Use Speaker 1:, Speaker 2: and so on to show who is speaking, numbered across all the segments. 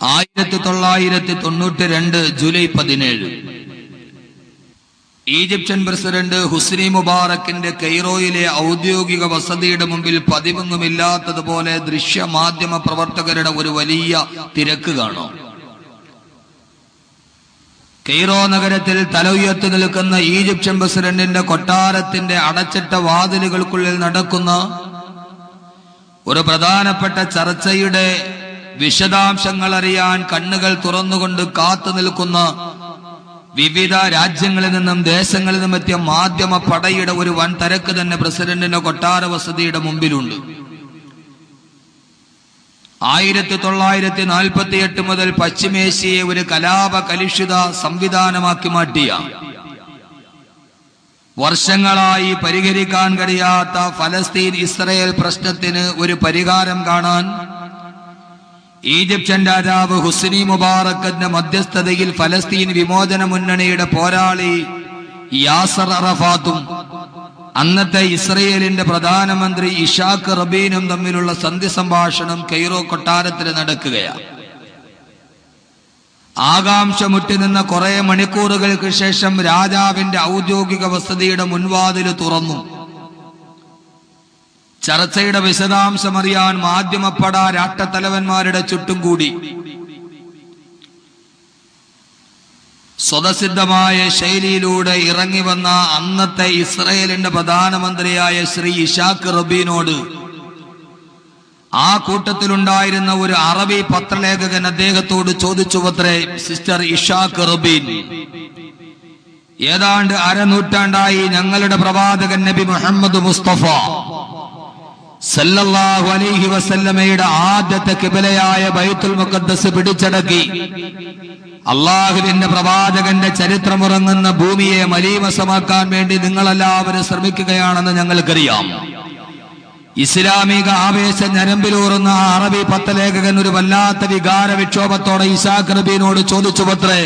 Speaker 1: 1992 July 17 Egyptian president Husni മുബാറക്കിന്റെ കെയ്റോയിലെ ഔദ്യോഗിക വസതിയുടെ മുമ്പിൽ പതിവൊന്നുമില്ലാത്തതുപോലെ ദൃശ്യമാധ്യമ പ്രവർത്തകരുടെ ഒരു വലിയ തിരക്ക് കാണും. കെയ്റോ നഗരത്തിൽ തല ഉയർത്തി നിൽക്കുന്ന ഈജിപ്ഷ്യൻ പ്രസിഡന്റിന്റെ കൊട്ടാരത്തിന്റെ അടച്ചിട്ട വാതിലുകൾക്കുള്ളിൽ നടക്കുന്ന ഒരു പ്രധാനപ്പെട്ട ചർച്ചയുടെ വിശദാംശങ്ങൾ അറിയാൻ കണ്ണുകൾ തുറന്നുകൊണ്ട് കാത്തു നിൽക്കുന്ന വിവിധ രാജ്യങ്ങളിൽ നിന്നും ദേശങ്ങളിൽ നിന്നും എത്തിയ മാധ്യമ പടയുടെ ഒരു വൻ തിരക്ക് തന്നെ പ്രസിഡന്റിന്റെ കൊട്ടാര വസതിയുടെ മുമ്പിലുണ്ട്. 1948 മുതൽ പശ്ചിമേഷ്യയെ ഒരു കലാപ കലുഷിത സംവിധാനമാക്കി മാറ്റിയ, വർഷങ്ങളായി പരിഹരിക്കാൻ കഴിയാത്ത ഫലസ്തീൻ ഇസ്രയേൽ പ്രശ്നത്തിന് ഒരു പരിഹാരം കാണാൻ ഈജിപ്ഷ്യൻ രാജാവ് ഹുസ്നി മുബാറക്കിന്റെ മധ്യസ്ഥതയിൽ ഫലസ്തീൻ വിമോചന മുന്നണിയുടെ പോരാളി യാസർ അറഫാത്തും അന്നത്തെ ഇസ്രയേലിന്റെ പ്രധാനമന്ത്രി ഇഷാഖ് റബീനും തമ്മിലുള്ള സന്ധി സംഭാഷണം കെയ്റോ കൊട്ടാരത്തിൽ നടക്കുകയാണ്. ആകാംക്ഷ മുറ്റിനിന്ന കുറെ മണിക്കൂറുകൾക്ക് ശേഷം രാജാവിന്റെ ഔദ്യോഗിക വസതിയുടെ മുൻവാതിൽ തുറന്നു. ചർച്ചയുടെ വിശദാംശമറിയാൻ മാധ്യമപ്പട രാഷ്ട്രത്തലവന്മാരുടെ ചുറ്റും കൂടി. സ്വതസിദ്ധമായ ശൈലിയിലൂടെ ഇറങ്ങി വന്ന അന്നത്തെ ഇസ്രയേലിന്റെ പ്രധാനമന്ത്രിയായ ശ്രീ ഇഷാഖ് റബീനോട് ആ കൂട്ടത്തിലുണ്ടായിരുന്ന ഒരു അറബി പത്രലേഖകൻ അദ്ദേഹത്തോട് ചോദിച്ചുവത്രേ, സിസ്റ്റർ ഇഷാഖ് റബീൻ, ഏതാണ്ട് അരനൂറ്റാണ്ടായി ഞങ്ങളുടെ പ്രവാചകൻ നബി മുഹമ്മദ് മുസ്തഫ സല്ലല്ലാഹു അലൈഹി വസല്ലമയുടെ ആദ്യത്തെ ഖിബലയായ ബൈത്തുൽ മുഖദ്ദസ് പിടിച്ചടക്കി അള്ളാഹുവിന്റെ പ്രവാചകന്റെ ചരിത്രമുറങ്ങുന്ന ഭൂമിയെ മലീമസമാക്കാൻ വേണ്ടി നിങ്ങളെല്ലാവരും ശ്രമിക്കുകയാണെന്ന് ഞങ്ങൾക്കറിയാം. ഇസ്ലാമിക ആവേശ ഞരമ്പിലൂറുന്ന ആ അറബി പത്രലേഖകൻ ഒരു വല്ലാത്ത വികാര വിക്ഷോഭത്തോടെ ഇഷാഖ് റബീനോട് ചോദിച്ചുവത്രേ,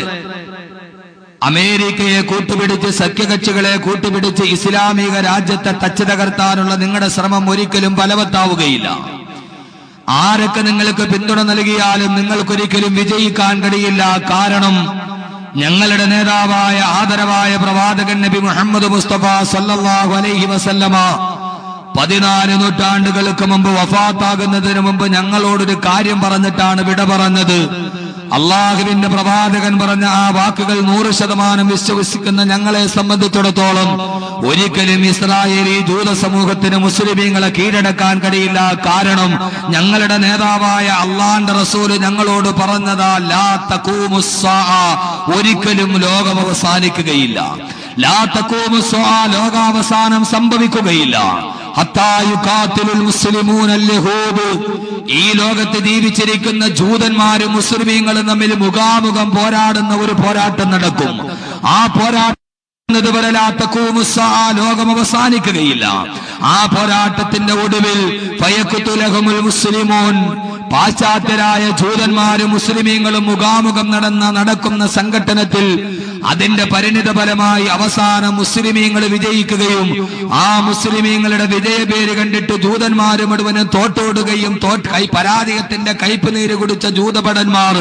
Speaker 1: അമേരിക്കയെ കൂട്ടുപിടിച്ച് സഖ്യകക്ഷികളെ കൂട്ടുപിടിച്ച് ഇസ്ലാമിക രാജ്യത്തെ തച്ചു തകർത്താനുള്ള നിങ്ങളുടെ ശ്രമം ഒരിക്കലും ഫലവത്താവുകയില്ല. ആരൊക്കെ നിങ്ങൾക്ക് പിന്തുണ നൽകിയാലും നിങ്ങൾക്കൊരിക്കലും വിജയിക്കാൻ കഴിയില്ല. കാരണം ഞങ്ങളുടെ നേതാവായ ആദരവായ പ്രവാചകൻ നബി മുഹമ്മദ് മുസ്തഫ സല്ലല്ലാഹു അലൈഹി വസല്ലമ 14 നൂറ്റാണ്ടുകൾക്ക് മുമ്പ് വഫാത്താകുന്നതിന് മുമ്പ് ഞങ്ങളോടൊരു കാര്യം പറഞ്ഞിട്ടാണ് വിട പറഞ്ഞത്. അള്ളാഹുവിന്റെ പ്രവാചകൻ പറഞ്ഞ ആ വാക്കുകൾ 100% വിശ്വസിക്കുന്ന ഞങ്ങളെ സംബന്ധിച്ചിടത്തോളം ഒരിക്കലും ഇസ്രായേലി ജൂത സമൂഹത്തിന് മുസ്ലിമീങ്ങളെ കീഴടക്കാൻ കഴിയില്ല. കാരണം ഞങ്ങളുടെ നേതാവായ അള്ളാന്റെ റസൂല് ഞങ്ങളോട് പറഞ്ഞതാ, ലാ തഖൂമുസ്സാഅ, ഒരിക്കലും ലോകം അവസാനിക്കുകയില്ല. ലാ തഖൂമുസ്സാഅ, ലോകാവസാനം സംഭവിക്കുകയില്ല. ഈ ലോകത്ത് ജീവിച്ചിരിക്കുന്ന ജൂതന്മാരും മുസ്ലിമീങ്ങളും തമ്മിൽ മുഖാമുഖം പോരാടുന്ന ഒരു പോരാട്ടം നടക്കും. ആ പോരാട്ടം ലോകം അവസാനിക്കുകയില്ല. ആ പോരാട്ടത്തിന്റെ ഒടുവിൽ മുസ്ലിമോൻ, പാശ്ചാത്യരായ ജൂതന്മാരും മുസ്ലിമീങ്ങളും മുഖാമുഖം നടക്കുന്ന സംഘട്ടനത്തിൽ അതിന്റെ പരിണിത ഫലമായി അവസാനം മുസ്ലിമീങ്ങൾ വിജയിക്കുകയും ആ മുസ്ലിമീങ്ങളുടെ വിജയപേര് കണ്ടിട്ട് ജൂതന്മാര് മുഴുവനും തോട്ടോടുകയും പരാജയത്തിന്റെ കയ്പ് നീര് കുടിച്ച ജൂതഭടന്മാർ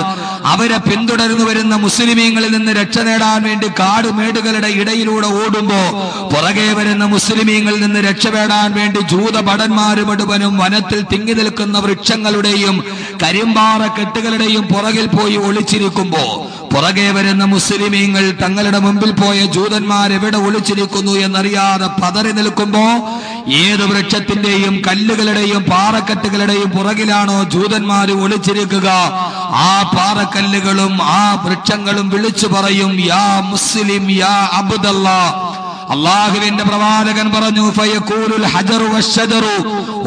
Speaker 1: അവരെ പിന്തുടർന്നു വരുന്ന മുസ്ലിമീങ്ങളിൽ നിന്ന് രക്ഷ നേടാൻ വേണ്ടി കാടുമേടുകളുടെ ഇടയിലൂടെ ഓടുമ്പോ പുറകെ വരുന്ന മുസ്ലിമീങ്ങളിൽ നിന്ന് രക്ഷപ്പെടാൻ വേണ്ടി ജൂതഭടന്മാര് മുഴുവനും വനത്തിൽ തിങ്ങി നിൽക്കുന്ന വൃക്ഷങ്ങളുടെയും കരിമ്പാറ കെട്ടുകളുടെയും പുറകിൽ പോയി ഒളിച്ചിരിക്കുമ്പോ പുറകെ വരുന്ന മുസ്ലിമീങ്ങൾ തങ്ങളുടെ മുമ്പിൽ പോയ ജൂതന്മാർ എവിടെ ഒളിച്ചിരിക്കുന്നു എന്നറിയാതെ പതറി നിൽക്കുമ്പോ ഏത് വൃക്ഷത്തിന്റെയും കല്ലുകളുടെയും പാറക്കെട്ടുകളുടെയും പുറകിലാണോ ജൂതന്മാർ ഒളിച്ചിരിക്കുക, ആ പാറക്കല്ലുകളും ആ വൃക്ഷങ്ങളും വിളിച്ചു പറയും, യാ മുസ്ലിം യാ അബ്ദല്ലാ. അള്ളാഹുവിന്റെ പ്രവാചകൻ പറഞ്ഞു, ഫയഖൂലുൽ ഹജറു വശജറു,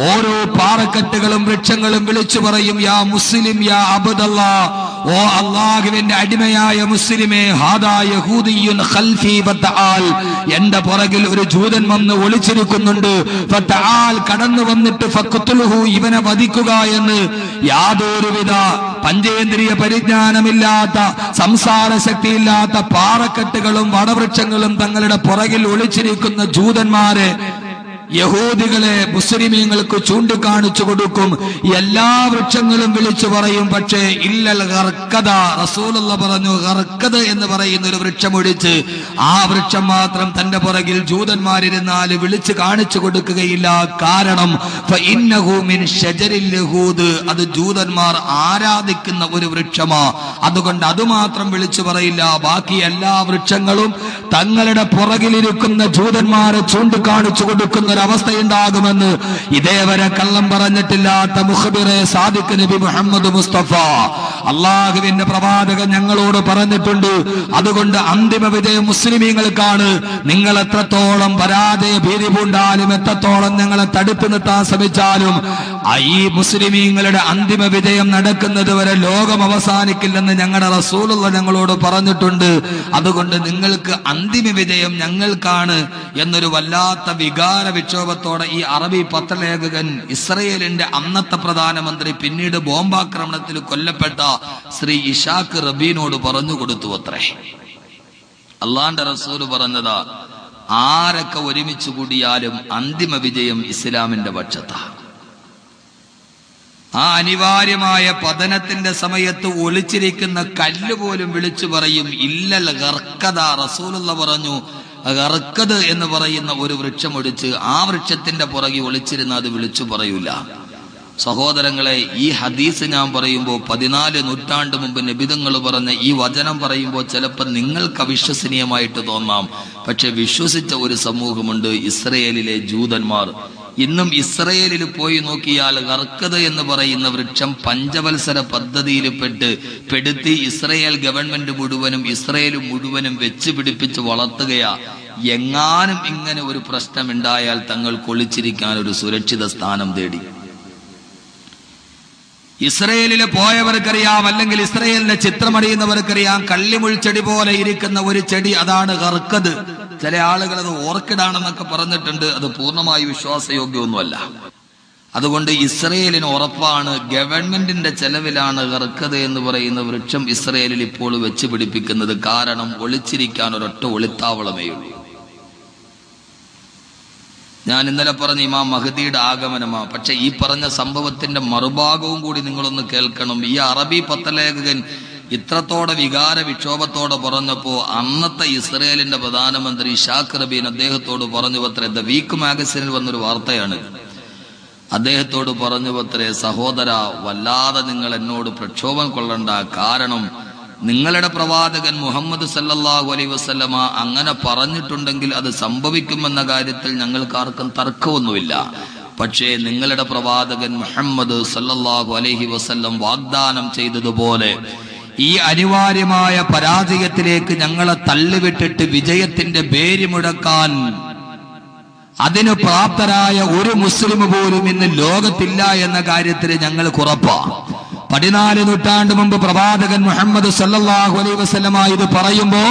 Speaker 1: ഓരോ പാറക്കെട്ടുകളും വൃക്ഷങ്ങളും വിളിച്ചു പറയും, യാ മുസ്ലിം യാ അബ്ദല്ലാ, ഓ അള്ളാഹുവിന്റെ അടിമയായ മുസ്ലിമേ, ഹാദാ യഹൂദിയുൻ ഖൽഫി ഫതആൽ, എന്റെ പുറകിൽ ഒരു ജൂതൻ വന്ന് ഒളിച്ചിരിക്കുന്നുണ്ട്, ഫതആൽ, കടന്നു വന്നിട്ട് ഫഖ്തുൽഹു, ഇവനെ വധിക്കുക എന്ന് യാതൊരുവിധ പഞ്ചേന്ദ്രിയ പരിജ്ഞാനമില്ലാത്ത സംസാര ശക്തിയില്ലാത്ത പാറക്കെട്ടുകളും വടവൃക്ഷങ്ങളും തങ്ങളുടെ പുറകിൽ ഒളിച്ചിരിക്കുന്ന ജൂതന്മാരെ യഹൂദികളെ മുസ്ലിമീങ്ങൾക്ക് ചൂണ്ടിക്കാണിച്ചു കൊടുക്കും. എല്ലാ വൃക്ഷങ്ങളും വിളിച്ചു പറയും. പക്ഷേ ഇല്ലൽ ഗർക്കദ, റസൂലുള്ള പറഞ്ഞു ഗർക്കദ് എന്ന് പറയുന്ന ഒരു വൃക്ഷം ഒഴിച്ച് ആ വൃക്ഷം മാത്രം തന്റെ പുറകിൽ ജൂതന്മാരിരുന്നാൽ വിളിച്ചു കാണിച്ചു കൊടുക്കുകയില്ല. കാരണം ഫഇന്നഹു മിൻ ഷജരിൽ യഹൂദ്, അത് ജൂതന്മാർ ആരാധിക്കുന്ന ഒരു വൃക്ഷമാ. അതുകൊണ്ട് അതുമാത്രം വിളിച്ചു പറയില്ല. ബാക്കി എല്ലാ വൃക്ഷങ്ങളും തങ്ങളുടെ പുറകിലിരിക്കുന്ന ജൂതന്മാരെ ചൂണ്ടിക്കാണിച്ചു കൊടുക്കുന്ന അവസ്ഥയുണ്ടാകുമെന്ന് ഇതേവരെ കള്ളം പറഞ്ഞിട്ടില്ലാത്ത മുഖബിറെ സാദിഖ് നബി മുഹമ്മദ് മുസ്തഫ അള്ളാഹുവിന്റെ പ്രവാചകൻ ഞങ്ങളോട് പറഞ്ഞിട്ടുണ്ട്. അതുകൊണ്ട് അന്തിമ വിജയം മുസ്ലിമീങ്ങൾക്കാണ്. നിങ്ങൾ എത്രത്തോളം പരാജയ ഭീതി പൂണ്ടാലും എത്രത്തോളം ഞങ്ങളെ തടുത്തു നിർത്താൻ ശ്രമിച്ചാലും ഈ മുസ്ലിമീങ്ങളുടെ അന്തിമ വിജയം നടക്കുന്നത് വരെ ലോകം അവസാനിക്കില്ലെന്ന് ഞങ്ങളുടെ റസൂലുള്ള ഞങ്ങളോട് പറഞ്ഞിട്ടുണ്ട്. അതുകൊണ്ട് നിങ്ങൾക്ക് അന്തിമ വിജയം ഞങ്ങൾക്കാണ് എന്നൊരു വല്ലാത്ത വികാര വിക്ഷോഭത്തോടെ ഈ അറബി പത്രലേഖകൻ ഇസ്രയേലിന്റെ അന്നത്തെ പ്രധാനമന്ത്രി പിന്നീട് ബോംബാക്രമണത്തിൽ കൊല്ലപ്പെട്ട ശ്രീ ഇഷാഖ് റബീനോട് പറഞ്ഞു കൊടുത്തു അത്രേ. അള്ളാന്റെ റസൂല് പറഞ്ഞതാ, ആരൊക്കെ ഒരുമിച്ച് കൂടിയാലും അന്തിമ വിജയം ഇസ്ലാമിന്റെ പക്ഷത്താ. ആ അനിവാര്യമായ പതനത്തിന്റെ സമയത്ത് ഒളിച്ചിരിക്കുന്ന കല്ല് പോലും വിളിച്ചു പറയും ഇല്ലൽ ഗർക്കദ. റസൂലുള്ള പറഞ്ഞു ഗർക്കദ് എന്ന് പറയുന്ന ഒരു വൃക്ഷം ഒഴിച്ച് ആ വൃക്ഷത്തിന്റെ പുറകെ ഒളിച്ചിരുന്ന അത് വിളിച്ചു പറയൂല. സഹോദരങ്ങളെ, ഈ ഹദീസ് ഞാൻ പറയുമ്പോൾ 14 നൂറ്റാണ്ട് മുമ്പ് നബിതങ്ങൾ പറഞ്ഞ ഈ വചനം പറയുമ്പോൾ ചിലപ്പോൾ നിങ്ങൾക്ക് അവിശ്വസനീയമായിട്ട് തോന്നാം. പക്ഷെ വിശ്വസിച്ച ഒരു സമൂഹമുണ്ട്, ഇസ്രയേലിലെ ജൂതന്മാർ. ഇന്നും ഇസ്രയേലിൽ പോയി നോക്കിയാൽ ഗർക്കദ് എന്ന് പറയുന്ന വൃക്ഷം പഞ്ചവത്സര പദ്ധതിയിൽ പെടുത്തി ഇസ്രയേൽ ഗവൺമെന്റ് മുഴുവനും ഇസ്രയേൽ മുഴുവനും വെച്ച് പിടിപ്പിച്ച് വളർത്തുകയാ. എങ്ങാനും ഇങ്ങനെ ഒരു പ്രശ്നം ഉണ്ടായാൽ തങ്ങൾ കൊളിച്ചിരിക്കാൻ ഒരു സുരക്ഷിത സ്ഥാനം തേടി. ഇസ്രയേലിൽ പോയവർക്കറിയാം, അല്ലെങ്കിൽ ഇസ്രയേലിന്റെ ചിത്രമറിയുന്നവർക്കറിയാം, കള്ളിമുൾച്ചെടി പോലെ ഇരിക്കുന്ന ഒരു ചെടി, അതാണ് ഗർക്കദ്. ചില ആളുകൾ അത് ഓർക്കിഡാണെന്നൊക്കെ പറഞ്ഞിട്ടുണ്ട്. അത് പൂർണ്ണമായി വിശ്വാസയോഗ്യമൊന്നുമല്ല. അതുകൊണ്ട് ഇസ്രയേലിന് ഉറപ്പാണ്, ഗവൺമെന്റിന്റെ ചെലവിലാണ് ഗർക്കദ് എന്ന് പറയുന്ന വൃക്ഷം ഇസ്രയേലിൽ ഇപ്പോൾ വെച്ച് പിടിപ്പിക്കുന്നത്. കാരണം ഒളിച്ചിരിക്കാൻ ഒരൊറ്റ ഒളിത്താവളമേ ഉള്ളൂ. ഞാൻ ഇന്നലെ പറഞ്ഞ ഇമാം മഹദിയുടെ ആഗമനമാ. പക്ഷെ ഈ പറഞ്ഞ സംഭവത്തിന്റെ മറുഭാഗവും കൂടി നിങ്ങളൊന്ന് കേൾക്കണം. ഈ അറബി പത്രലേഖകൻ ഇത്രത്തോടെ വികാര വിക്ഷോഭത്തോടെ പറഞ്ഞപ്പോ അന്നത്തെ ഇസ്രയേലിന്റെ പ്രധാനമന്ത്രി ഇഷാഖ് റബീൻ അദ്ദേഹത്തോട് പറഞ്ഞു പത്രേ, ദ വീക്ക് മാഗസിനിൽ വന്നൊരു വാർത്തയാണ്. അദ്ദേഹത്തോട് പറഞ്ഞു പത്രേ, സഹോദര, വല്ലാതെ നിങ്ങൾ എന്നോട് പ്രക്ഷോഭം കൊള്ളണ്ട. കാരണം നിങ്ങളുടെ പ്രവാചകൻ മുഹമ്മദ് സല്ലല്ലാഹു അലൈഹി വസല്ലമ അങ്ങനെ പറഞ്ഞിട്ടുണ്ടെങ്കിൽ അത് സംഭവിക്കുമെന്ന കാര്യത്തിൽ ഞങ്ങൾക്കാർക്കും തർക്കമൊന്നുമില്ല. പക്ഷേ നിങ്ങളുടെ പ്രവാചകൻ മുഹമ്മദ് സല്ലല്ലാഹു അലൈഹി വസല്ലം വാഗ്ദാനം ചെയ്തതുപോലെ ഈ അനിവാര്യമായ പരാജയത്തിലേക്ക് ഞങ്ങളെ തള്ളിവിട്ടിട്ട് വിജയത്തിന്റെ പേര് മുഴക്കാൻ അതിന് പ്രാപ്തരായ ഒരു മുസ്ലിം പോലും ഇന്ന് ലോകത്തില്ല എന്ന കാര്യത്തിൽ ഞങ്ങൾക്ക് ഉറപ്പാണ്. 14 നൂറ്റാണ്ട് മുമ്പ് പ്രവാചകൻ മുഹമ്മദ് സല്ലല്ലാഹു അലൈഹി വസല്ലമ ഇത് പറയുമ്പോ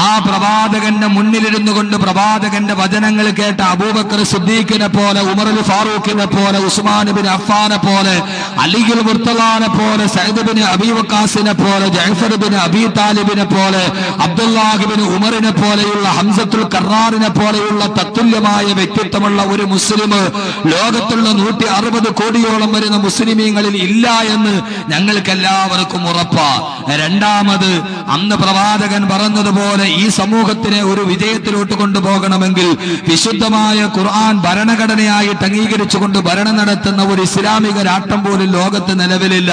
Speaker 1: ആ പ്രവാചകന്റെ മുന്നിലിരുന്നു കൊണ്ട് പ്രവാചകന്റെ വചനങ്ങൾ കേട്ട അബൂബക്കർ സിദ്ദീഖിനെ പോലെ, ഉമറുൽ ഫാറൂഖിനെ പോലെ, ഉസ്മാൻ ബിൻ അഫ്ഫാനെ പോലെ, അലിയുൽ മുർത്തലാനെ പോലെ, സഅദ് ബിൻ അബീ വഖാസിനെ പോലെ, ജഅഫർ ബിൻ അബീ താലിബിനെ പോലെ, അബ്ദുല്ലാഹ് ബിൻ ഉമറിനെ പോലെയുള്ള, ഹംസത്തുൽ കറാറിനെ പോലെയുള്ള തത്തുല്യമായ വ്യക്തിത്വമുള്ള ഒരു മുസ്ലിം ലോകത്തുള്ള 160 കോടിയോളം വരുന്ന മുസ്ലിമീങ്ങളിൽ ഇല്ല എന്ന് ഞങ്ങൾക്കെല്ലാവർക്കും ഉറപ്പാ. രണ്ടാമത്, അന്ന് പ്രവാചകൻ പറഞ്ഞതുപോലെ ഈ സമൂഹത്തിനെ ഒരു വിജയത്തിലോട്ട് കൊണ്ടുപോകണമെങ്കിൽ വിശുദ്ധമായ ഖുർആൻ ഭരണഘടനയായിട്ട് അംഗീകരിച്ചുകൊണ്ട് ഭരണം നടത്തുന്ന ഒരു ഇസ്ലാമിക രാഷ്ട്രം പോലും ലോകത്ത് നിലവിലില്ല.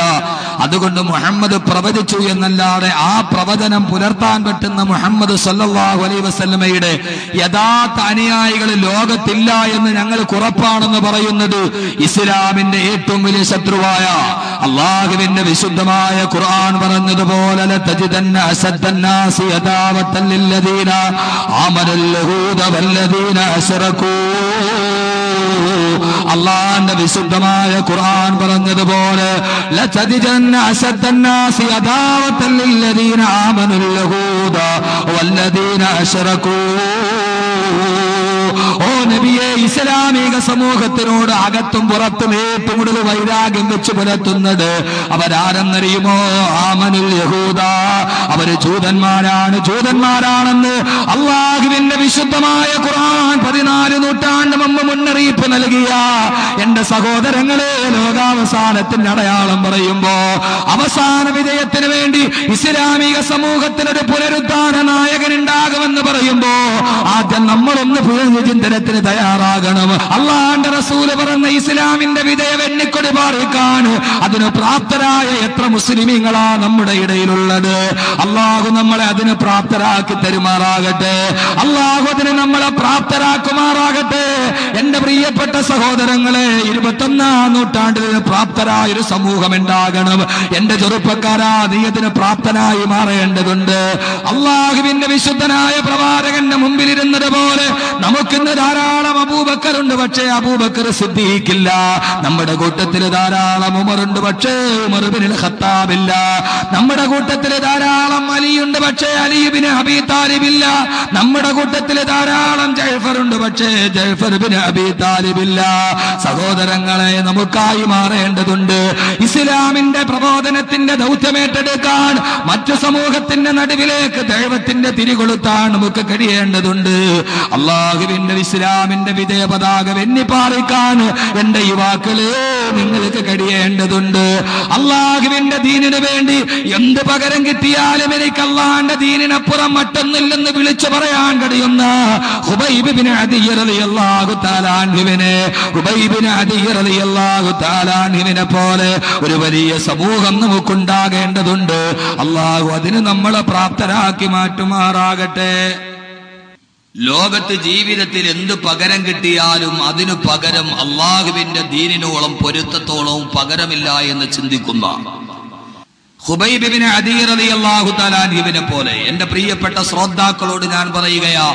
Speaker 1: അതുകൊണ്ട് മുഹമ്മദ് പ്രവചിച്ചു എന്നല്ലാതെ ആ പ്രവചനം പുലർത്താൻ പറ്റുന്ന മുഹമ്മദ് സല്ലല്ലാഹു അലൈഹി വസല്ലമയുടെ യഥാർത്ഥ അനുയായികൾ ലോകത്തില്ല എന്ന് ഞങ്ങൾക്ക് ഉറപ്പാണെന്ന് പറയുന്നത് ഇസ്ലാമിന്റെ ഏറ്റവും വലിയ ശത്രുവായ അല്ലാഹുവിന്റെ വിശുദ്ധമായ ഖുർആൻ പറഞ്ഞതുപോലെ ലതജിദന്ന അസദ്ദന്നാസി അദാവത്തൻ ലില്ലദീന ആമനുൽ യഹൂദ വല്ലദീന അശ്റകൂ. അല്ലാഹുവിന്റെ വിശുദ്ധമായ ഖുർആൻ പറഞ്ഞതുപോലെ ലതജിദന്ന അസദ്ദന്നാസി അദാവത്തൻ ലില്ലദീന ആമനുൽ യഹൂദ വല്ലദീന അശ്റകൂ. ഓ നബിയെ, ഇസ്ലാമിക സമൂഹത്തിനോട് അകത്തും പുറത്തും ഏറ്റവും കൂടുതൽ വൈരാഗ്യം വെച്ച് പുലർത്തുന്നത് അവരാരെന്നറിയുമോ? ആമനുൽ യഹൂദ, അവര് ജൂതന്മാരാണെന്ന് അള്ളാഹുവിന്റെ വിശുദ്ധമായ ഖുർആൻ 14 നൂറ്റാണ്ട് മുമ്പ് മുന്നറിയിപ്പ് നൽകിയ എന്റെ സഹോദരങ്ങളെ, ലോകാവസാനത്തിന്റെ അടയാളം പറയുമ്പോ അവസാന വിജയത്തിന് വേണ്ടി ഇസ്ലാമിക സമൂഹത്തിനൊരു പുനരുദ്ധാന നായകൻ ഉണ്ടാകുമെന്ന് പറയുമ്പോ ആദ്യം നമ്മളൊന്ന് പുനർചിന്തനത്തിന് തയ്യാറാകണം. അള്ളാഹുവിന്റെ റസൂല് പറഞ്ഞ ഇസ്ലാമിന്റെ വിജയം എണ്ണിക്കൊടി പാറിക്കാൻ അതിന് പ്രാപ്തരായ എത്ര മുസ്ലിമീങ്ങളാ നമ്മുടെ ഇടയിലുള്ളത്. അള്ളാഹു നമ്മളെ അതിന് പ്രാപ്തരാക്കി തരുമാറാകട്ടെ. അള്ളാഹു അതിന് നമ്മളെ പ്രാപ്തരാക്കുമാറാകട്ടെ. എന്റെ പ്രിയപ്പെട്ട സഹോദരങ്ങളെ, 21ാം നൂറ്റാണ്ടിൽ പ്രാപ്തരായ ഒരു സമൂഹം ഉണ്ടാകണം. എന്റെ ചെറുപ്പക്കാരാ, നീ അതിന് പ്രാപ്തനായി മാറേണ്ടതുണ്ട്. അള്ളാഹുവിന്റെ വിശുദ്ധനായ പ്രവാചകന്റെ മുമ്പിലിരുന്നത് പോലെ നമുക്കിന്ന് ധാരാളം അബൂബക്കറുണ്ട്, പക്ഷേ അബൂബക്കർ സിദ്ദീഖില്ല. നമ്മുടെ കൂട്ടത്തിൽ ധാരാളം ഉമറുണ്ട്, പക്ഷേ ഉമർ ഇബ്നുൽ ഖത്താബില്ല. നമ്മുടെ കൂട്ടത്തിൽ ധാരാളം അലിയുണ്ട്, പക്ഷേ അലി ഇബ്നു അബീ താലിബില്ല. നമ്മുടെ കൂട്ടത്തിൽ ധാരാളം ജഅഫറുണ്ട്, പക്ഷേ ജഅഫർ ഇബ്നു അബീ താലിബില്ല. സഹോദരങ്ങളെ, നമുക്കായി മാറേണ്ടതുണ്ട്. ഇസ്ലാമിന്റെ പ്രബോധനത്തിന്റെ ദൗത്യമേറ്റെടുക്കാൻ മറ്റു സമൂഹത്തിന്റെ നടുവിലേക്ക് ദൈവത്തിന്റെ തിരികൊളുത്താൻ നമുക്ക് കഴിയേണ്ടതുണ്ട്. അള്ളാഹുവിന്റെ ഇസ്ലാമിന്റെ വിജയ പതാക വെന്നിപ്പാറിക്കാൻ എന്റെ യുവാക്കളെ നിങ്ങൾക്ക് കഴിയേണ്ടതുണ്ട്. അള്ളാഹുവിന്റെ ദീനിന് വേണ്ടി എന്ത് പകരം കിട്ടിയാലും എനിക്ക് അള്ളാഹുവിന്റെ ദീനിനപ്പുറം മറ്റൊന്നില്ലെന്ന് വിളിച്ചു പറയാൻ കഴിയുന്ന ഖുബൈബ് ഇബ്നു അദി റളിയല്ലാഹു തആല അൻഹുവിനെ പോലെ ഒരു വലിയ സമൂഹം നമുക്കുണ്ടാകേണ്ടതുണ്ട്. അള്ളാഹു അതിന് നമ്മളെ പ്രാപ്തരാക്കി മാറ്റുമാറാകട്ടെ. ലോകത്ത് ജീവിതത്തിൽ എന്ത് പകരം കിട്ടിയാലും അതിനു പകരം അള്ളാഹുവിന്റെ ദീനിനോളം പൊരുത്തത്തോളവും പകരമില്ല എന്ന് ചിന്തിക്കുന്ന ഖുബൈബ് ഇബ്നു അദി റളിയല്ലാഹു തആല അൻഹുവിനെ പോലെ എന്റെ പ്രിയപ്പെട്ട ശ്രോതാക്കളോട് ഞാൻ പറയുകയാ,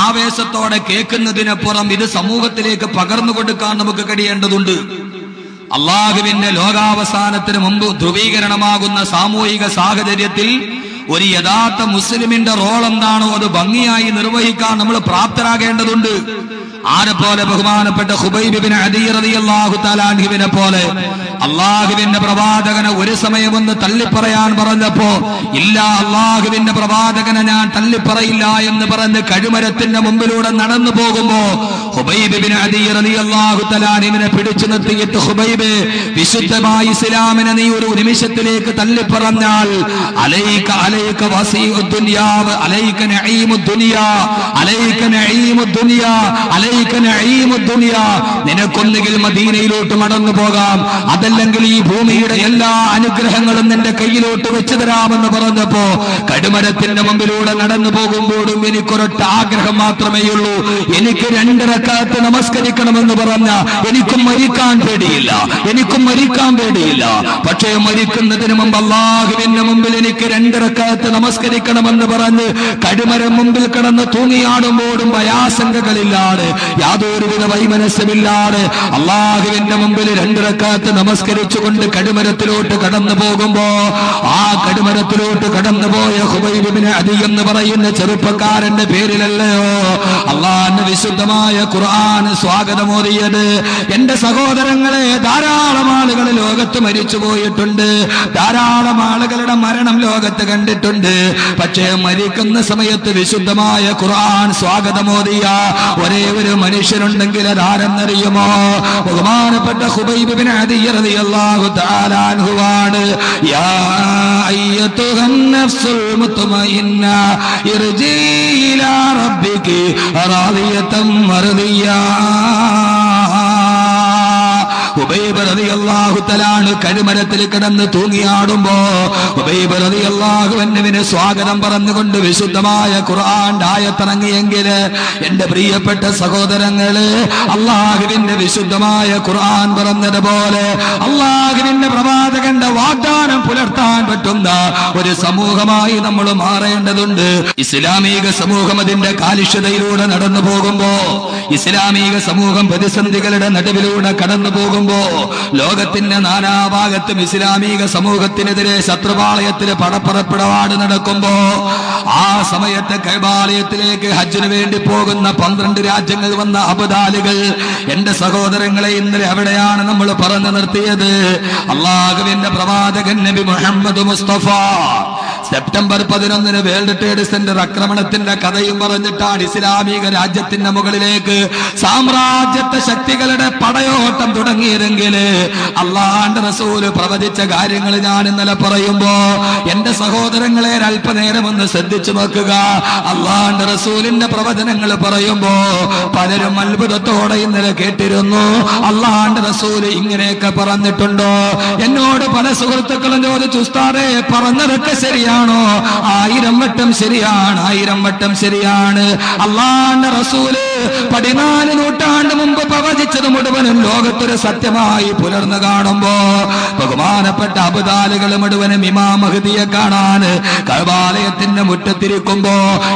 Speaker 1: ആവേശത്തോടെ കേൾക്കുന്നതിനപ്പുറം ഇത് സമൂഹത്തിലേക്ക് പകർന്നു കൊടുക്കാൻ നമുക്ക് കഴിയേണ്ടതുണ്ട്. അള്ളാഹുവിന്റെ ലോകാവസാനത്തിന് മുമ്പ് ധ്രുവീകരണമാകുന്ന സാമൂഹിക സാഹചര്യത്തിൽ ഒരു യഥാർത്ഥ മുസ്ലിമിന്റെ റോൾ എന്താണോ അത് ഭംഗിയായി നിർവഹിക്കാൻ നമ്മൾ പ്രാപ്തരാകേണ്ടതുണ്ട്. ആരെപ്പോലെ? ബഹുമാനപ്പെട്ട ഖുബൈബ് ഇബ്നു അദി റളിയല്ലാഹു തആല അൻഹുവിനെ പോലെ അള്ളാഹുവിന്റെ പ്രവാചകനെ ഒരു സമയം ഒന്ന് തള്ളിപ്പറയാൻ പറഞ്ഞപ്പോ, ഇല്ല, അള്ളാഹുവിന്റെ പ്രവാചകനെ ഞാൻ തള്ളിപ്പറയില്ല എന്ന് പറഞ്ഞ് കഴുമരത്തിന്റെ മുമ്പിലൂടെ നടന്നു പോകുമ്പോ ഖുബൈബ് ഇബ്നു അദി റളിയല്ലാഹു തആല അൻഹുവിനെ പിടിച്ചു നിർത്തിയിട്ട്, ഖുബൈബ്, വിശുദ്ധമായ ഇസ്ലാമിനെ നീ ഒരു നിമിഷത്തിലേക്ക് തള്ളിപ്പറഞ്ഞാൽ അലൈക അലൈക വസീഉദ് ദുനിയാ അലൈക നഈമുദ് ദുനിയാ അലൈക നഈമുദ് ദുനിയാ അലൈക നഈമുദ് ദുനിയാ, നിനക്കൊന്നുകിൽ മദീനയിലോട്ട് മടങ്ങു പോകാം, അതല്ലെങ്കിൽ ഈ ഭൂമിയുടെ എല്ലാ അനുഗ്രഹങ്ങളും നിന്റെ കയ്യിലോട്ട് വെച്ചു തരാമെന്ന് പറഞ്ഞപ്പോ കടുമരത്തിന്റെ മുമ്പിലൂടെ നടന്നു പോകുമ്പോഴും എനിക്കൊരൊറ്റ ആഗ്രഹം മാത്രമേ ഉള്ളൂ, എനിക്ക് 2 റക്അത്ത് നമസ്കരിക്കണമെന്ന് പറഞ്ഞ എനിക്കും മരിക്കാൻ പേടിയില്ല. പക്ഷേ മരിക്കുന്നതിന് മുമ്പ് അള്ളാഹുവിന്റെ മുമ്പിൽ എനിക്ക് 2 റക്അത്ത് നമസ്കരിക്കണമെന്ന് പറഞ്ഞ് കടുമരം മുമ്പിൽ കിടന്ന് തൂങ്ങിയാടുമ്പോഴും ഭയാശങ്കകളില്ലാതെ യാതൊരുവിധ വൈമനസ്യമില്ലാതെ അള്ളാഹുവിന്റെ മുമ്പിൽ 2 റക്അത്ത് നമസ്കരിച്ചുകൊണ്ട് കടുമരത്തിലോട്ട് കടന്നു പോകുമ്പോ ആ കടുമരത്തിലോട്ട് കടന്നുപോയ ഖുബൈബ് ഇബ്നു അദി എന്ന് പറയുന്ന ചെറുപ്പക്കാരന്റെ പേരിലല്ലയോ അള്ളാഹുവിന്റെ വിശുദ്ധമായ ഖുർആൻ സ്വാഗതമോദിയത്. എന്റെ സഹോദരങ്ങളെ, ധാരാളം ആളുകൾ ലോകത്ത് മരിച്ചു പോയിട്ടുണ്ട്, ധാരാളം ആളുകളുടെ മരണം ലോകത്ത് കണ്ടിട്ടുണ്ട്. പക്ഷേ മരിക്കുന്ന സമയത്ത് വിശുദ്ധമായ ഖുർആൻ സ്വാഗതമോദിയ ഒരേ ഒരു മനുഷ്യനുണ്ടെങ്കിൽ അതാരെന്നറിയുമോ? ബഹുമാനപ്പെട്ട ഖുബൈബ് ഇബ്നു അദി റളിയല്ലാഹു തആല അൻഹുവാണ്. യാ അയ്യതുഹൻ നഫ്സുൽ മുത്മഇന്ന ഇർജി ഇലാ റബ്ബികി റാദിയതൻ മർദിയാ. ഖുബൈബ് റളിയല്ലാഹു തആല കഴുമരത്തിൽ കിടന്ന് തൂങ്ങിയാടുമ്പോ ഖുബൈബ് റളിയല്ലാഹു അൻഹുവിനെ സ്വാഗതം പറഞ്ഞുകൊണ്ട് വിശുദ്ധമായ ഖുർആൻ ആയത്തിറങ്ങിയെങ്കിൽ എന്റെ പ്രിയപ്പെട്ട സഹോദരങ്ങളെ, അള്ളാഹുവിന്റെ വിശുദ്ധമായ ഖുർആൻ പറഞ്ഞതുപോലെ അള്ളാഹുവിന്റെ പ്രവാചകന്റെ വാഗ്ദാനം പുലർത്താൻ പറ്റുന്ന ഒരു സമൂഹമായി നമ്മൾ മാറേണ്ടതുണ്ട്. ഇസ്ലാമിക സമൂഹം അതിന്റെ കാലുഷ്യതയിലൂടെ നടന്നു പോകുമ്പോ, ഇസ്ലാമിക സമൂഹം പ്രതിസന്ധികളുടെ നടുവിലൂടെ കടന്നു പോകുമ്പോ, ലോകത്തിന്റെ നാനാഭാഗത്തും ഇസ്ലാമിക സമൂഹത്തിനെതിരെ ശത്രുപാളയത്തിൽ പടപ്പുറപ്പിടപാട് നടക്കുമ്പോ, ആ സമയത്ത് കഅബാലയത്തിലേക്ക് ഹജ്ജിന് വേണ്ടി പോകുന്ന 12 രാജ്യങ്ങൾ വന്ന അബ്ദാലുകൾ, എന്റെ സഹോദരങ്ങളെ, ഇന്നലെ അവിടെയാണ് നമ്മൾ പറഞ്ഞു നിർത്തിയത്. അള്ളാഹുവിന്റെ പ്രവാചകൻ നബി Muhammad Mustafa September 11 World Trade Center ആക്രമണത്തിന്റെ കഥയും പറഞ്ഞിട്ടാണ് ഇസ്ലാമിക രാജ്യത്തിന്റെ മുകളിലേക്ക് സാമ്രാജ്യത്വ ശക്തികളുടെ പടയോട്ടം തുടങ്ങിയതെങ്കിൽ അള്ളാഹുവിന്റെ റസൂല് പ്രവചിച്ച കാര്യങ്ങൾ ഞാൻ ഇന്നലെ പറയുമ്പോ, എന്റെ സഹോദരങ്ങളെ, അല്പനേരം ഒന്ന് ശ്രദ്ധിച്ചു നോക്കുക. അള്ളാഹുവിന്റെ റസൂലിന്റെ പ്രവചനങ്ങൾ പറയുമ്പോ പലരും അത്ഭുതത്തോടെ ഇന്നലെ കേട്ടിരുന്നു. അള്ളാഹുവിന്റെ റസൂല് ഇങ്ങനെയൊക്കെ പറഞ്ഞിട്ടുണ്ടോ? എന്നോട് പല സുഹൃത്തുക്കളും ചോദിച്ചു, ഉസ്താദേ പറഞ്ഞതൊക്കെ ശരിയാണോ? 1000 വട്ടം ശരിയാണ്, 1000 വട്ടം ശരിയാണ്. അള്ളാഹുവിന്റെ റസൂല് 14 നൂറ്റാണ്ട് മുമ്പ് പ്രവചിച്ചത് മുഴുവനും ലോകത്തൊരു സത്യമായി പുലർന്നു കാണുമ്പോ, ബഹുമാനപ്പെട്ട അബ്ദാലുകൾ മുഴുവനും ഇമാം മഹ്ദിയെ കാണാൻ കഅബാലയത്തിന്റെ മുറ്റത്തിരിക്കുമ്പോ,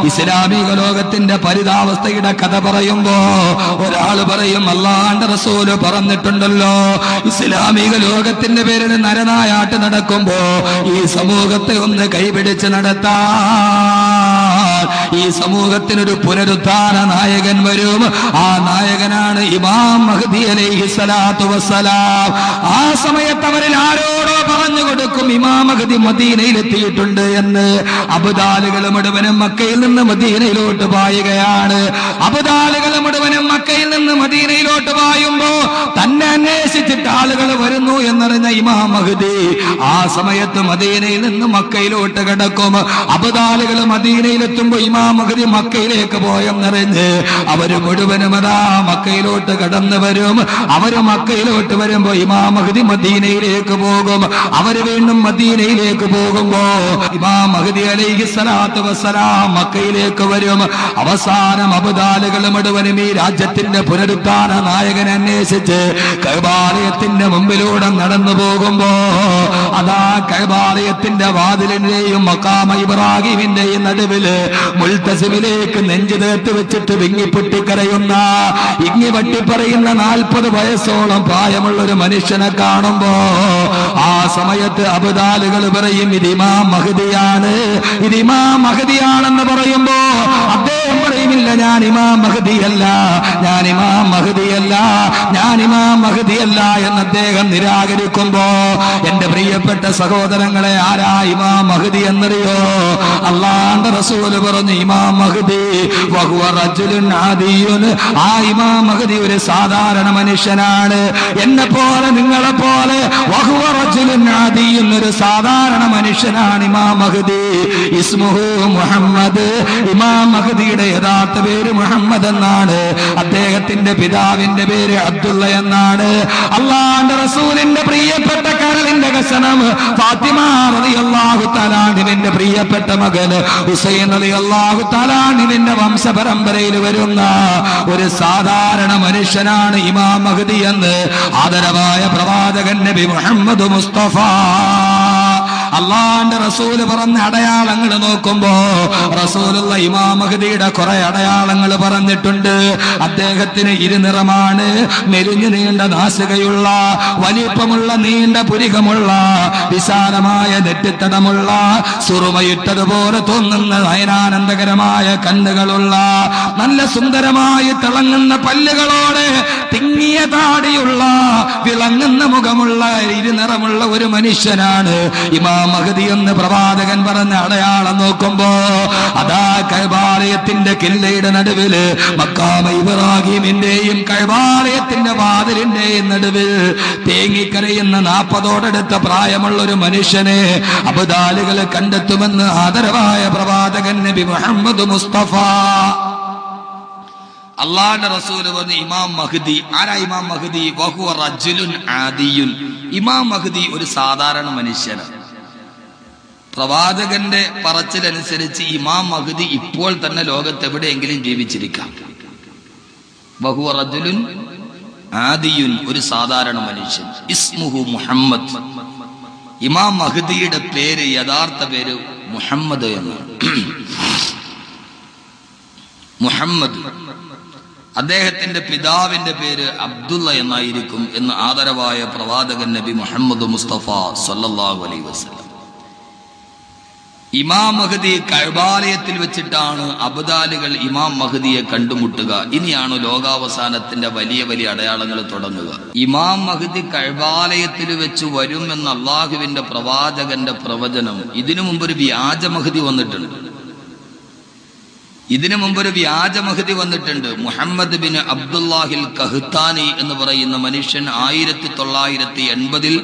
Speaker 1: ഇസ്ലാമിക ലോകത്തിന്റെ പരിതാവസ്ഥയുടെ കഥ പറയുമ്പോ, ഒരാള് പറയും, അള്ളാഹുവിന്റെ റസൂല് പറഞ്ഞിട്ടുണ്ടല്ലോ, ഇസ്ലാമിക ലോകത്തിന്റെ പേരിൽ നരനായാട്ട് നടക്കുമ്പോ ഈ സമൂഹത്തെ ഒന്ന് കൈപിടിച്ച് നടത്താൻ ഈ സമൂഹത്തിനൊരു പുനരുദ്ധാന നായകൻ വരും. ആ നായകനാണ് ഇമാം മഹ്ദി അലൈഹിസ്സലാത്തു വസ്സലാം. ആ സമയത്ത് അവരിൽ ആരോടോ പറഞ്ഞു കൊടുക്കും, ഇമാം മഹ്ദി മദീനയിലെത്തിയിട്ടുണ്ട് എന്ന്. അബ്ദാലുകൾ മുഴുവനും മക്കയിൽ നിന്ന് മദീനയിലോട്ട് പായുകയാണ്. അബ്ദാലുകൾ മുഴുവനും മക്കയിൽ നിന്ന് മദീനയിലോട്ട് പായുമ്പോ തന്നെ അന്വേഷിച്ചിട്ട് ആളുകൾ വരുന്നു എന്നറിഞ്ഞ ഇമാം മഹ്ദി ആ സമയത്ത് മദീനയിൽ നിന്ന് മക്കയിലോട്ട് കിടക്കും. അബ്ദാലുകൾ മദീനയിലെത്തുമ്പോ ഇമാം മഹ്ദി മക്കയിലേക്ക് പോയെന്നറിഞ്ഞ് അവര് മുഴുവനും അതാ മക്കയിലോട്ട് കടന്നു വരും. അവര് മക്കയിലോട്ട് വരുമ്പോ ഇമാം മഹ്ദി മദീനയിലേക്ക് പോകും. അവര് വീണ്ടും മദീനയിലേക്ക് പോകുമ്പോ ഇമാം മഹ്ദി അലൈഹിസ്സലാത്തു വസ്സലാം മക്കയിലേക്ക് വരും. അവസാനം അബ്ദാലുകൾ മുഴുവനും ഈ രാജ്യത്തിന്റെ പുനരുദ്ധാന നായകനെ അന്വേഷിച്ച് കഅബാലയത്തിന്റെ മുമ്പിലൂടെ നടന്നു പോകുമ്പോ, അതാ കഅബാലയത്തിന്റെ വാതിലിന്റെയും മഖാമ ഇബ്രാഹിമിന്റെയും നടുവില് മുൽത്തസിമിലേക്ക് നെഞ്ചു ചേർത്ത് വെച്ചിട്ട് വിങ്ങിപ്പൊട്ടിക്കരയുന്ന, ഇങ്ങി വട്ടിപ്പറയുന്ന 40 വയസ്സോളം പ്രായമുള്ള ഒരു മനുഷ്യനെ കാണുമ്പോ, ആ സമയത്ത് അബ്ദാലുകൾ പറയും, ഇത് ഇമാം മഹ്ദിയാണ്, ഇത് ഇമാം മഹ്ദിയാണെന്ന് പറയുമ്പോ അദ്ദേഹം പറയുന്നില്ല, ഞാൻ ഇമാം മഹ്ദിയല്ല, ഞാൻ ഇമാം മഹ്ദിയല്ല, ഞാൻ ഇമാം മഹ്ദിയല്ല എന്ന് അദ്ദേഹം നിരാകരിക്കുമ്പോ, എന്റെ പ്രിയപ്പെട്ട സഹോദരങ്ങളെ, ആരാ ഇമാം മഹ്ദി എന്നറിയോ? അല്ലാഹുവിന്റെ റസൂല് പറഞ്ഞു, ഇമാം മഹ്ദി വഹുവ റജുലുൻ ആദിയുൻ. ആ ഇമാം മഹ്ദി ഒരു സാധാരണ മനുഷ്യനാണ്, എന്നെ പോലെ നിങ്ങളെ പോലെ. വഹുവ റജുലുൻ ആദിയുൻ, ഒരു സാധാരണ മനുഷ്യനാണ് ഇമാം മഹ്ദി. ഇസ്മുഹു മുഹമ്മദ്. ഇമാം മഹ്ദിയുടെ യഥാർത്ഥ പേര് മുഹമ്മദ് എന്നാണ്. അദ്ദേഹത്തിന്റെ പിതാവിന്റെ പേര് അബ്ദുള്ള എന്നാണ്. അല്ലാഹുവിന്റെ റസൂലിന്റെ പ്രിയപ്പെട്ട കരളിന്റെ കഷണം ഫാത്തിമ റളിയല്ലാഹു തആല അൻഹയുടെ പ്രിയപ്പെട്ട മകൻ ഹുസൈൻ റളിയല്ലാഹു തആല അൻഹുവിന്റെ വംശപരമ്പരയിൽ വരുന്ന ഒരു സാധാരണ മനുഷ്യനാണ് ഇമാം മഹ്ദി എന്ന് ആദരവായ പ്രവാചകൻ നബി മുഹമ്മദ് മുസ്തഫ. അള്ളാന്റെ റസൂല് പറഞ്ഞ അടയാളങ്ങൾ നോക്കുമ്പോ റസൂലുള്ള ഇമാം മഹ്ദിയുടെ കുറെ അടയാളങ്ങൾ പറഞ്ഞിട്ടുണ്ട്. അദ്ദേഹത്തിന് ഇരുനിറമാണ്, മെലിഞ്ഞു നീണ്ട നാസികയുള്ള, വലിപ്പമുള്ള നീണ്ട പുരികമുള്ള, വിശാലമായ നെറ്റിത്തടമുള്ള, സുറുമയിട്ടതുപോലെ തോന്നുന്ന നയനാനന്ദകരമായ കണ്ണുകളുള്ള, നല്ല സുന്ദരമായി തിളങ്ങുന്ന പല്ലുകളോടെ തിങ്ങിയ താടിയുള്ള, വിളങ്ങുന്ന മുഖമുള്ള, ഇരുനിറമുള്ള ഒരു മനുഷ്യനാണ് ഇമാം മഹ്ദി എന്ന് പ്രവാചകൻ പറഞ്ഞ അടയാളം നോക്കുമ്പോ, അതാ കഅബാലയത്തിന്റെ കില്ലയുടെ നടുവില് മഖാമ ഇബ്രാഹിമിന്റെയും കഅബാലയത്തിന്റെ വാതിലിന്റെയും നടുവിൽ തേങ്ങിക്കരയുന്ന 40ഓടടുത്ത പ്രായമുള്ള ഒരു മനുഷ്യനെ അബ്ദാലുകളെ കണ്ടെത്തുമെന്ന് ആദരവായ പ്രവാചകൻ നബി മുഹമ്മദ് മുസ്തഫ. അള്ളാഹുവിന്റെ റസൂല് പറഞ്ഞു, ഇമാം മഹ്ദി. ആരാ ഇമാം മഹ്ദി? വഹുവ റജുലുൻ ആദിയുൻ. ഇമാം മഹ്ദി ഒരു സാധാരണ മനുഷ്യനാണ്. പ്രവാചകന്റെ പറച്ചിലനുസരിച്ച് ഇമാം മഹ്ദി ഇപ്പോൾ തന്നെ ലോകത്ത് എവിടെയെങ്കിലും ജീവിച്ചിരിക്കാം. വഹുവ റജുലുൻ ആദിയുൻ, ഒരു സാധാരണ മനുഷ്യൻ. ഇസ്മുഹു മുഹമ്മദ്. ഇമാം മഹ്ദിയുടെ പേര്, യഥാർത്ഥ പേര് മുഹമ്മദ് എന്നാണ്. മുഹമ്മദ്. അദ്ദേഹത്തിന്റെ പിതാവിന്റെ പേര് അബ്ദുള്ള എന്നായിരിക്കും എന്ന് ആദരവായ പ്രവാചകൻ നബി മുഹമ്മദ് മുസ്തഫ സല്ലല്ലാഹു അലൈഹി വസല്ലം. ഇമാം മഹ്ദി കഅബാലയത്തിൽ വെച്ചിട്ടാണ് അബ്ദാലുകൾ ഇമാം മഹ്ദിയെ കണ്ടുമുട്ടുക. ഇനിയാണ് ലോകാവസാനത്തിന്റെ വലിയ വലിയ അടയാളങ്ങൾ തുടങ്ങുക. ഇമാം മഹ്ദി കഅബാലയത്തിൽ വെച്ച് വരും എന്ന അള്ളാഹുവിന്റെ പ്രവാചകന്റെ പ്രവചനം ഇതിനു മുമ്പൊരു വ്യാജ മഹ്ദി വന്നിട്ടുണ്ട്. മുഹമ്മദ് ബിൻ അബ്ദുല്ലാഹിൽ കഹ്താനി എന്ന് പറയുന്ന മനുഷ്യൻ 1980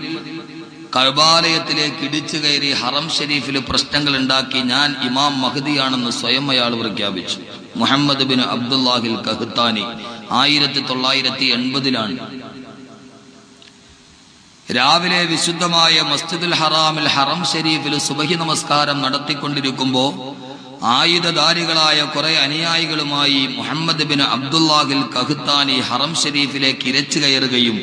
Speaker 1: കഅബാലയത്തിലേക്ക് ഇടിച്ചു കയറി ഹറം ഷരീഫിൽ പ്രശ്നങ്ങൾ ഉണ്ടാക്കി ഞാൻ ഇമാം മഹ്ദിയാണെന്ന് സ്വയം അയാൾ പ്രഖ്യാപിച്ചു. മുഹമ്മദ് ബിൻ അബ്ദുല്ലാഹിൽ കഹ്താനി 1980 രാവിലെ വിശുദ്ധമായ മസ്ജിദുൽ ഹറാമിൽ ഹറം ഷരീഫിൽ സുബഹി നമസ്കാരം നടത്തിക്കൊണ്ടിരിക്കുമ്പോ ആയുധധാരികളായ കുറെ അനുയായികളുമായി മുഹമ്മദ് ബിൻ അബ്ദുല്ലാഹിൽ കഹ്താനി ഹറം ഷരീഫിലേക്ക് ഇരച്ചു കയറുകയും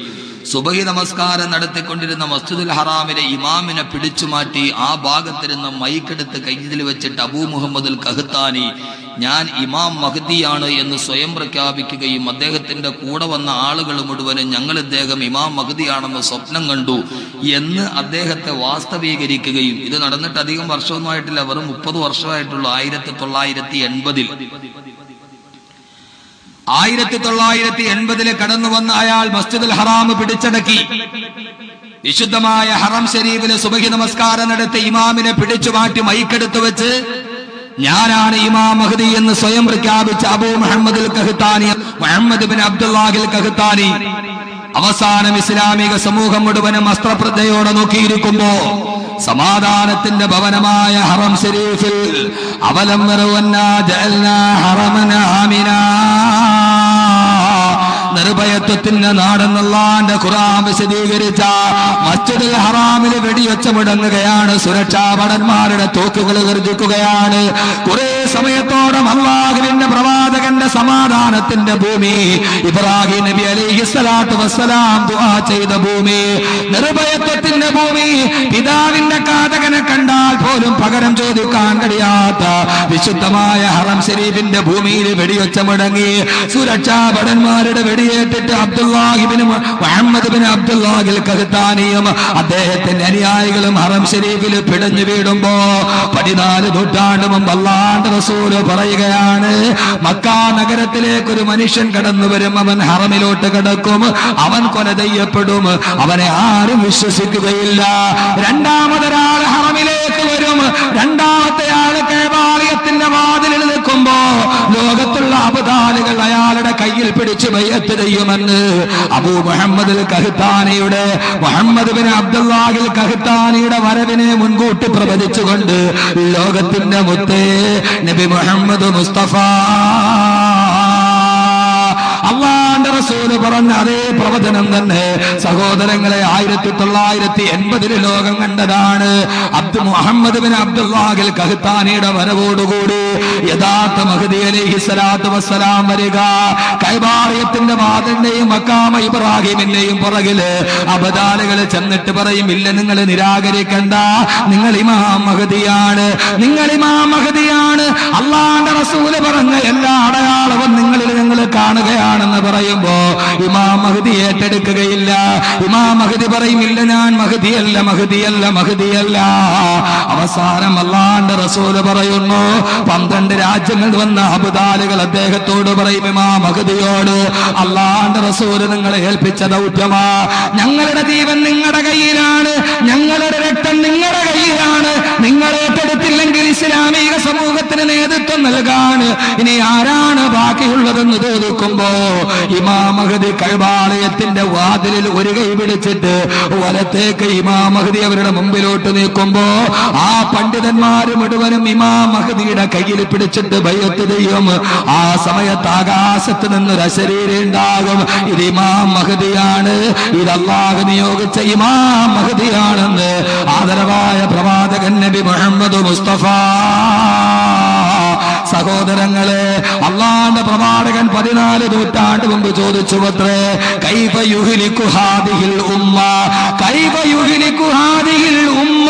Speaker 1: സുബഹി നമസ്കാരം നടത്തിക്കൊണ്ടിരുന്ന മസ്ജിദുൽ ഹറാമിലെ ഇമാമിനെ പിടിച്ചു മാറ്റി ആ ഭാഗത്തിരുന്ന മൈക്കെടുത്ത് കയ്യിൽ വെച്ചിട്ട് അബൂ മുഹമ്മദുൽ കഹ്താനി ഞാൻ ഇമാം മഹ്ദിയാണ് എന്ന് സ്വയം പ്രഖ്യാപിക്കുകയും അദ്ദേഹത്തിന്റെ കൂടെ വന്ന ആളുകൾ മുഴുവനും ഞങ്ങൾ ഇദ്ദേഹം ഇമാം മഹ്ദിയാണെന്ന് സ്വപ്നം കണ്ടു എന്ന് അദ്ദേഹത്തെ വാസ്തവീകരിക്കുകയും, ഇത് നടന്നിട്ട് അധികം വർഷമൊന്നുമായിട്ടില്ല, വെറും 30 വർഷമായിട്ടുള്ളൂ. 1980 കടന്നു വന്ന അയാൾ മസ്ജിദുൽ ഹറാം പിടിച്ചടക്കി. വിശുദ്ധമായ ഹറം ഷരീഫിലെ സുബഹി നമസ്കാരം നടത്തി ഇമാമിനെ പിടിച്ചു മാറ്റി മൈക്കെടുത്ത് വെച്ച് ഞാനാണ് ഇമാം മഹ്ദി എന്ന് സ്വയം പ്രഖ്യാപിച്ച Abu Muhammadul Qahtani, Muhammad bin Abdullahil Qahtani അവസാനം ഇസ്ലാമിക സമൂഹം മുഴുവനും അസ്ത്രപ്രജ്ഞയോടെ നോക്കിയിരിക്കുമ്പോ സമാധാനത്തിന്റെ ഭവനമായ ഹറം ഷരീഫിൽ അവലം വറവന്നാ ജഅൽനാ ഹറമന ആമിനാ, നിർഭയത്വത്തിന്റെ നാടെന്ന് അല്ലാഹുവിന്റെ ഖുർആൻ വിശദീകരിച്ച മസ്ജിദുൽ ഹറാമിൽ വെടിവെച്ച് മുടങ്ങുകയാണ്. സുരക്ഷാ ഭടന്മാരുടെ തോക്കുകൾ ഗർജിക്കുകയാണ്. കുറെ സമയത്തോളം അല്ലാഹുവിന്റെ പ്രവാചകന്റെ സമാധാനത്തിന്റെ ഭൂമി, ഇബ്രാഹിം നബി അലൈഹിസ്സലാത്തു വസ്സലാം ദുആ ചെയ്ത ഭൂമി, നിർഭയത്വത്തിന്റെ ഭൂമി, പിതാവിന്റെ ഘാതകനെ കണ്ടാൽ പോലും പകരം ചോദിക്കാൻ കഴിയാത്ത വിശുദ്ധമായ ഹറം ഷരീഫിന്റെ ഭൂമിയിൽ വെടിവെച്ച് മുടങ്ങി. സുരക്ഷാ ഭടന്മാരുടെ വെടിയേറ്റിട്ട് മുഹമ്മദ് ബിൻ അബ്ദുല്ലാഹിൽ കഹ്താനിയും അദ്ദേഹത്തിന്റെ അനുയായികളും ഹറം ഷരീഫിൽ പിടഞ്ഞു വീടുമ്പോ 14 നൂറ്റാണ്ട് മുമ്പ് അല്ലാഹുവിന്റെ റസൂല് പറയുകയാണ്, മക്കാ നഗരത്തിലേക്ക് ഒരു മനുഷ്യൻ കടന്നു വരും, അവൻ ഹറമിലോട്ട് കടക്കും, അവൻ കൊല ചെയ്യപ്പെടും, അവനെ ആരും വിശ്വസിക്കുകയില്ല. രണ്ടാമതൊരാൾ ഹറമിലേക്ക് വരും, രണ്ടാമത്തെ ആള് കഅബാലയത്തിന്റെ വാതിലിൽ നിൽക്കുമ്പോ ലോകത്തുള്ള അബ്ദാലുകൾ അയാളുടെ കയ്യിൽ പിടിച്ച് ബൈഅത്ത് ചെയ്യുമെന്ന് അബൂ മുഹമ്മദുൽ കഹ്താനിയുടെ, മുഹമ്മദ് ബിൻ അബ്ദുല്ലാഹിൽ കഹ്താനിയുടെ വരവിനെ മുൻകൂട്ടി പ്രവചിച്ചുകൊണ്ട് ലോകത്തിന്റെ മുത്തേ നബി മുഹമ്മദ് മുസ്തഫ അല്ലാഹുവിന്റെ റസൂല് പറഞ്ഞ അതേ പ്രവചനം തന്നെ സഹോദരങ്ങളെ 1980 ലോകം കണ്ടതാണ്. മുഹമ്മദ് ബിൻ അബ്ദുല്ലാഹിൽ കഹ്താനിയുടെ വരവോടുകൂടി യഥാർത്ഥ മഹ്ദി അലൈഹിസ്സലാത്തു വസ്സലാം വരിക. കഅബാലയത്തിന്റെ വാതിലിന്റെയും മഖാമ ഇബ്രാഹിമിന്റെയും പുറകില് അബ്ദാലുകൾ ചെന്നിട്ട് പറയും, ഇല്ല, നിങ്ങൾ നിരാകരിക്കണ്ട, നിങ്ങൾ ഇമാം മഹ്ദിയാണ്, നിങ്ങൾ ഇമാം മഹ്ദിയാണ്. അല്ലാഹുവിന്റെ റസൂല് പറഞ്ഞ എല്ലാ അടയാളവും നിങ്ങളിൽ നിങ്ങൾ കാണുകയാണെന്ന് പറയുമ്പോ ഇമാം മഹ്ദി ഏറ്റെടുക്കുകയില്ല. ഇമാം മഹ്ദി പറയും, ഇല്ല, ഞാൻ മഹ്ദിയല്ല, മഹ്ദിയല്ല, മഹ്ദിയല്ല. അവസാനം അല്ലാഹുവിന്റെ റസൂല് പറയുന്നു, 12 രാജ്യങ്ങൾ വന്ന അബ്ദാലുകൾ അദ്ദേഹത്തോട് പറയും, ഇമാം മഹ്ദിയോട്, അല്ലാഹുവിന്റെ റസൂല് നിങ്ങളെ ഏൽപ്പിച്ച ദൗത്യമാ, ഞങ്ങളുടെ ജീവൻ നിങ്ങളുടെ കയ്യിലാണ്, ഞങ്ങളുടെ രക്തം നിങ്ങളുടെ കയ്യിലാണ്, നിങ്ങൾ ഏറ്റെടുത്തില്ലെങ്കിൽ ഇസ്ലാമിക സമൂഹത്തിന് നേതൃത്വം നൽകാൻ ഇനി ആരാണ് ബാക്കിയുള്ളതെന്ന് ചോദിക്കുമ്പോ ഇമാം മഹ്ദി കഅബാലയത്തിന്റെ വാതിലിൽ ഒരു കൈ പിടിച്ചിട്ട് വലത്തേക്ക് ഇമാം മഹ്ദി അവരുടെ മുമ്പിലോട്ട് നീക്കുമ്പോ ആ പണ്ഡിതന്മാര് മുഴുവനും ഇമാം മഹ്ദിയുടെ കയ്യിൽ പിടിച്ചിട്ട് ബൈഅത്ത് ചെയ്യും. ആ സമയത്ത് ആകാശത്ത് നിന്നൊരു അശരീരി ഉണ്ടാകും, ഇത് ഇമാം മഹ്ദിയാണ്, ഇത് അല്ലാഹു നിയോഗിച്ച ഇമാം മഹ്ദിയാണെന്ന് ആദരവായ പ്രവാചകൻ നബി മുഹമ്മദ് മുസ്തഫ. സഹോദരങ്ങളെ, അല്ലാഹുവിന്റെ പ്രവാചകൻ 14 നൂറ്റാണ്ട് മുമ്പ് ചോദിച്ചു അത്രേ, കൈഫ യുഹ്ലികു ഹാദിഹിൽ ഉമ്മ, കൈഫ യുഹ്ലികു ഹാദിഹിൽ ഉമ്മ,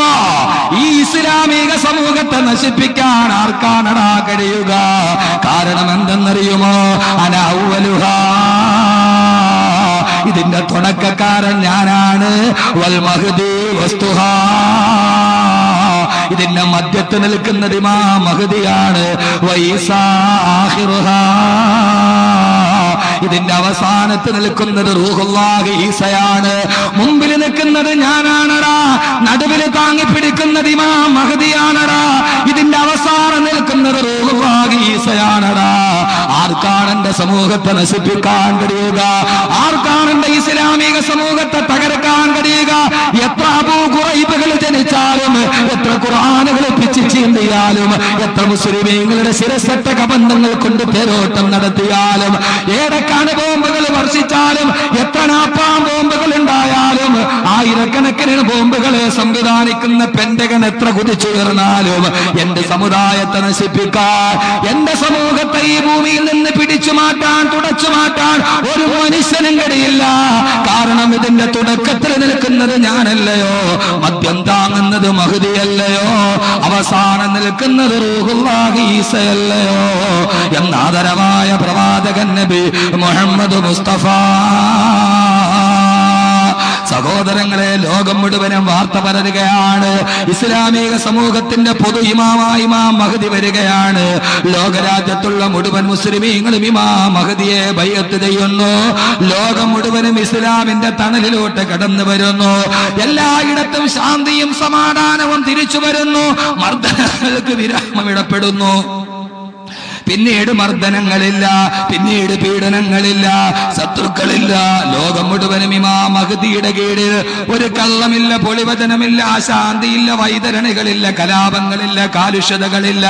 Speaker 1: ഈ ഇസ്ലാമിക സമൂഹത്തെ നശിപ്പിക്കാൻ ആർക്കാണടാ കഴിയുക? കാരണം എന്തെന്നറിയുമോ? അന അവ്വലുഹാ, ഇതിന്റെ തുടക്കക്കാരൻ ഞാനാണ്. വൽ മഹ്ദി വസ്തുഹാ, ഇതിന്റെ മധ്യത്ത് നിൽക്കുന്നത് ഇമാം മഹ്ദിയാണ്. വഈസാ ആഖിറുഹാ, ഇതിന്റെ അവസാനത്ത് നിൽക്കുന്നത് റൂഹുല്ലാഹി ഈസയാണ്. മുമ്പിൽ നിൽക്കുന്നത് ഞാനാണടാ, നടുവിൽ താങ്ങി പിടിക്കുന്നത് ഇമാം മഹ്ദിയാണടാ, ഇതിന്റെ അവസാനം നിൽക്കുന്നത് റൂഹുല്ലാഹി ഈസയാണടാ. ആർക്കാണ് എന്റെ സമൂഹത്തെ നശിപ്പിക്കാൻ കഴിയുക? ആർക്കാണ് എന്റെ ഇസ്ലാമിക സമൂഹത്തെ തകർക്കാൻ കഴിയുക? എത്ര അബൂ ഖുറൈബകൾ ജനിച്ചാലും, എത്ര ഖുർആനുകൾ പിച്ച് ചീന്തിയാലും, എത്ര മുസ്ലിമീങ്ങളുടെ ശിരസറ്റ കബന്ധങ്ങൾ കൊണ്ട് തേരോട്ടം നടത്തിയാലും, ഏതൊക്കെ ബോംബുകൾ വർഷിച്ചാലും, എത്ര നാപ്പാം ബോംബുകൾ ഉണ്ടായാലും, ആയിരക്കണക്കിന് ബോംബുകളെ സംവിധാനിക്കുന്ന പെന്റഗൺ എത്ര കുതിച്ചുയർന്നാലും, എന്റെ സമുദായത്തെ നശിപ്പിക്കാൻ, എന്റെ സമൂഹത്തെ ഈ ഭൂമിയിൽ നിന്ന് പിടിച്ചു മാറ്റാൻ, തുടച്ചു മാറ്റാൻ ഒരു മനുഷ്യനും കഴിയില്ല. കാരണം ഇതിന്റെ തുടക്കത്തിൽ നിൽക്കുന്നത് ഞാനല്ലയോ, മദ്യം താങ്ങുന്നത് മഹ്ദിയല്ലയോ, അവസാനം നിൽക്കുന്നത് റൂഹുല്ലാഹി ഈസയല്ലയോ എന്നാദരവായ പ്രവാചകൻ നബി മുഹമ്മദ് മുസ്തഫ. സഹോദരങ്ങളെ, ലോകം മുഴുവനും വാർത്ത പരരുകയാണ്. ഇസ്ലാമിക സമൂഹത്തിന്റെ പൊതു ഇമാമായി ഇമാം മഹ്ദി വരികയാണ്. ലോകരാജ്യത്തുള്ള മുഴുവൻ മുസ്ലിമീങ്ങളും ഇമാം മഹ്ദിയെ ബൈഅത്ത് ചെയ്യുന്നു. ലോകം മുഴുവനും ഇസ്ലാമിന്റെ തണലിലോട്ട് കടന്നു വരുന്നു. എല്ലായിടത്തും ശാന്തിയും സമാധാനവും തിരിച്ചു വരുന്നു. മർദ്ദനങ്ങൾക്ക് വിരാമമിടപ്പെടുന്നു. പിന്നീട് മർദ്ദനങ്ങളില്ല, പിന്നീട് പീഡനങ്ങളില്ല, ശത്രുക്കളില്ല. ലോകം മുഴുവനും ഇമാം മഹ്ദിയുടെ കീഴിൽ ഒരു കള്ളമില്ല, പൊളിവചനമില്ല, അശാന്തിയില്ല, വൈതരണികളില്ല, കലാപങ്ങളില്ല, കാലുഷ്യതകളില്ല,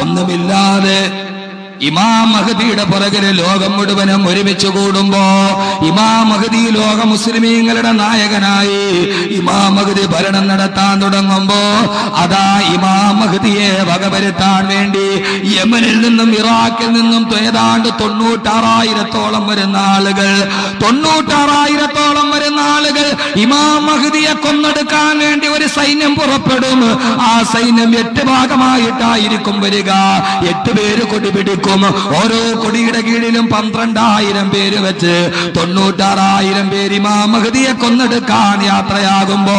Speaker 1: ഒന്നുമില്ലാതെ ഇമാം മഹ്ദിയുടെ പുറകില് ലോകം മുഴുവനും ഒരുമിച്ച് കൂടുമ്പോ, ഇമാം മഹ്ദി ലോക മുസ്ലിമീങ്ങളുടെ നായകനായി ഇമാം മഹ്ദി ഭരണം നടത്താൻ തുടങ്ങുമ്പോ, അതാ ഇമാം മഹ്ദിയെ വകവരുത്താൻ വേണ്ടി യമനിൽ നിന്നും ഇറാഖിൽ നിന്നും ഏതാണ്ട് 96,000-ഓളം വരുന്ന ആളുകൾ, 96,000-ഓളം വരുന്ന ആളുകൾ ഇമാം മഹ്ദിയെ കൊന്നെടുക്കാൻ വേണ്ടി ഒരു സൈന്യം പുറപ്പെടും. ആ സൈന്യം 8 ഭാഗമായിട്ടായിരിക്കും വരിക. 8 പേര് കൊടി പിടിക്കും. ഓരോ കൊടിയുടെ കീഴിലും 12,000 പേര് വെച്ച് 96,000 പേര് ഇമാം മഹ്ദിയെ കൊന്നെടുക്കാൻ യാത്രയാകുമ്പോ,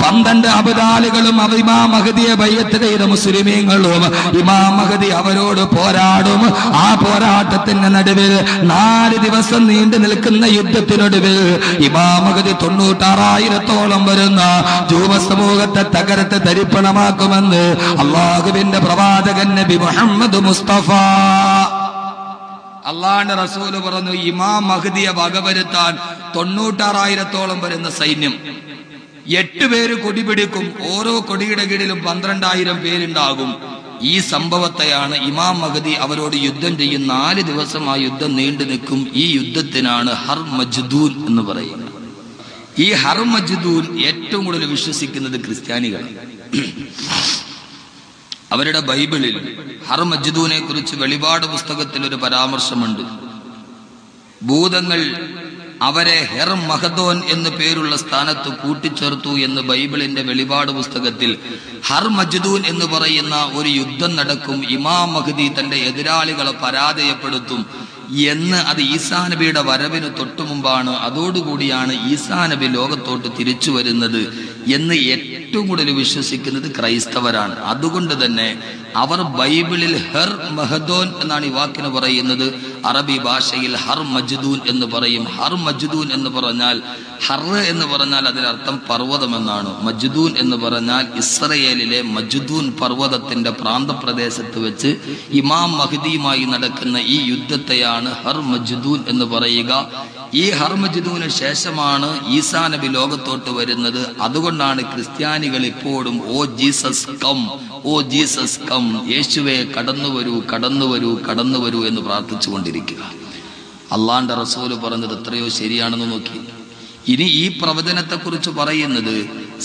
Speaker 1: 12 അബ്ദാലുകളും ഇമാം മഹ്ദിയെ ബൈഅത്ത് ചെയ്ത മുസ്ലിമീങ്ങളും ഇമാം മഹ്ദി അവരോട് പോരാടും. ആ പോരാട്ടത്തിന്റെ നടുവിൽ 4 ദിവസം നീണ്ടു നിൽക്കുന്ന യുദ്ധത്തിനൊടുവിൽ ഇമാം മഹ്ദി 96,000-ഓളം വരുന്ന ജൂവ സമൂഹത്തെ തകർത്ത് തരിപ്പണമാക്കുമെന്ന് അല്ലാഹുവിന്റെ പ്രവാചകൻ നബി മുഹമ്മദ് മുസ്തഫ. അള്ളാഹുവിന്റെ റസൂല് പറഞ്ഞു, ഇമാം മഹ്ദിയെ വകവരുത്താൻ 96,000-ഓളം വരുന്ന സൈന്യം 8 പേര് കൊടി പിടിക്കും. ഓരോ കൊടിയുടെ കീഴിലും 12,000 പേരുണ്ടാകും. ഈ സംഭവത്തെയാണ് ഇമാം മഹ്ദി അവരോട് യുദ്ധം ചെയ്യും. 4 ദിവസം ആ യുദ്ധം നീണ്ടു നിൽക്കും. ഈ യുദ്ധത്തിനാണ് ഹർമജ്ദൂൻ എന്ന് പറയുന്നത്. ഈ ഹർമജ്ദൂൻ ഏറ്റവും കൂടുതൽ വിശ്വസിക്കുന്നത് ക്രിസ്ത്യാനികൾ. അവരുടെ ബൈബിളിൽ ഹർമജ്ദൂനെ കുറിച്ച് വെളിപാട് പുസ്തകത്തിൽ ഒരു പരാമർശമുണ്ട്. ഭൂതങ്ങൾ അവരെ ഹെർ മഹദോൻ എന്ന് പേരുള്ള സ്ഥാനത്ത് കൂട്ടിച്ചേർത്തു എന്ന് ബൈബിളിന്റെ വെളിപാട് പുസ്തകത്തിൽ ഹർമജ്ദൂൻ എന്ന് പറയുന്ന ഒരു യുദ്ധം നടക്കും. ഇമാം മഹ്ദി തന്റെ എതിരാളികളെ പരാജയപ്പെടുത്തും എന്ന് അത് ഈസാ നബിയുടെ വരവിന് തൊട്ടു മുമ്പാണ്. അതോടുകൂടിയാണ് ഈസാ നബി ലോകത്തോട്ട് തിരിച്ചു വരുന്നത് എന്ന് ഏറ്റവും കൂടുതൽ വിശ്വസിക്കുന്നത് ക്രൈസ്തവരാണ്. അതുകൊണ്ട് തന്നെ അവർ ബൈബിളിൽ ഹെർ മഹദോൻ എന്നാണ് ഈ വാക്കിന് പറയുന്നത്. അറബി ഭാഷയിൽ ഹർ മജ്ദൂൻ എന്ന് പറയും. ഹർ മജ്ദൂൻ എന്ന് പറഞ്ഞാൽ, ഹർ എന്ന് പറഞ്ഞാൽ അതിനർത്ഥം പർവ്വതമെന്നാണ്. മജ്ദൂൻ എന്ന് പറഞ്ഞാൽ ഇസ്രയേലിലെ മജ്ദൂൻ പർവ്വതത്തിന്റെ പ്രാന്തപ്രദേശത്ത് വെച്ച് ഇമാം മഹ്ദിയുമായി നടക്കുന്ന ഈ യുദ്ധത്തെയാണ് ഹർ മജ്ദൂൻ എന്ന് പറയുക. ഈ ഹർ മജ്ദൂന് ശേഷമാണ് ഈസാ നബി ലോകത്തോട്ട് വരുന്നത്. അതുകൊണ്ടാണ് ക്രിസ്ത്യാനികൾ ഇപ്പോഴും oh Jesus come, oh Jesus come, യേശുവേ കടന്നു വരൂ, കടന്നു വരൂ, കടന്നു വരൂ എന്ന് പ്രാർത്ഥിച്ചു കൊണ്ടിരിക്കുക. അള്ളാന്റെ റസൂല് പറഞ്ഞത് എത്രയോ ശരിയാണെന്ന് നോക്കി.
Speaker 2: ഇനി ഈ പ്രവചനത്തെക്കുറിച്ച് പറയുന്നത്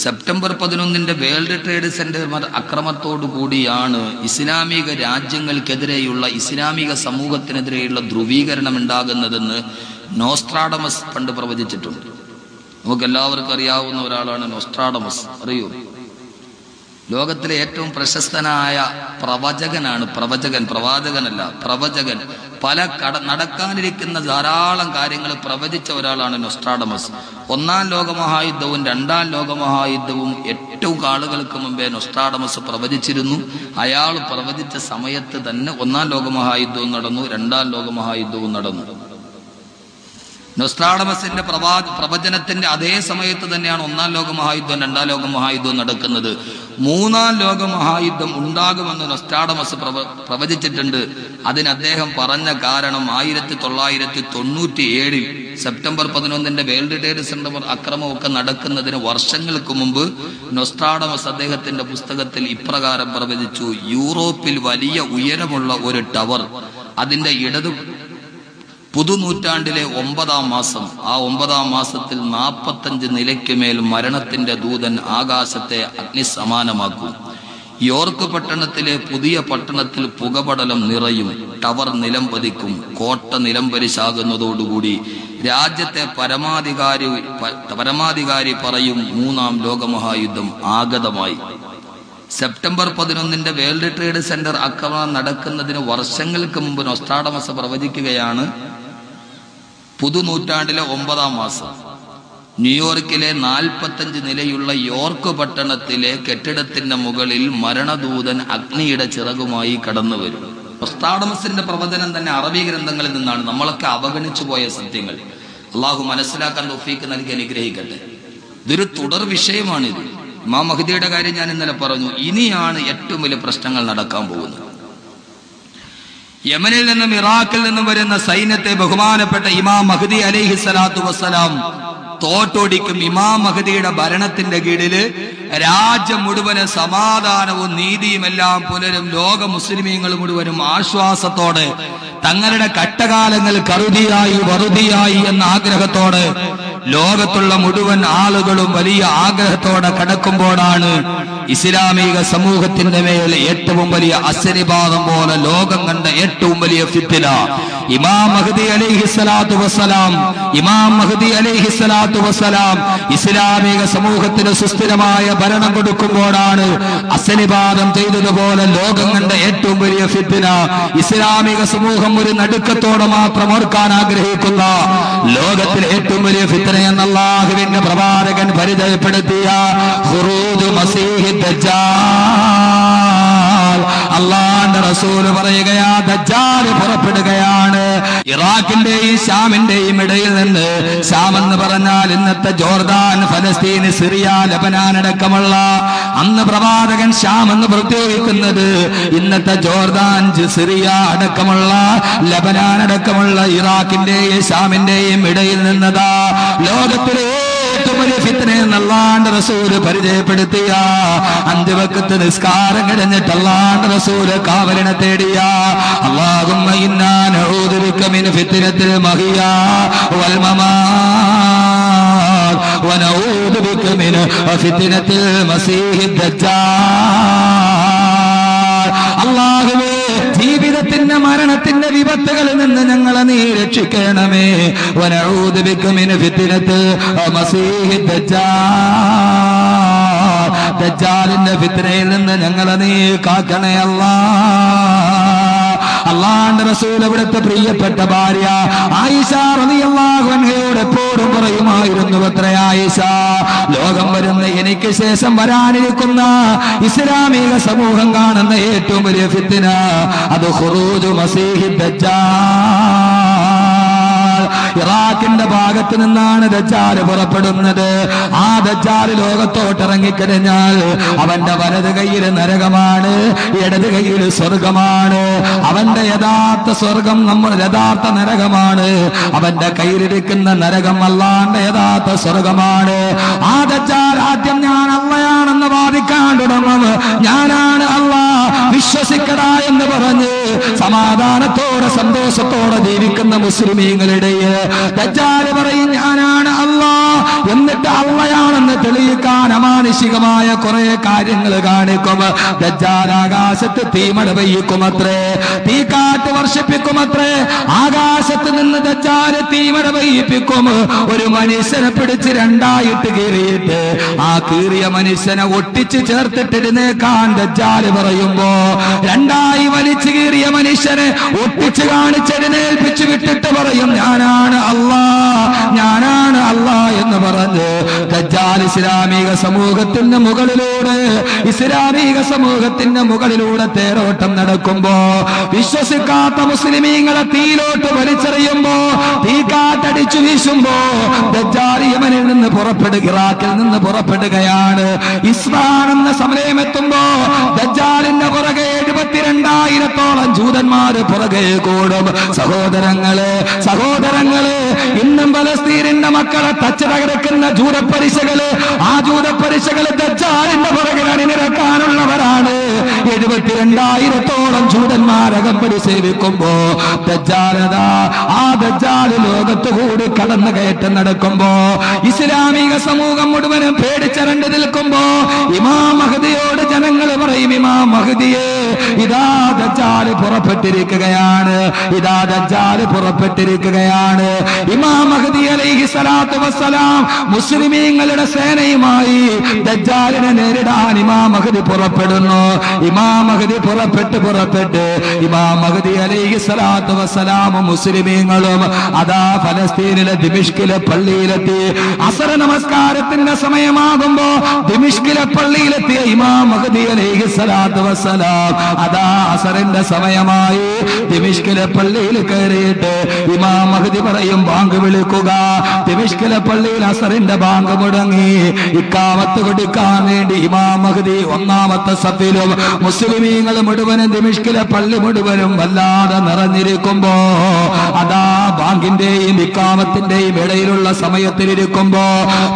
Speaker 2: സെപ്റ്റംബർ 11 വേൾഡ് ട്രേഡ് സെന്റർ അക്രമത്തോടു കൂടിയാണ് ഇസ്ലാമിക രാജ്യങ്ങൾക്കെതിരെയുള്ള ഇസ്ലാമിക സമൂഹത്തിനെതിരെയുള്ള ധ്രുവീകരണം ഉണ്ടാകുന്നതെന്ന് നോസ്ട്രാഡമസ് പണ്ട് പ്രവചിച്ചിട്ടുണ്ട്. നമുക്ക് എല്ലാവർക്കും അറിയാവുന്ന ഒരാളാണ് നോസ്ട്രാഡമസ്. അറിയൂ? ലോകത്തിലെ ഏറ്റവും പ്രശസ്തനായ പ്രവചകനാണ്. പ്രവാചകനല്ല, പ്രവചകൻ. നടക്കാനിരിക്കുന്ന ധാരാളം കാര്യങ്ങൾ പ്രവചിച്ച ഒരാളാണ് നോസ്ട്രാഡമസ്. 1-ാം ലോകമഹായുദ്ധവും 2-ാം ലോകമഹായുദ്ധവും ഏറ്റവും ആളുകൾക്ക് മുമ്പേ നോസ്ട്രാഡമസ് പ്രവചിച്ചിരുന്നു. അയാൾ പ്രവചിച്ച സമയത്ത് തന്നെ 1-ാം ലോകമഹായുദ്ധവും നടന്നു, 2-ാം ലോകമഹായുദ്ധവും നടന്നു. നോസ്ട്രാഡമസിന്റെ പ്രവചനത്തിന്റെ അതേ സമയത്ത് തന്നെയാണ് 1-ാം ലോകമഹായുദ്ധവും 2-ാം ലോകമഹായുദ്ധവും നടക്കുന്നത്. 3-ാം ലോകമഹായുദ്ധം ഉണ്ടാകുമെന്ന് നോസ്ട്രാഡമസ് പ്രവചിച്ചിട്ടുണ്ട്. അതിന് അദ്ദേഹം പറഞ്ഞ കാരണം 1997 സെപ്റ്റംബർ 11 വേൾഡ് ട്രേഡ് സെന്റർ അക്രമമൊക്കെ നടക്കുന്നതിന് വർഷങ്ങൾക്ക് മുമ്പ് നോസ്ട്രാഡമസ് അദ്ദേഹത്തിന്റെ പുസ്തകത്തിൽ ഇപ്രകാരം പ്രവചിച്ചു: യൂറോപ്പിൽ വലിയ ഉയരമുള്ള ഒരു ടവർ, അതിന്റെ പുതുനൂറ്റാണ്ടിലെ 9-ാം മാസം, ആ 9-ാം മാസത്തിൽ 45 നിലയ്ക്ക് മേൽ മരണത്തിന്റെ ദൂതൻ ആകാശത്തെ അഗ്നിസമാനമാക്കും. യോർക്ക് പട്ടണത്തിലെ പുതിയ പട്ടണത്തിൽ പുകപടലം നിറയും, ടവർ നിലംപതിക്കും, കോട്ട നിലംപരിശാകുന്നതോടുകൂടി രാജ്യത്തെ പരമാധികാരി പറയും, 3-ാം ലോകമഹായുദ്ധം ആഗതമായി. സെപ്റ്റംബർ 11 വേൾഡ് ട്രേഡ് സെന്റർ ആക്രമണം നടക്കുന്നതിന് വർഷങ്ങൾക്ക് മുമ്പ് നോസ്ട്രാഡമസ് പ്രവചിക്കുകയാണ് പുതുനൂറ്റാണ്ടിലെ 9-ാം മാസം ന്യൂയോർക്കിലെ 45 നിലയുള്ള യോർക്ക് പട്ടണത്തിലെ കെട്ടിടത്തിന്റെ മുകളിൽ മരണദൂതൻ അഗ്നിയുടെ ചിറകുമായി കടന്നു വരും. നോസ്ട്രാഡമസിന്റെ പ്രവചനം തന്നെ അറബി ഗ്രന്ഥങ്ങളിൽ നിന്നാണ്. നമ്മളൊക്കെ അവഗണിച്ചു പോയ സത്യങ്ങൾ അള്ളാഹു മനസ്സിലാക്കാൻ തൗഫീക്ക് നൽകി അനുഗ്രഹിക്കട്ടെ. ഇതൊരു തുടർ വിഷയമാണിത്. ഇമാം മഹ്ദിയുടെ കാര്യം ഞാൻ ഇന്നലെ പറഞ്ഞു. ഇനിയാണ് ഏറ്റവും വലിയ പ്രശ്നങ്ങൾ നടക്കാൻ പോകുന്നത്. യമനിൽ നിന്നും ഇറാഖിൽ നിന്നും വരുന്ന സൈന്യത്തെ ബഹുമാനപ്പെട്ട ഇമാം മഹ്ദി അലൈഹിസ്സലാത്തു വസ്സലാം തോട്ടോടിക്കും. ഇമാം മഹ്ദിയുടെ ഭരണത്തിന്റെ കീഴില് രാജ്യം മുഴുവന് സമാധാനവും നീതിയും എല്ലാം പുലരും. ലോക മുസ്ലിമീങ്ങൾ മുഴുവനും ആശ്വാസത്തോടെ തങ്ങളുടെ കട്ടകാലങ്ങൾ കറുതിയായി വറുതിയായി എന്ന ആഗ്രഹത്തോടെ ലോകത്തുള്ള മുഴുവൻ ആളുകളും വലിയ ആഗ്രഹത്തോടെ കടക്കുമ്പോഴാണ് ഇസ്ലാമിക സമൂഹത്തിന്റെ മേൽ ഏറ്റവും വലിയ അശനിപാതം പോലെ ലോകം കണ്ട ഏറ്റവും വലിയ ഫിത്ന ഇമാം മഹ്ദി അലൈഹിസ്സലാത്തു വസ്സലാം ഇസ്ലാമിക സമൂഹത്തിന് സുസ്ഥിരമായ ഭരണം കൊടുക്കുമ്പോഴാണ് അശനിപാതം ചെയ്തതുപോലെ ലോകം കണ്ട ഏറ്റവും വലിയ ഫിത്ന. ഇസ്ലാമിക സമൂഹം ഒരു നടുക്കത്തോടെ മാത്രം ഓർക്കാൻ ആഗ്രഹിക്കുന്ന ലോകത്തിലെ ഏറ്റവും വലിയ ഫിത്ന എന്ന് അല്ലാഹുവിന്റെ പ്രവാചകൻ പരിചയപ്പെടുത്തിയ ഖുറൂജ് മസീഹ് ദജ്ജാൽ. അല്ലാഹുവിന്റെ റസൂൽ പറയുകയാ, ദജ്ജാൽ പുറപ്പെടുകയാണ്. ഇറാഖിന്റെയും ഷാമിന്റെയും ഇടയിൽ നിന്ന്, ഷാം എന്ന് പറഞ്ഞാൽ ഇന്നത്തെ ജോർദാൻ, ഫലസ്തീൻ, സിറിയ, ലബനാൻ അടക്കമുള്ള, അന്ന് പ്രവാചകൻ ഷാം എന്ന് പ്രത്യേകിക്കുന്നത് ഇന്നത്തെ ജോർദാൻ, സിറിയ അടക്കമുള്ള, ലബനാൻ അടക്കമുള്ള ഇറാഖിന്റെയും ഷാമിന്റെയും ഇടയിൽ നിന്നതാ ലോകത്തിലെ ഏറ്റവും വലിയ ഫിത്ന എന്ന് അല്ലാഹുവിന്റെ റസൂൽ പരിചയപ്പെടുത്തിയ 5 വഖത്ത് നിസ്കാരം കഴിഞ്ഞിട്ട് അല്ലാഹുവിന്റെ റസൂൽ കാവലിനെ തേടിയ അല്ലാഹുമ്മ ഇന്നാ നഊദു ബിക മിൻ ഫിത്നത്തിൽ മഹിയ വൽ മമാത് വ നഊദു ബിക മിൻ ഫിത്നത്തിൽ മസീഹ് ദജ്ജാൽ. അല്ലാഹുവേ, ജീവിതത്തിന്റെ മരണത്തിന്റെ വിപത്തുകളിൽ നിന്ന് ഞങ്ങളെ നീ രക്ഷിക്കണമേ. വനഊദു ബിക മിൻ ഫിത്നത്തിൽ മസീഹ് ദജ്ജാൽ. ദജ്ജാലിന്റെ ഫിത്നയിൽ നിന്ന് ഞങ്ങളെ നീ കാക്കണേ അല്ലാഹ്. അല്ലാഹുവിന്റെ റസൂൽ അവിടുത്തെ പ്രിയപ്പെട്ട ഭാര്യ ആയിഷ റളിയല്ലാഹു അൻഹയോട് എപ്പോഴും പറയുമായിരുന്നു, അത്രേ ആയിഷ, ലോകം വരുന്ന എനിക്ക് ശേഷം വരാനിരിക്കുന്ന ഇസ്ലാമിക സമൂഹം കാണുന്ന ഏറ്റവും വലിയ ഫിത്ന അത് ഖുറൂജ് മസീഹ് ദജ്ജാൽ. ഇറാഖിന്റെ ഭാഗത്ത് നിന്നാണ് ദജ്ജാൽ പുറപ്പെടുന്നത്. ആ ദജ്ജാൽ ലോകത്തോട്ട് ഇറങ്ങിക്കഴിഞ്ഞാൽ അവന്റെ വലത് കൈയിൽ നരകമാണ്, ഇടത് കൈയിൽ സ്വർഗമാണ്. അവന്റെ യഥാർത്ഥ സ്വർഗം നമ്മുടെ യഥാർത്ഥ നരകമാണ്, അവന്റെ കയ്യിലിരിക്കുന്ന നരകം അല്ലാഹുവിന്റെ യഥാർത്ഥ സ്വർഗമാണ്. ആ ദജ്ജാൽ ആദ്യം ഞാൻ അള്ളയാണെന്ന് വാദിക്കാൻ തുടങ്ങും. ഞാനാണ് അല്ലാഹ്, വിശ്വസിക്കടാ എന്ന് പറഞ്ഞ് സമാധാനത്തോടെ സന്തോഷത്തോടെ ജീവിക്കുന്ന മുസ്ലിമീങ്ങളുടെ ദജ്ജാൽ പറയും, ഞാനാണ് അല്ലാഹ്, എന്നിട്ട് അള്ളയാണെന്ന് തെളിയിക്കാൻ അമാനുഷികമായ കുറെ കാര്യങ്ങൾ കാണിക്കും. ദജ്ജാൽ ആകാശത്ത് തീമഴ പെയ്യിക്കുമത്രേ, തീക്കാറ്റ് വർഷിപ്പിക്കുമത്രേ. ആകാശത്ത് നിന്ന് ദജ്ജാൽ തീമഴ പെയ്യിപ്പിക്കും. ഒരു മനുഷ്യനെ പിടിച്ച് രണ്ടായിട്ട് കീറിയിട്ട് ആ കീറിയ മനുഷ്യനെ ഒട്ടിച്ച് ചേർത്തിട്ടിരുന്നേക്കാൻ ദജ്ജാൽ പറയുമ്പോ രണ്ടായി വലിച്ചു കീറിയ മനുഷ്യനെ ഒട്ടിച്ച് കാണിച്ചെഴുന്നേൽപ്പിച്ചു വിട്ടിട്ട് പറയും ഞാനാണ് അല്ലാ, ഞാനാണ് അല്ലാ എന്ന് പറഞ്ഞ് ദജ്ജാൽ ഇസ്ലാമിക സമൂഹത്തിന്റെ മുകളിലൂടെ തേരോട്ടം നടക്കുമ്പോ വിശ്വസിക്കാത്ത മുസ്ലിമീങ്ങളെ തീയിലോട്ട് വലിച്ചെറിയുമ്പോ, തീക്കാറ്റടിച്ചു വീശുമ്പോ ദജ്ജാൽ യമനിൽ നിന്ന് ഇറാഖിൽ നിന്ന് പുറപ്പെടുകയാണ്. ഇസ്ഫഹാൻ എന്ന സമയമെത്തുമ്പോ ദജ്ജാലിന്റെ പുറകെ 72,000-ഓളം ജൂതന്മാര് പുറകെ കൂടും. സഹോദരങ്ങള് ഇന്നും ഫലസ്തീനിന്റെ മക്കളെ തച്ച് തകർക്കുന്ന ജൂതപ്പരിശകള്, ആ ജൂതപ്പരിശകള് ദജ്ജാലിന്റെ പുറകിൽ അണിനിരക്കാനുള്ളവരാണ്. 72,000-ഓളം ജൂതന്മാരകമ്പടി സേവിക്കുമ്പോ ആ ദജ്ജാൽ ലോകത്ത് കൂടി കടന്നു കയറ്റം നടക്കുമ്പോ ഇസ്ലാമിക സമൂഹം മുഴുവനും പേടിച്ചരണ്ട് നിൽക്കുമ്പോ ഇമാം മഹ്ദിയോട് ജനങ്ങൾ പറയും, ഇമാം മഹ്ദിയെ ഇതാ ദജ്ജാൽ പുറപ്പെട്ടിരിക്കുകയാണ്, ഇതാ ദജ്ജാൽ പുറപ്പെട്ടിരിക്കുകയാണ്. ഇമാം മഹ്ദി അലൈഹി സ്വലാത്തു വസ്സലാം മുസ്ലിമീങ്ങളുടെ സേനയുമായി ദജ്ജാലിനെ നേരിടാൻ ഇമാം മഹ്ദി പുറപ്പെടുന്നു. ഇമാം മഹ്ദി പുറപ്പെട്ട് ഇമാം മഹ്ദി അലൈഹി സ്വലാത്തു വസ്സലാമും മുസ്ലിമീങ്ങളും അതാ ഫലസ്തീനിലെ ദിമിഷ്കിലെ പള്ളിയിലെത്തി. അസർ നമസ്കാരത്തിന്റെ സമയമാകുമ്പോ ദിമിഷ്കിലെ പള്ളിയിലെത്തിയ ഇമാം മഹ്ദി അലൈഹി സ്വലാത്തു വസ്സലാം അതാ അസറിന്റെ സമയമായി ദിമിഷ്കിലെ പള്ളിയിൽ കയറിയിട്ട് ഇമാം മഹ്ദി പറയും ബാങ്ക് വിളിക്കുക. ദിമിഷ്കിലെ പള്ളിയിൽ അസറിന്റെ ബാങ്ക് മുടങ്ങി. ഇക്കാമത്ത് കൊടുക്കാൻ വേണ്ടി ഇമാം മഹ്ദി ഒന്നാമത്തെ സഫിലും മുസ്ലിമീങ്ങൾ മുഴുവനും ദിമിഷ്കിലെ പള്ളി മുഴുവനും വല്ലാതെ നിറഞ്ഞിരിക്കുമ്പോ അതാ ബാങ്കിന്റെയും ഇക്കാമത്തിന്റെയും ഇടയിലുള്ള സമയത്തിലിരിക്കുമ്പോ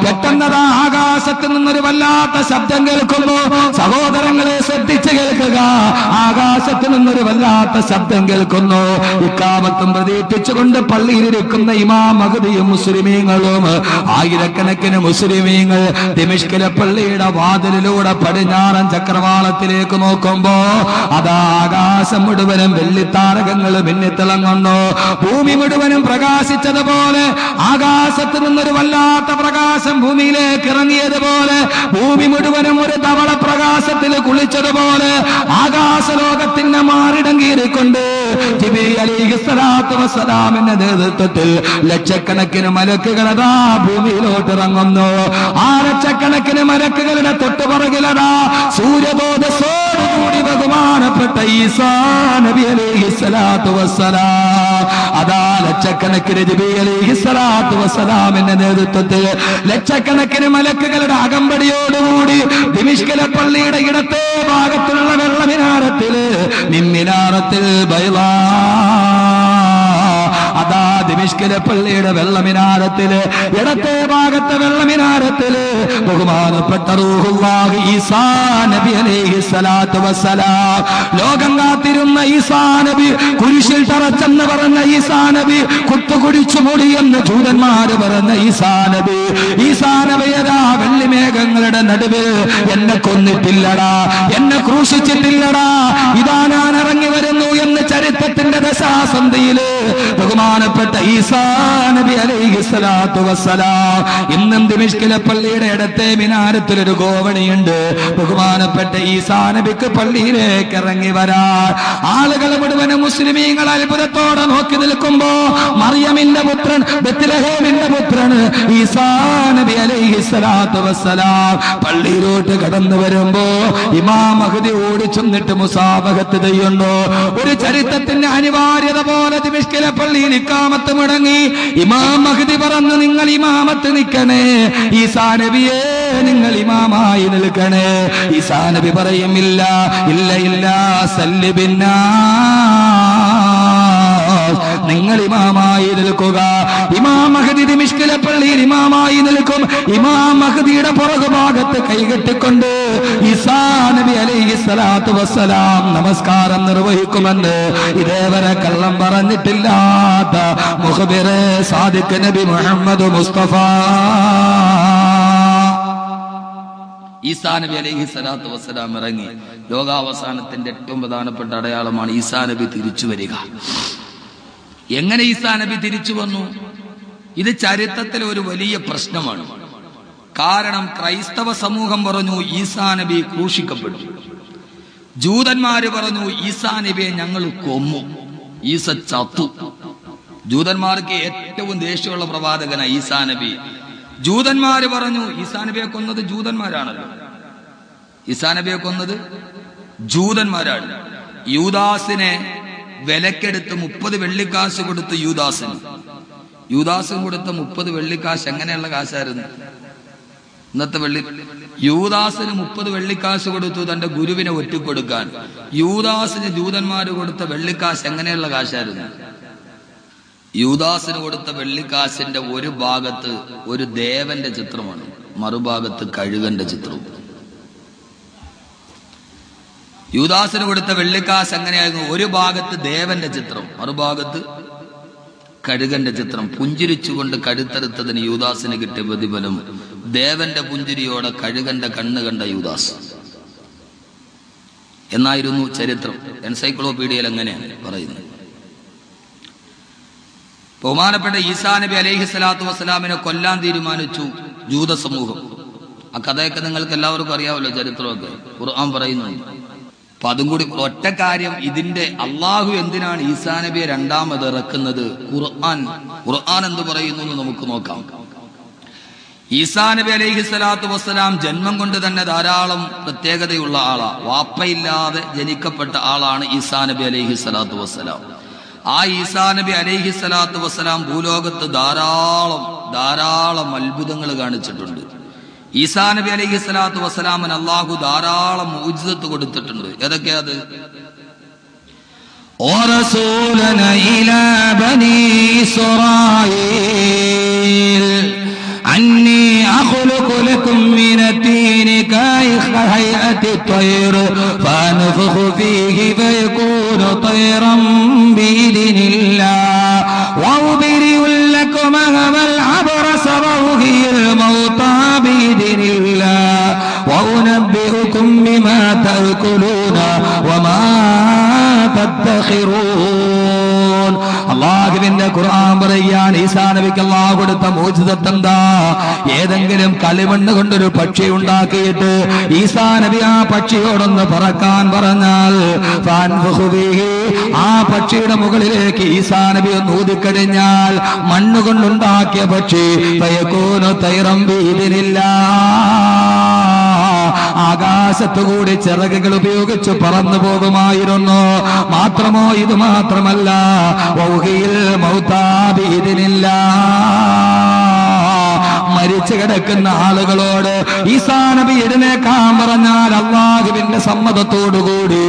Speaker 2: പെട്ടെന്നതാ ആകാശത്ത് നിന്നൊരു വല്ലാത്ത ശബ്ദം കേൾക്കുന്നു. സഹോദരങ്ങളെ ശ്രദ്ധിച്ച് കേൾക്കുക. ആകാശത്ത് നിന്നൊരു വല്ലാത്ത ശബ്ദം കേൾക്കുന്നു. ഇക്കാമത്തും പ്രതീക്ഷിച്ചുകൊണ്ട് പള്ളിയിലിരിക്കുന്ന ഇമാം മഹ്ദിയും മുസ്ലിമീങ്ങളും ആയിരക്കണക്കിന് മുസ്ലിമീങ്ങൾ ദിമിഷ്കിലെ പള്ളിയുടെ വാതിലിലൂടെ പടിഞ്ഞാറൻ ചക്രവാളത്തിലേക്ക് നോക്കുമ്പോ അതാ ആകാശം മുഴുവനും വെള്ളിത്താരകങ്ങൾ മിന്നിത്തിളങ്ങുന്നു. ഭൂമി മുഴുവനും പ്രകാശിച്ചതുപോലെ ആകാശത്ത് നിന്നൊരു വല്ലാത്ത പ്രകാശം ഭൂമിയിലേക്ക് ഇറങ്ങിയതുപോലെ ഭൂമി മുഴുവനും ഒരു ധവള പ്രകാശത്തിൽ കുളിച്ചതുപോലെ ആകാശലോകത്തിന്റെ മാറിടം കീറിക്കൊണ്ട് ജിബ്രീൽ അലൈഹിസ്സലാത്തു വസ്സലാമിന്റെ നേതൃത്വത്തിൽ ലക്ഷക്കണക്കിന് മലക്കുകൾ അതാ ഭൂമിയിലോട്ട് ഇറങ്ങുന്നു. ആ ലക്ഷക്കണക്കിന് മലക്കുകളുടെ തൊട്ടുപുറകിലതാ സൂര്യബോധത്തോടുകൂടി ബഹുമാനപ്പെട്ട ഈസാ നബി അലൈഹിസ്സലാത്തു വസ്സലാം അതാ ലക്ഷക്കണക്കിന് ജിബ്രീൽ അലൈഹിസ്സലാത്തു വസ്സലാമിന്റെ നേതൃത്വത്തിൽ ലക്ഷക്കണക്കിന് മലക്കുകളുടെ അകമ്പടിയോടുകൂടി ദിമിഷ്കിലെ പള്ളിയുടെ ഇടത്തെ ഭാഗത്തുള്ള വെള്ളമിനാരത്തില് മിമ്മിനാരത്തിൽ ബൈളാ അതാ ദിമിഷ്കിലെ പള്ളിയുടെ വെള്ളമിനാരത്തില് ഇടത്തെ ഭാഗത്തെ വെള്ളമിനാരത്തില് ബഹുമാനപ്പെട്ട റൂഹുല്ലാഹി ഈസാ നബി അലൈഹിസ്സലാത്തു വസ്സലാം ലോകം കാത്തിരുന്ന ഈസാ നബി കുരിശിൽ തറച്ചെന്ന് പറഞ്ഞ ഈസാ നബി കുത്തുകുടിച്ചു മുടിയെന്ന് ജൂതന്മാര് പറഞ്ഞ ഈസാ നബിയതാ വെള്ളിമേഘങ്ങളുടെ നടുവിൽ എന്നെ കൊന്നിട്ടില്ലടാ, എന്നെ ക്രൂശിച്ചിട്ടില്ലടാ, ഇതാ ഞാൻ ഇറങ്ങി വരുന്നു എന്ന് ചരിത്രത്തിന്റെ ദശാസന്ധിയില് ബഹുമാനപ്പെട്ട ഈസാ നബി അലൈഹിസ്സലാത്തു വസ്സലാം ഇന്നും ദിമിഷ്കിലെ പള്ളിയുടെ ഇടത്തെ മിനാരത്തിൽ ഒരു ഗോവണിയുണ്ട്. ബഹുമാനപ്പെട്ട ഈസാ നബിക്ക് പള്ളിയിലേക്ക് ഇറങ്ങി വരാൻ ആളുകൾ മുഴുവനും മുസ്ലിമീങ്ങൾ അത്ഭുതത്തോടെ നോക്കി നിൽക്കുമ്പോ മറിയമിന്റെ പുത്രൻ ബത്ലഹേമിന്റെ പുത്രൻ ഈസാ നബി അലൈഹിസ്സലാത്തു വസ്സലാം പള്ളിയിലോട്ട് കടന്നു വരുമ്പോ ഇമാം മഹ്ദി ഓടിച്ചെന്നിട്ട് മുസാഫഹത്ത് ചെയ്യുന്നു. ഒരു ചരിത്രത്തിന്റെ അനിവാര്യത പോലെ ദിമിഷ്കിലെ പള്ളിയിൽ ഇക്കാമത്ത് മുടങ്ങി. ഇമാം മഹ്ദി പറഞ്ഞു, നിങ്ങൾ ഇമാമത്ത് നിൽക്കണേ, ഈസാ നബിയെ നിങ്ങൾ ഇമാമായി നിൽക്കണേ. ഈസാ നബി പറയും, ഇല്ല ഇല്ല ഇല്ല സല്ലി ബിന്നാ നിങ്ങൾ ഇമാമായി നിൽക്കുക. ഇമാം മഹ്ദി ദിമിഷ്കിലെ പള്ളിയിൽ ഇമാമായി നിൽക്കും. ഇമാം മഹ്ദിയുടെ പുറകുഭാഗത്ത് കൈകെട്ടിക്കൊണ്ട് ഈസാ നബി അലൈഹിസ്സലാത്തു വസ്സലാം നമസ്കാരം നിർവഹിക്കുമെന്ന് ഇതേവരെ കള്ളം പറഞ്ഞിട്ടില്ലാത്ത മുഖ്ബിർ സാദിഖ് നബി മുഹമ്മദ് മുസ്തഫ. ഈസാ നബി അലൈഹിസ്സലാത്തു വസ്സലാം ഇറങ്ങി. ലോകാവസാനത്തിന്റെ ഏറ്റവും പ്രധാനപ്പെട്ട അടയാളമാണ് ഈസാ നബി തിരിച്ചു വരിക. എങ്ങനെ ഈസാ നബി തിരിച്ചു വന്നു? ഇത് ചരിത്രത്തിലെ ഒരു വലിയ പ്രശ്നമാണ്. കാരണം ക്രൈസ്തവ സമൂഹം പറഞ്ഞു ഈസാ നബി ക്രൂശിക്കപ്പെട്ടു. ജൂതന്മാര് പറഞ്ഞു ഈസാ നബിയെ ഞങ്ങൾ കൊന്നു, ഈസ ചത്തു. ജൂതന്മാർക്ക് ഏറ്റവും ദേഷ്യമുള്ള പ്രവാചകനാണ് ഈസാ നബി. ജൂതന്മാര് പറഞ്ഞു ഈസാ നബിയെ കൊന്നത് ജൂതന്മാരാണല്ലോ, ഈസാ നബിയെ കൊന്നത് ജൂതന്മാരാണ്. യൂദാസിനെ വിലക്കെടുത്ത് 30 വെള്ളിക്കാശ് കൊടുത്ത് യൂദാസിന് കൊടുത്ത 30 വെള്ളിക്കാശ് എങ്ങനെയുള്ള കാശായിരുന്നു? ഇന്നത്തെ യൂദാസിന് 30 വെള്ളിക്കാശ് കൊടുത്തു തന്റെ ഗുരുവിനെ ഒറ്റിക്കൊടുക്കാൻ. യൂദാസിന് ജൂതന്മാര് കൊടുത്ത വെള്ളിക്കാശ് എങ്ങനെയുള്ള കാശായിരുന്നു? യൂദാസിന് കൊടുത്ത വെള്ളിക്കാശിന്റെ ഒരു ഭാഗത്ത് ഒരു ദേവന്റെ ചിത്രമാണ്, മറുഭാഗത്ത് കഴുകന്റെ ചിത്രവും. യൂദാസിന് കൊടുത്ത വെള്ളിക്കാശ് എങ്ങനെയായിരുന്നു? ഒരു ഭാഗത്ത് ദേവന്റെ ചിത്രം, മറുഭാഗത്ത് കഴുകന്റെ ചിത്രം. പുഞ്ചിരിച്ചുകൊണ്ട് കഴുത്തറുത്തതിന് യൂദാസിന് കിട്ടിയ പ്രതിഫലം ദേവന്റെ പുഞ്ചിരിയോടെ കഴുകന്റെ കണ്ണ് കണ്ട യൂദാസ് എന്നായിരുന്നു ചരിത്രം. എൻസൈക്ലോപീഡിയയിൽ അങ്ങനെയാണ് പറയുന്നത്. ബഹുമാനപ്പെട്ട ഈസാ നബി അലൈഹിസ്സലാത്തു വസ്സലാമിനെ കൊല്ലാൻ തീരുമാനിച്ചു ജൂത സമൂഹം. ആ കഥയൊക്കെ നിങ്ങൾക്ക് എല്ലാവർക്കും അറിയാമല്ലോ, ചരിത്രമൊക്കെ ഖുർആൻ പറയുന്നുണ്ട്. അപ്പൊ അതും കൂടി ഒറ്റ കാര്യം, ഇതിന്റെ അള്ളാഹു എന്തിനാണ് ഈസാ നബിയെ രണ്ടാമത് ഇറക്കുന്നത്? ഖുർആൻ എന്ത് പറയുന്നു എന്ന് നമുക്ക് നോക്കാം. ഈസാ നബി അലൈഹിസ്സലാത്തു വസ്സലാം ജന്മം കൊണ്ട് തന്നെ ധാരാളം പ്രത്യേകതയുള്ള ആളാ. വാപ്പയില്ലാതെ ജനിക്കപ്പെട്ട ആളാണ് ഈസാ നബി അലൈഹിസ്സലാത്തു വസ്സലാം. ആ ഈസാ നബി അലൈഹിസ്സലാത്തു വസ്സലാം ഭൂലോകത്ത് ധാരാളം അത്ഭുതങ്ങൾ കാണിച്ചിട്ടുണ്ട്. ഈസാ നബി അലൈഹിസ്സലാത്തു വസ്സലാമിന് അല്ലാഹു ധാരാളം മുഅ്ജിസത്ത് കൊടുത്തിട്ടുണ്ട്. ഏതൊക്കെയാ അത്?
Speaker 1: ورسولنا إلى بني إسرائيل أني أخلق لكم من الطين كهيئة الطير فأنفخ فيه فيكون طيرا بإذن الله وأبرئ لكم الأبرص وأحيي الموتى بإذن الله وأنبئكم بما تأكلون وما تدخرون. അള്ളാഹുവിന്റെ ഖുർആൻ പറയുകയാണ് ഈസാ നബിക്ക് അള്ളാഹു കൊടുത്ത മോചിതത്വം എന്താ? ഏതെങ്കിലും കളിമണ്ണ് കൊണ്ടൊരു പക്ഷി ഉണ്ടാക്കിയിട്ട് ഈസാ നബി ആ പക്ഷിയോടൊന്ന് പറക്കാൻ പറഞ്ഞാൽ ആ പക്ഷിയുടെ മുകളിലേക്ക് ഈസാ നബി ഒന്ന് ഊതിക്കഴിഞ്ഞാൽ മണ്ണുകൊണ്ടുണ്ടാക്കിയ പക്ഷി തൈറം ബിഇദ്നില്ല, ആകാശത്തുകൂടി ചിറകുകൾ ഉപയോഗിച്ച് പറന്നു പോകുമായിരുന്നു. മാത്രമോ ഇത് മാത്രമല്ല, മരിച്ചു കിടക്കുന്ന ആളുകളോട് ഈസാ നബി എഴുന്നേക്കാൻ പറഞ്ഞാൽ അള്ളാഹുവിന്റെ സമ്മതത്തോടുകൂടി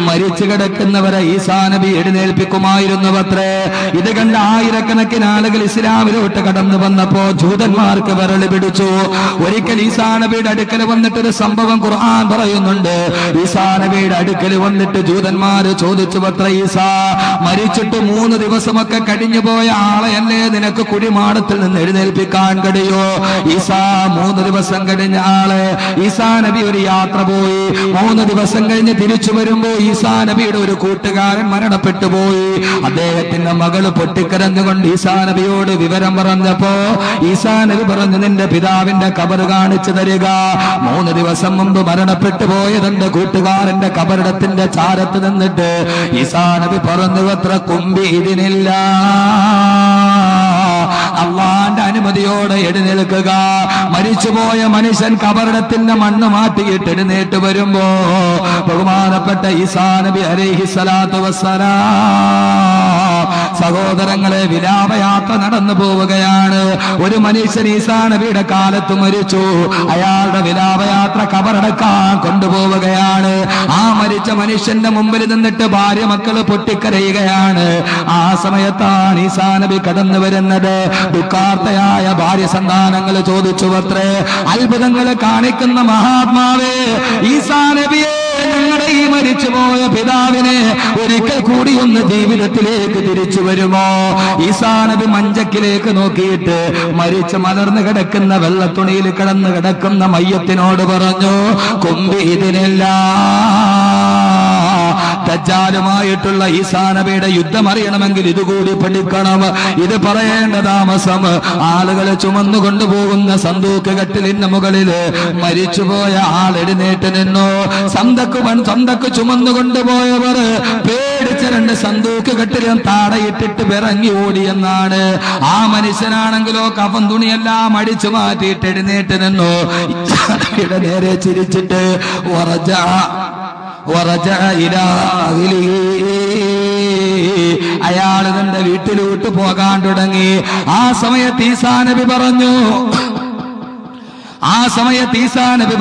Speaker 1: മരിച്ചു കിടക്കുന്നവരെ ഈസാ നബി എഴുന്നേൽപ്പിക്കുമായിരുന്നു അത്രേ. ഇത് കണ്ട ആയിരക്കണക്കിന് ആളുകൾ ഇസ്ലാമിലോട്ട് കടന്നു വന്നപ്പോ ജൂതന്മാർക്ക് വിരളി പിടിച്ചു. ഒരിക്കൽ ഈസാ നബിയുടെ അടുക്കൽ വന്നിട്ടൊരു സംഭവം ഖുർആൻ പറയുന്നുണ്ട്. ഈസാ നബിയുടെ അടുക്കൽ വന്നിട്ട് ജൂതന്മാര് ചോദിച്ചു അത്ര, ഈസാ മരിച്ചിട്ട് 3 ദിവസമൊക്കെ കഴിഞ്ഞു പോയ ആളെയല്ലേ നിനക്ക് കുടിമാടത്തിൽ നിന്ന് എഴുന്നേൽപ്പിക്കാൻ കഴിയോ? ഈസാ 3 ദിവസം കഴിഞ്ഞ ആള്. ഈസാ നബി ഒരു യാത്ര പോയി. 3 ദിവസം കഴിഞ്ഞ് തിരിച്ചു വരുമ്പോ ഈസാ നബിയുടെ ഒരു കൂട്ടുകാരൻ മരണപ്പെട്ടു പോയി. അദ്ദേഹത്തിന്റെ മകള് പൊട്ടിക്കരഞ്ഞുകൊണ്ട് ഈസാ നബിയോട് വിവരം പറഞ്ഞപ്പോ ഈസാ നബി പറഞ്ഞു, നിന്റെ പിതാവിന്റെ ഖബർ കാണിച്ചു തരിക. 3 ദിവസം മുമ്പ് മരണപ്പെട്ടു പോയതെന്റെ കൂട്ടുകാരന്റെ ഖബറിടത്തിന്റെ ചാരത്ത് നിന്നിട്ട് ഈസാ നബി പറഞ്ഞു അത്ര കുമ്പി ഇതിനില്ല, അള്ളാന്റെ അനുമതിയോടെ എഴുന്നേൽക്കുക. മരിച്ചുപോയ മനുഷ്യൻ കബറിടത്തിന്റെ മണ്ണ് മാറ്റിയിട്ട് എഴുന്നേറ്റ് വരുമ്പോ ബഹുമാനപ്പെട്ട ഈസാ നബി അലൈഹിസ്സലാത്തു വസ്സലാം
Speaker 2: സഹോദരങ്ങളെ, വിലാപയാത്ര നടന്നു പോവുകയാണ്. ഒരു മനുഷ്യൻ ഈസാ നബിയുടെ കാലത്ത് മരിച്ചു. അയാളുടെ വിലാപയാത്ര കബറടക്കാൻ കൊണ്ടുപോവുകയാണ്. ആ മരിച്ച മനുഷ്യന്റെ മുമ്പിൽ നിന്നിട്ട് ഭാര്യ മക്കള് പൊട്ടിക്കരയുകയാണ്. ആ സമയത്താണ് ഈസാ നബി കടന്നു വരുന്നത്. ദുഃഖാർത്തയായ ഭാര്യ സന്താനങ്ങൾ ചോദിച്ചു അത്രേ, അത്ഭുതങ്ങൾ കാണിക്കുന്ന മഹാത്മാവേ, ഈസാ നബിയെ, ഞങ്ങളുടെ ഈ മരിച്ചുപോയ പിതാവിനെ ഒരിക്കൽ കൂടി ഒന്ന് ജീവിതത്തിലേക്ക് തിരിച്ചു വരുമോ? ഈസാ നബി മഞ്ചക്കിലേക്ക് നോക്കിയിട്ട് മരിച്ച് മലർന്നു കിടക്കുന്ന വെള്ളത്തുണിയിൽ കിടന്നു കിടക്കുന്ന മയ്യത്തിനോട് പറഞ്ഞു, കൊമ്പി ഇതിനില്ല. ദജ്ജാലുമായിട്ടുള്ള ഈസാ നബിയുടെ യുദ്ധം അറിയണമെങ്കിൽ ഇതുകൂടി പഠിക്കണം. ഇത് പറയേണ്ട താമസം. ആളുകളെ ചുമന്നു കൊണ്ടുപോകുന്ന സന്തൂക്ക് കട്ടിലിന്റെ മുകളില് മരിച്ചുപോയ ആൾ എഴുന്നേറ്റ് നിന്നു. സന്തക്ക് ചുമന്നു കൊണ്ടുപോയവർ പേടിച്ച രണ്ട് സന്തൂക്ക് കട്ടിലും താടയിട്ടിട്ട് വിറങ്ങി ഓടിയെന്നാണ്. ആ മനുഷ്യനാണെങ്കിലോ കഫൻ തുണിയെല്ലാം അടിച്ചു മാറ്റിയിട്ട് എഴുന്നേറ്റ് നിന്നു. നേരെ ചിരിച്ചിട്ട് അയാൾ തന്റെ വീട്ടിലോട്ട് പോകാൻ തുടങ്ങി. ആ സമയത്ത് ഈസാ നബി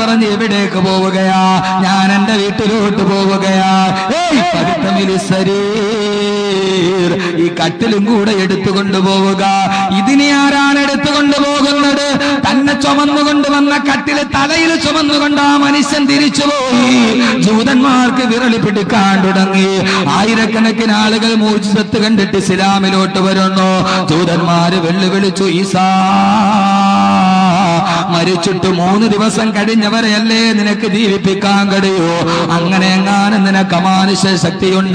Speaker 2: പറഞ്ഞു, എവിടേക്ക് പോവുകയാ? ഞാൻ എന്റെ വീട്ടിലോട്ട് പോവുകയാ. ഈ കട്ടിലും കൂടെ എടുത്തുകൊണ്ടു പോവുക. ഇതിനെ ആരാണ് എടുത്തുകൊണ്ടു പോകുന്നത്? തന്നെ ചുമന്നുകൊണ്ടുവന്ന കട്ടില് തലയിൽ ചുമന്നുകൊണ്ട് ആ മനുഷ്യൻ തിരിച്ചുപോയി. ജൂതന്മാർക്ക് വിരളി പിടിക്കാൻ തുടങ്ങി. ആയിരക്കണക്കിന് ആളുകൾ മുഅ്ജിസത്ത് കണ്ടിട്ട് ഇസ്ലാമിലോട്ട് വരുന്നു. ജൂതന്മാര് വെല്ലുവിളിച്ചു, ഈസാ മരിച്ചിട്ട് 3 ദിവസം കഴിഞ്ഞവരെയല്ലേ നിനക്ക് ജീവിപ്പിക്കാൻ കഴിയൂ? അങ്ങനെ എങ്ങാനും നിനക്ക് അമാനുഷ ശക്തിയുണ്ടെങ്കിൽ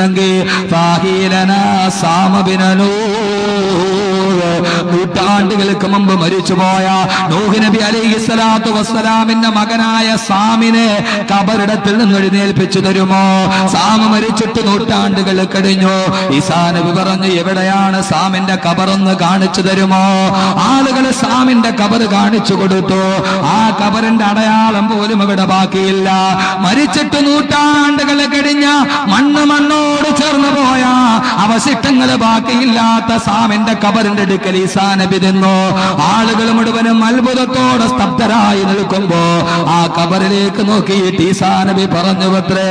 Speaker 2: നൂറ്റാണ്ടുകൾക്ക് മുമ്പ് മരിച്ചുപോയ നൂഹ് നബി അലൈഹിസ്സലാത്തു വസ്സലാമിന്റെ മകനായ സാമിനെ കബറിടത്തിൽ നിന്ന് എഴുന്നേൽപ്പിച്ചു തരുമോ? സാം മരിച്ചിട്ട് നൂറ്റാണ്ടുകൾ കഴിഞ്ഞു. ഈസാ നബി പറഞ്ഞു, എവിടെയാണ് സാമിന്റെ കബറൊന്ന് കാണിച്ചു തരുമോ? ആളുകൾ സാമിന്റെ കബർ കാണിച്ചു കൊടുത്തു. ആ കബറിന്റെ അടയാളം പോലും ഇവിടെ ബാക്കിയില്ല. മരിച്ചിട്ട് നൂറ്റാണ്ടുകൾ കഴിഞ്ഞ മണ്ണോട് ചേർന്ന് പോയ അവശിഷ്ടങ്ങൾ ബാക്കിയില്ലാത്ത സാമിന്റെ കബറിന്റെ അടുക്കൽ ഈസാ നബി നിന്നു. ആളുകൾ മുഴുവനും അത്ഭുതത്തോടെ സ്തബ്ധരായി നിൽക്കുമ്പോ ആ കബറിലേക്ക് നോക്കിയിട്ട് ഈസാ നബി പറഞ്ഞു അത്രേ,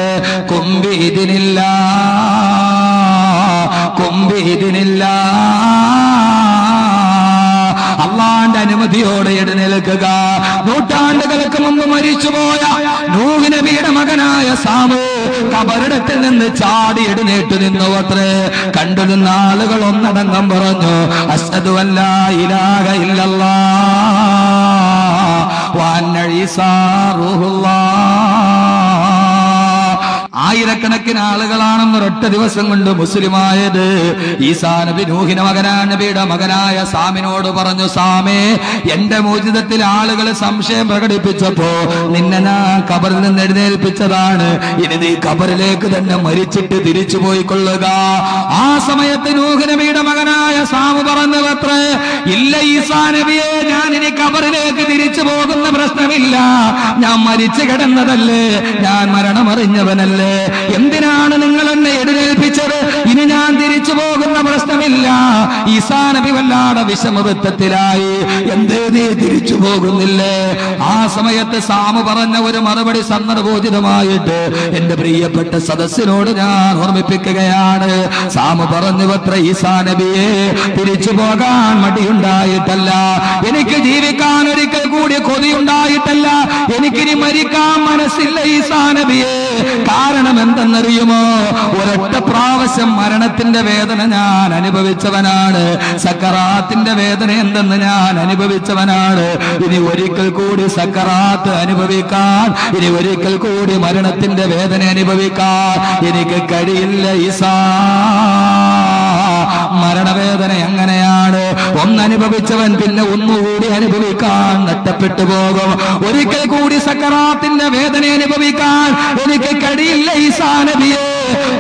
Speaker 2: കൊമ്പി ഇതിനില്ല. അള്ളാന്റെ അനുമതിയോടെ എഴുന്നേൽക്കുക. നൂറ്റാണ്ടുകൾക്ക് മുമ്പ് മരിച്ചുപോയ നൂഹ് നബിയുടെ മകനായ സാമ് കബറിടത്തിൽ നിന്ന് ചാടി എഴുന്നേറ്റ് നിന്നു അത്രേ. കണ്ടു നിന്ന ആളുകൾ ഒന്നടങ്കം പറഞ്ഞു, അശ്ഹദു അല്ലാ ഇലാഹ ഇല്ലല്ലാഹ് വ അന്ന ഈസാ റൂഹുല്ലാഹ്. ആയിരക്കണക്കിന് ആളുകളാണെന്ന് ഒരൊറ്റ ദിവസം കൊണ്ട് മുസ്ലിമായത്. ഈസാ നബി നൂഹിന്റെ നബിയുടെ മകനായ സാമിനോട് പറഞ്ഞു, സാമേ, എന്റെ മോചിതത്തിൽ ആളുകൾ സംശയം പ്രകടിപ്പിച്ചപ്പോ നിന്നെ ഞാൻ കബറിൽ നിന്ന് എഴുന്നേൽപ്പിച്ചതാണ്. ഇനി നീ കബറിലേക്ക് തന്നെ മരിച്ചിട്ട് തിരിച്ചു പോയിക്കൊള്ളുക. ആ സമയത്ത് നൂഹ് നബിയുടെ മകനായ സാമ് പറഞ്ഞു അത്രേ, ഇല്ല ഈസാ നബിയെ, ഞാൻ ഇനി കബറിലേക്ക് തിരിച്ചു പോകുന്ന പ്രശ്നമില്ല. ഞാൻ മരിച്ചു കിടന്നതല്ലേ, ഞാൻ മരണമറിഞ്ഞവനല്ലേ. എന്തിനാണ് നിങ്ങൾ എന്നെ എഴുന്നേൽപ്പിച്ചത്? ഇനി ഞാൻ തിരിച്ചു പോകുന്ന പ്രശ്നമില്ല. ഈസാ നബി വല്ലാതെ വിഷമവൃത്തത്തിലായി. എന്തേ നീ തിരിച്ചു പോകുന്നില്ലേ? ആ സമയത്ത് സാമു പറഞ്ഞ ഒരു മറുപടി സന്ദർഭോചിതമായിട്ട് എന്റെ പ്രിയപ്പെട്ട സദസ്സിനോട് ഞാൻ ഓർമ്മിപ്പിക്കുകയാണ്. സാമു പറഞ്ഞു അത്ര, ഈസാ നബിയെ, തിരിച്ചു പോകാൻ മടിയുണ്ടായിട്ടല്ല, എനിക്ക് ജീവിക്കാൻ ഒരിക്കൽ കൂടി കൊതിയുണ്ടായിട്ടല്ല, എനിക്കിനി മരിക്കാൻ മനസ്സില്ല ഈസാ നബിയെ. കാരണം എന്തെന്നറിയുമോ? ഒരൊറ്റ പ്രാവശ്യം മരണത്തിന്റെ വേദന ഞാൻ അനുഭവിച്ചവനാണ്. സക്കറാത്തിന്റെ വേദന എന്തെന്ന് ഞാൻ അനുഭവിച്ചവനാണ്. ഇനി ഒരിക്കൽ കൂടി സക്കറാത്ത് അനുഭവിക്കാൻ, ഇനി ഒരിക്കൽ കൂടി മരണത്തിന്റെ വേദന അനുഭവിക്കാൻ എനിക്ക് കഴിയില്ല ഈസാ. മരണവേദന എങ്ങനെയാണ്? ഒന്നനുഭവിച്ചവൻ പിന്നെ ഒന്നുകൂടി അനുഭവിക്കാൻ നഷ്ടപ്പെട്ടു പോകും. ഒരിക്കൽ കൂടി സക്കറാത്തിന്റെ വേദന അനുഭവിക്കാൻ എനിക്ക് കഴിയില്ല ഈസാ നബിയെ.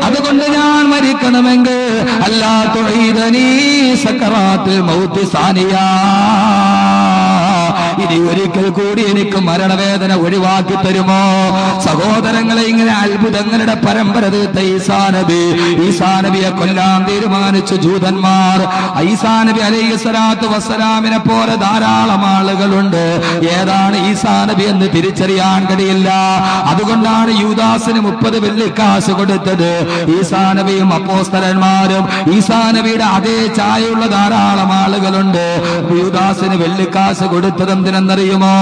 Speaker 2: അതുകൊണ്ട് ഞാൻ മരിക്കണമെങ്കിൽ അല്ലാ തുഈദനീ സക്കറാത്തുൽ മൗത്ത് സാനിയാ, ഇനി ഒരിക്കൽ കൂടി എനിക്ക് മരണവേദന ഒഴിവാക്കി തരുമോ? സഹോദരങ്ങളെ, ഇങ്ങനെ അത്ഭുതങ്ങളുടെ പരമ്പര തീർത്ത ഈസാ നബിയെ കൊല്ലാൻ തീരുമാനിച്ചു ജൂതന്മാർ. ഈസാ നബി അലൈഹിസ്സലാത്തു വസ്സലാമിനെ പോലെ ധാരാളം ആളുകളുണ്ട്. ഏതാണ് ഈസാ നബി എന്ന് തിരിച്ചറിയാൻ കഴിയില്ല. അതുകൊണ്ടാണ് യൂദാസിന് 30 വെള്ളിക്കാശ് കൊടുത്തത്. ഈസാ നബിയും അപ്പോസ്തലന്മാരും ഈസാ നബിയുടെ അതേ ചായയുള്ള ധാരാളം ആളുകളുണ്ട്. യൂദാസിന് വെള്ളിക്കാശ് കൊടുത്തത് എന്തിനെന്നറിയുമോ?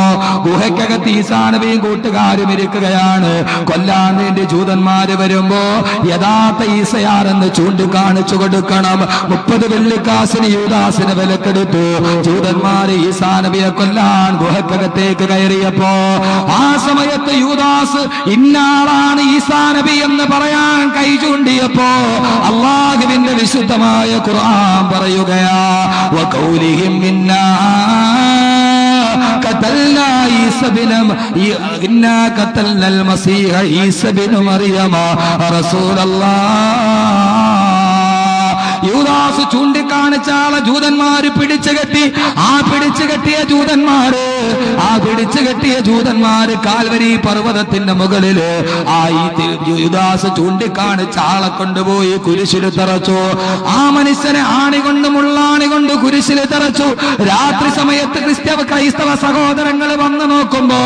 Speaker 2: ഗുഹയ്ക്കകത്ത് ഈസാ നബിയും കൂട്ടുകാരും ഇരിക്കുകയാണ്. കൊല്ലാൻ വേണ്ടി ജൂതന്മാര് വരുമ്പോ യഥാർത്ഥ ഈസയാരെന്ന് ചൂണ്ടിക്കാണിച്ചു കൊടുക്കണം. 30 വെള്ളിക്കാശിന് യൂദാസിന് വിലക്കെടുത്തു. ജൂതന്മാര് ഈസാ നബിയെ കൊല്ലാൻ ഗുഹക്കകത്തേക്ക് കയറിയപ്പോ ആ സമയത്ത് യൂദാസ് ഇന്നാളാണ് ഈസാ നബി എന്ന് പറയാൻ കൈ ചൂണ്ടിയപ്പോ അല്ലാഹുവിന്റെ വിശുദ്ധമായ ഖുർആൻ പറയുകയാ, വഖൗലിഹിം ഇന്നാ ഖതൽനാ ഈസാ ഇന്നാ ഖതൽനൽ മസീഹ ഈസാ ഇബ്നു മറിയമ റസൂലല്ലാഹ്. യൂദാസ് ചൂണ്ടിക്കാണിച്ച ആളെ ജൂതന്മാര് പിടിച്ചുകെട്ടി. ആ പിടിച്ചുകെട്ടിയ ജൂതന്മാര് കാൽവരി പർവ്വതത്തിന്റെ മുകളില് ആ യൂദാസ് ചൂണ്ടിക്കാണിച്ച ആളെ കൊണ്ടുപോയി കുരിശിൽ തറച്ചു. ആ മനുഷ്യനെ ആണികൊണ്ട് മുള്ളാണി കൊണ്ട് കുരിശിൽ തറച്ചു. രാത്രി സമയത്ത് ക്രൈസ്തവ സഹോദരങ്ങൾ വന്നു നോക്കുമ്പോ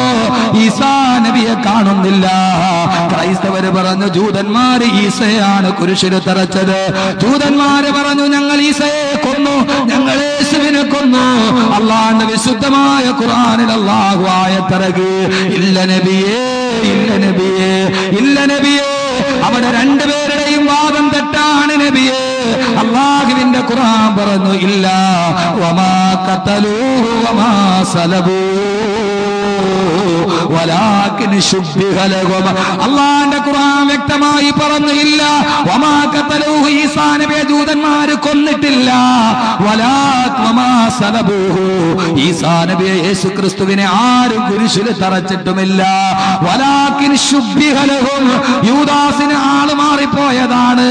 Speaker 2: ഈസാ നബിയെ കാണുന്നില്ല. ക്രൈസ്തവര് പറഞ്ഞു ജൂതന്മാര് ഈസയാണ് കുരിശിൽ തറച്ചത്. ജൂതന്മാര് പറഞ്ഞു ഞങ്ങൾ ഈസയെ കൊന്നു, ഞങ്ങൾ യേശുവിനെ കൊന്നു. അല്ലാഹുവിന്റെ വിശുദ്ധമായ ഖുർആനിൽ അല്ലാഹു ആയത്തിറക്കി, ഇല്ല നബിയേ, ഇല്ല നബിയേ, ഇല്ല നബിയേ. അവിടെ രണ്ടുപേരുടെയും വാദം തെറ്റാണ് നബിയേ. അല്ലാഹുവിന്റെ ഖുർആൻ പറഞ്ഞു ഇല്ല, വമാ ഖതലൂഹു വമാ സലബൂ വലാകിൻ ശുബ്ബിഹ ലഹും. അല്ലാഹുവിന്റെ ഖുർആൻ വ്യക്തമായി പറഞ്ഞു ഇല്ല, വമാ ഖതലൂഹു, ഈസാ നബിയെ ജൂതന്മാര് കൊന്നിട്ടില്ല. വമാ സലബൂഹു, ഈസാ നബിയെ യേശുക്രിസ്തുവിനെ ആരും കുരിശിൽ തറച്ചിട്ടുമില്ല. വലാകിൻ ശുബ്ബിഹ ലഹും, യൂദാസിന് ആള് മാറിപ്പോയതാണ്.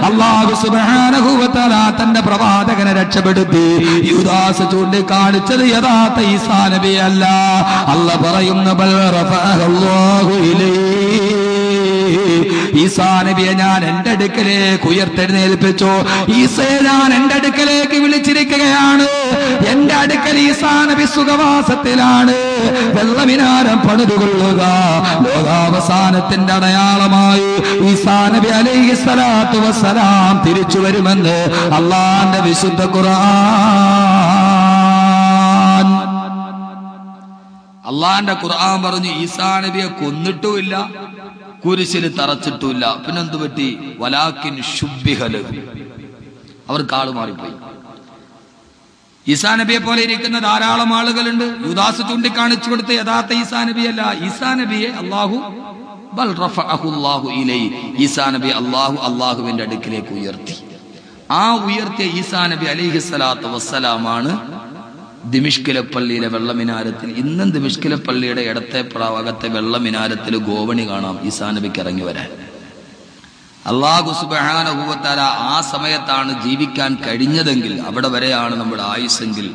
Speaker 2: അല്ലാഹു സുബ്ഹാനഹു വ തആല തന്റെ പ്രവാചകനെ രക്ഷപ്പെടുത്തി. യൂദാസ് ചൂണ്ടിക്കാണിച്ചത് യഥാർത്ഥ ഈസാ നബിയല്ല. അല്ലാഹു പറയുന്ന ബൽ റഫഅഹു ഇലൈഹി, ഈസാ നബിയെ ഞാൻ എന്റെ അടുക്കലേക്ക് ഉയർത്തെഴുന്നേൽപ്പിച്ചു. ഈസയെ ഞാൻ എന്റെ അടുക്കലേക്ക് വിളിച്ചിരിക്കുകയാണ്. എന്റെ അടുക്കൽ ഈസാ നബി സുഖവാസത്തിലാണ്. വെള്ളമിനാരം പണിതുകൊള്ളുക. ലോകാവസാനത്തിന്റെ അടയാളമായി ഈസാ നബി അലൈഹിസ്സലാത്തു വസ്സലാം തിരിച്ചു വരുമെന്ന് അല്ലാഹുവിന്റെ വിശുദ്ധ ഖുർആൻ. അല്ലാഹുവിന്റെ ഖുർആൻ പറഞ്ഞു ഈസാ നബിയെ കൊന്നിട്ടുമില്ല, കുരിശിൽ തറച്ചിട്ടുമില്ല. പിന്നെന്തു പറ്റി? വലാകിൻ ശുബ്ബിഹ ലഹു, അവർക്ക് ആള് മാറിപ്പോയി. ഈസാ നബിയെ പോലെ ഇരിക്കുന്ന ധാരാളം ആളുകളുണ്ട്. യൂദാസ് ചൂണ്ടിക്കാണിച്ചു കൊടുത്ത യഥാർത്ഥ ഈസാ നബിയല്ല. ഈസാ നബിയെ അല്ലാഹു ബൽ റഫഅഹു അല്ലാഹു ഇലൈഹി, ഈസാ നബി അല്ലാഹുവിന്റെ അടുക്കിലേക്ക് ഉയർത്തി. ആ ഉയർത്തിയ ഈസാ നബി അലൈഹിസ്സലാത്തു വസ്സലാമാണ് ദിമിഷ്കിലെ പള്ളിയിലെ വെള്ളമിനാരത്തിൽ. ഇന്നും ദിമിഷ്കിലെ പള്ളിയുടെ ഇടത്തെ ഭാഗത്തെ വെള്ളമിനാരത്തിൽ ഗോവണി കാണാം ഈസാ നബിക്ക് ഇറങ്ങി വരാൻ. അല്ലാഹു സുബ്ഹാനഹു വ തആല ആ സമയത്താണ് ജീവിക്കാൻ കഴിഞ്ഞതെങ്കിൽ, അവിടെ വരെയാണ് നമ്മുടെ ആയുസ്സെങ്കിൽ,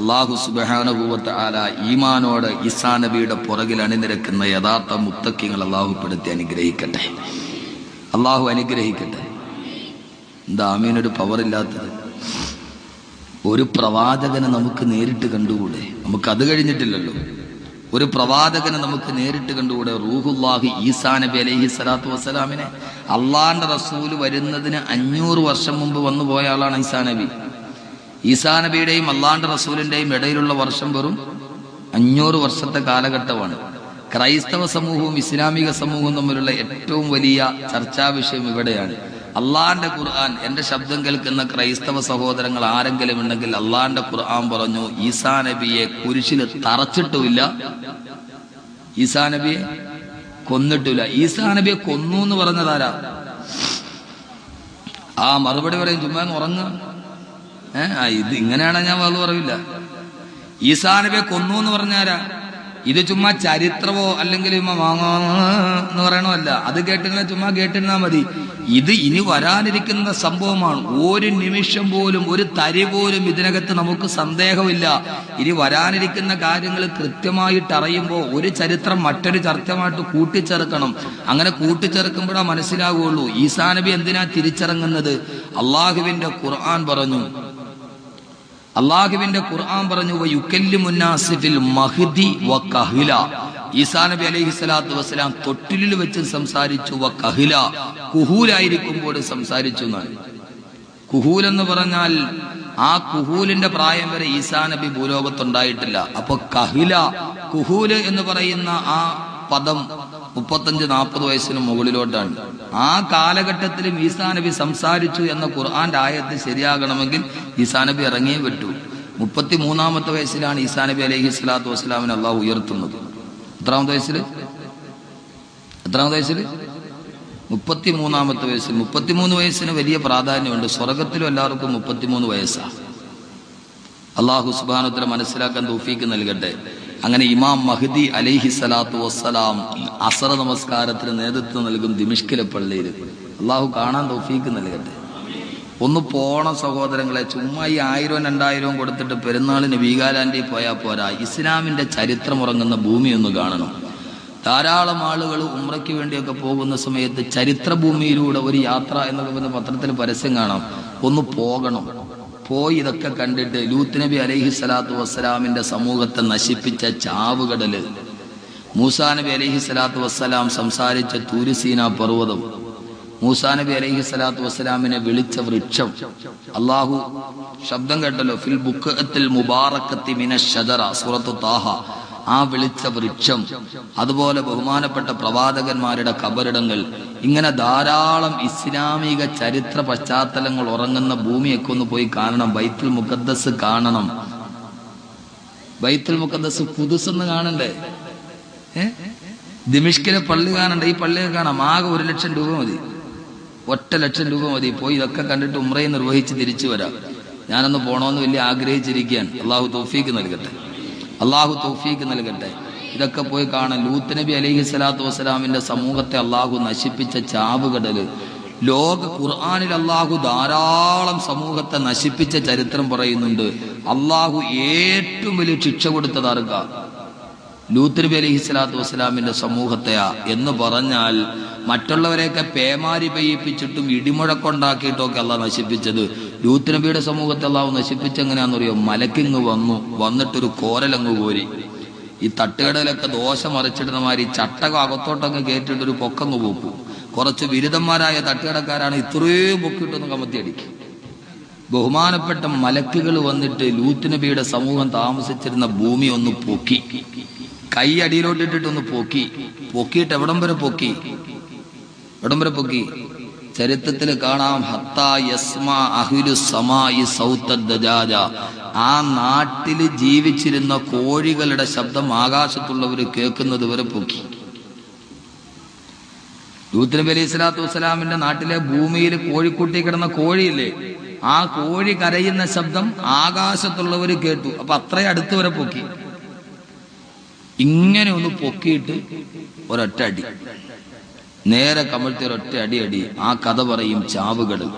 Speaker 2: അല്ലാഹു സുബ്ഹാനഹു വ തആല ഈമാനോട് ഈസാ നബിയുടെ പുറകിൽ അണിനിരക്കുന്ന യഥാർത്ഥ മുത്തക്കിങ്ങൾ അല്ലാഹു പെടുത്തി അനുഗ്രഹിക്കട്ടെ. അല്ലാഹു അനുഗ്രഹിക്കട്ടെ. എന്താ ആമീനൊരു പവറില്ലാത്തത്? ഒരു പ്രവാചകനെ നമുക്ക് നേരിട്ട് കണ്ടുകൂടെ? നമുക്ക് അത് കഴിഞ്ഞിട്ടില്ലല്ലോ. ഒരു പ്രവാചകനെ നമുക്ക് നേരിട്ട് കണ്ടുകൂടെ? റൂഹുല്ലാഹി ഈസാ നബി അലൈഹി സ്വലാത്തു വസ്സലാമിനെ. അള്ളാന്റെ റസൂല് വരുന്നതിന് 500 വർഷം മുമ്പ് വന്നു പോയ ആളാണ് ഈസാ നബി. ഈസാ നബിയുടെയും അള്ളാന്റെ റസൂലിന്റെയും ഇടയിലുള്ള വർഷം വെറും 500 വർഷത്തെ കാലഘട്ടമാണ്. ക്രൈസ്തവ സമൂഹവും ഇസ്ലാമിക സമൂഹവും തമ്മിലുള്ള ഏറ്റവും വലിയ ചർച്ചാ വിഷയം ഇവിടെയാണ്. അള്ളാന്റെ ഖുർആൻ, എന്റെ ശബ്ദം കേൾക്കുന്ന ക്രൈസ്തവ സഹോദരങ്ങൾ ആരെങ്കിലും ഉണ്ടെങ്കിൽ, അള്ളാന്റെ ഖുർആൻ പറഞ്ഞു ഈസാ നബിയെ കുരിശിൽ തറച്ചിട്ടുമില്ല, ഈസാ നബിയെ കൊന്നിട്ടില്ല. ഈസാ നബിയെ കൊന്നു എന്ന് പറഞ്ഞതാരാ? ആ മറുപടി പറയും ചുമ്മാ ഉറങ്ങുക. ഇത് ഇങ്ങനെയാണ് ഞാൻ വാള് പറയില്ല. ഈസാ നബിയെ കൊന്നു എന്ന് പറഞ്ഞാരാ?
Speaker 1: ഇത് ചുമ്മാ ചരിത്രമോ അല്ലെങ്കിൽ എന്ന് പറയണമല്ല. അത് കേട്ടിരുന്ന ചുമ്മാ കേട്ടിരുന്നാ മതി. ഇത് ഇനി വരാനിരിക്കുന്ന സംഭവമാണ്. ഒരു നിമിഷം പോലും ഒരു തരി പോലും ഇതിനകത്ത് നമുക്ക് സന്ദേഹമില്ല. ഇനി വരാനിരിക്കുന്ന കാര്യങ്ങൾ കൃത്യമായിട്ട് അറിയുമ്പോൾ ഒരു ചരിത്രം മറ്റൊരു ചരിത്രമായിട്ട് കൂട്ടിച്ചേർക്കണം. അങ്ങനെ കൂട്ടിച്ചേർക്കുമ്പോഴാ മനസ്സിലാവുകയുള്ളൂ ഈസാ നബി എന്തിനാ തിരിച്ചിറങ്ങുന്നത്. അള്ളാഹുവിന്റെ ഖുർആൻ പറഞ്ഞു യുക്കല്ലിമുന്നാസിഫിൽ മഹ്ദി വ കഹില. ഈസാ നബി അലൈഹി സ്വലാത്തു വസ്സലാം തൊട്ടിലിൽ വെച്ച് സംസാരിച്ചു. വ കഹില, കുഹൂലായിരിക്കുമ്പോൾ സംസാരിച്ചു എന്നാണ്. കുഹൂൽ എന്ന് പറഞ്ഞാൽ ആ കുഹൂലിന്റെ പ്രായം വരെ ഈസാ നബി ഭൂലോകത്തുണ്ടായിട്ടില്ല. അപ്പൊ കഹില, കുഹൂല് എന്ന് പറയുന്ന ആ പദം 35-40 വയസ്സിന് മുകളിലോട്ടാണ്. ആ കാലഘട്ടത്തിലും ഈസാ നബി സംസാരിച്ചു എന്ന ഖുർആന്റെ ആയത്ത് ശരിയാകണമെങ്കിൽ ഈസാ നബി ഇറങ്ങിയേ പറ്റൂ. 33-ാമത്തെ വയസ്സിലാണ് ഈസാ നബി അലൈഹി സ്വലാത്തു വസ്സലാമിനെ അള്ളാഹു ഉയർത്തുന്നത്. എത്രാമത്തെ വയസ്സിൽ? 33-ാമത്തെ വയസ്സിൽ. 33 വയസ്സിന് വലിയ പ്രാധാന്യമുണ്ട്. സ്വർഗത്തിലും എല്ലാവർക്കും 33 വയസ്സാണ്. അള്ളാഹു സുബ്ഹാനഹു വ തആല മനസ്സിലാക്കാൻ തൗഫീക്ക് നൽകട്ടെ. അങ്ങനെ ഇമാം മഹ്ദി അലൈഹി സ്വലാത്തു വസ്സലാം അസർ നമസ്കാരത്തിന് നേതൃത്വം നൽകും ദിമിഷ്കിലെ പള്ളിയിൽ. അള്ളാഹു കാണാൻ തൗഫീക്ക് നൽകട്ടെ. ഒന്ന് പോണം സഹോദരങ്ങളെ. ചുമ്മാ ഈ 1000-2000 കൊടുത്തിട്ട് പെരുന്നാളിന് വീഗാലാൻഡിൽ പോയാൽ പോരാ. ഇസ്ലാമിന്റെ ചരിത്രം ഉറങ്ങുന്ന ഭൂമി ഒന്ന് കാണണം. ധാരാളം ആളുകൾ ഉംറയ്ക്ക് വേണ്ടിയൊക്കെ പോകുന്ന സമയത്ത് ചരിത്ര ഭൂമിയിലൂടെ ഒരു യാത്ര എന്നൊക്കെ പറഞ്ഞ പത്രത്തിൽ പരസ്യം കാണാം. ഒന്ന് പോകണം. പോയി ഇതൊക്കെ കണ്ടിട്ട് ലൂത്ത് നബി അലൈഹി സ്വലാത്തു വസ്സലാമിന്റെ സമൂഹത്തെ നശിപ്പിച്ച ചാവുകടല്, മൂസാ നബി അലൈഹി സ്വലാത്തു വസ്സലാം സംസാരിച്ച തൂരിസീന പർവ്വതം, മൂസാ നബി അലൈഹി സ്വലാത്തു വസ്സലാമിനെ വിളിച്ച വൃക്ഷം, അള്ളാഹു ശബ്ദം കേട്ടല്ലോ, ഫിൽ ബുഖത്തിൽ മുബാറക്കത്തി മിനശ് ശജറ, സൂറത്തു താഹ, ആ വിളിച്ച വൃക്ഷം, അതുപോലെ ബഹുമാനപ്പെട്ട പ്രവാചകന്മാരുടെ ഖബറിടങ്ങൾ, ഇങ്ങനെ ധാരാളം ഇസ്ലാമിക ചരിത്ര പശ്ചാത്തലങ്ങൾ ഉറങ്ങുന്ന ഭൂമിയൊക്കെ ഒന്ന് പോയി കാണണം. ബൈത്തുൽ മുഖദ്ദസ് കാണണം. ബൈത്തുൽ മുഖദ്ദസ് ഖുദ്സ് എന്ന് കാണണ്ടേ? ദിമിഷ്കിലെ പള്ളി കാണണ്ടേ? ഈ പള്ളിയൊക്കെ കാണാം. ആകെ 1 ലക്ഷം രൂപ മതി. 1 ലക്ഷം രൂപ മതി. പോയി ഇതൊക്കെ കണ്ടിട്ട് ഉംറയെ നിർവഹിച്ച് തിരിച്ചു വരാം. ഞാനൊന്ന് പോകണമെന്ന് വലിയ ആഗ്രഹിച്ചിരിക്കുകയാണ്. അള്ളാഹു തൗഫീക്ക് നൽകട്ടെ. അള്ളാഹു തൗഫീക്ക് നൽകട്ടെ. ഇതൊക്കെ പോയി കാണാൻ. ലൂത്ത് നബി അലൈഹി സ്വലാത്തു വസ്സലാമിന്റെ സമൂഹത്തെ അള്ളാഹു നശിപ്പിച്ച ചാവുകടല്. ലോക ഖുർആനിൽ അള്ളാഹു ധാരാളം സമൂഹത്തെ നശിപ്പിച്ച ചരിത്രം പറയുന്നുണ്ട്. അള്ളാഹു ഏറ്റവും വലിയ ശിക്ഷ കൊടുത്തത് ആർക്കാ? ലൂത്ത് നബി അലൈഹി സ്വലാത്തു വസ്സലാമിന്റെ സമൂഹത്തെയാ. എന്ന് പറഞ്ഞാൽ മറ്റുള്ളവരെയൊക്കെ പേമാരി പെയ്യിപ്പിച്ചിട്ടും ഇടിമുഴക്കൊണ്ടാക്കിയിട്ടും ഒക്കെ അള്ളാഹ് നശിപ്പിച്ചത്. ലൂത്ത് നബിയുടെ സമൂഹത്തെ അള്ളാഹു നശിപ്പിച്ചെങ്ങനെയാണെന്നറിയോ? മലക്കിങ് വന്നിട്ടൊരു കോരലങ്ങ് കോരി. ഈ തട്ടുകടയിലൊക്കെ ദോശ മറിച്ചിടുന്ന മാതിരി ചട്ടകം അകത്തോട്ടങ്ങ് കയറ്റിയിട്ടൊരു പൊക്കങ്ങ് പോക്കും. കുറച്ച് ബിരുദന്മാരായ തട്ടുകടക്കാരാണ് ഇത്രയും പൊക്കിയിട്ടൊന്ന് കമത്തിയടിക്കും. ബഹുമാനപ്പെട്ട മലക്കുകൾ വന്നിട്ട് ലൂത്ത് നബിയുടെ സമൂഹം താമസിച്ചിരുന്ന ഭൂമി ഒന്ന് പൊക്കി, കൈ അടിയിലോട്ടിട്ടൊന്ന് പൊക്കിയിട്ട് എവിടം വരെ പൊക്കി? ചരിത്രത്തിൽ കാണാം. ഹത്താ യസ്മാ അഹ്ലു സമാഇ സൗത ദജാജ. ആ നാട്ടിൽ ജീവിച്ചിരുന്ന കോഴികളുടെ ശബ്ദം ആകാശത്തുള്ളവർ കേൾക്കുന്നത് വരെ പൊക്കി. ലൂത്ത് നബി അലൈഹി സ്വലാത്തു വസ്സലാമിന്റെ നാട്ടിലെ ഭൂമിയിൽ കോഴിക്കുട്ടി കിടന്ന കോഴിയില്ലേ, ആ കോഴി കരയുന്ന ശബ്ദം ആകാശത്തുള്ളവർ കേട്ടു. അപ്പൊ അത്രയും അടുത്ത് വരെ പൊക്കി. ഇങ്ങനെ ഒന്ന് പൊക്കിയിട്ട് ഒരൊറ്റ അടി, നേരെ കമഴ്ത്തി ഒരൊറ്റ അടി. ആ കഥ പറയും ചാവുകടൽ.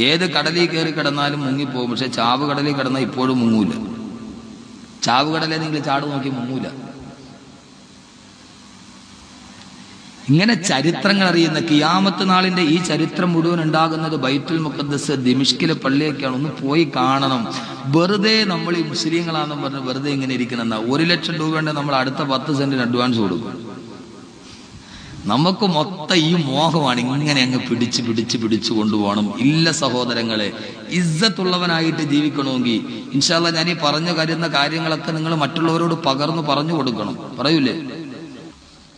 Speaker 1: ഏത് കടലിൽ കയറി കിടന്നാലും മുങ്ങിപ്പോകും. പക്ഷെ ചാവുകടലിൽ കിടന്നാൽ ഇപ്പോഴും മുങ്ങൂല. ചാവുകടലെ നിങ്ങൾ ചാട് നോക്കി മുങ്ങൂല. ഇങ്ങനെ ചരിത്രങ്ങൾ അറിയുന്ന ഖിയാമത്ത് നാളിന്റെ ഈ ചരിത്രം മുഴുവൻ ഉണ്ടാകുന്നത് ബൈത്തുൽ മുഖദ്ദസ് ദിമിഷ്കിലെ പള്ളിയൊക്കെയാണ്. ഒന്ന് പോയി കാണണം. വെറുതെ നമ്മൾ ഈ മുസ്ലിങ്ങളാണെന്ന് പറഞ്ഞ് വെറുതെ ഇങ്ങനെ ഇരിക്കണമെന്നാ. 1 ലക്ഷം രൂപയുടെ നമ്മൾ അടുത്ത 10 സെന്റിന് അഡ്വാൻസ് കൊടുക്കും. നമുക്ക് മൊത്തം ഈ മോഹമാണ്. ഇങ്ങനെ അങ്ങ് പിടിച്ചു കൊണ്ടുപോകണം. ഇല്ല സഹോദരങ്ങളെ, ഇസ്സത്തുള്ളവനായിട്ട് ജീവിക്കണമെങ്കിൽ ഇൻഷാ അല്ലാഹ് ഞാൻ ഈ പറഞ്ഞു കരുതുന്ന കാര്യങ്ങളൊക്കെ നിങ്ങൾ മറ്റുള്ളവരോട് പകർന്നു പറഞ്ഞു കൊടുക്കണം. പറയൂലേ?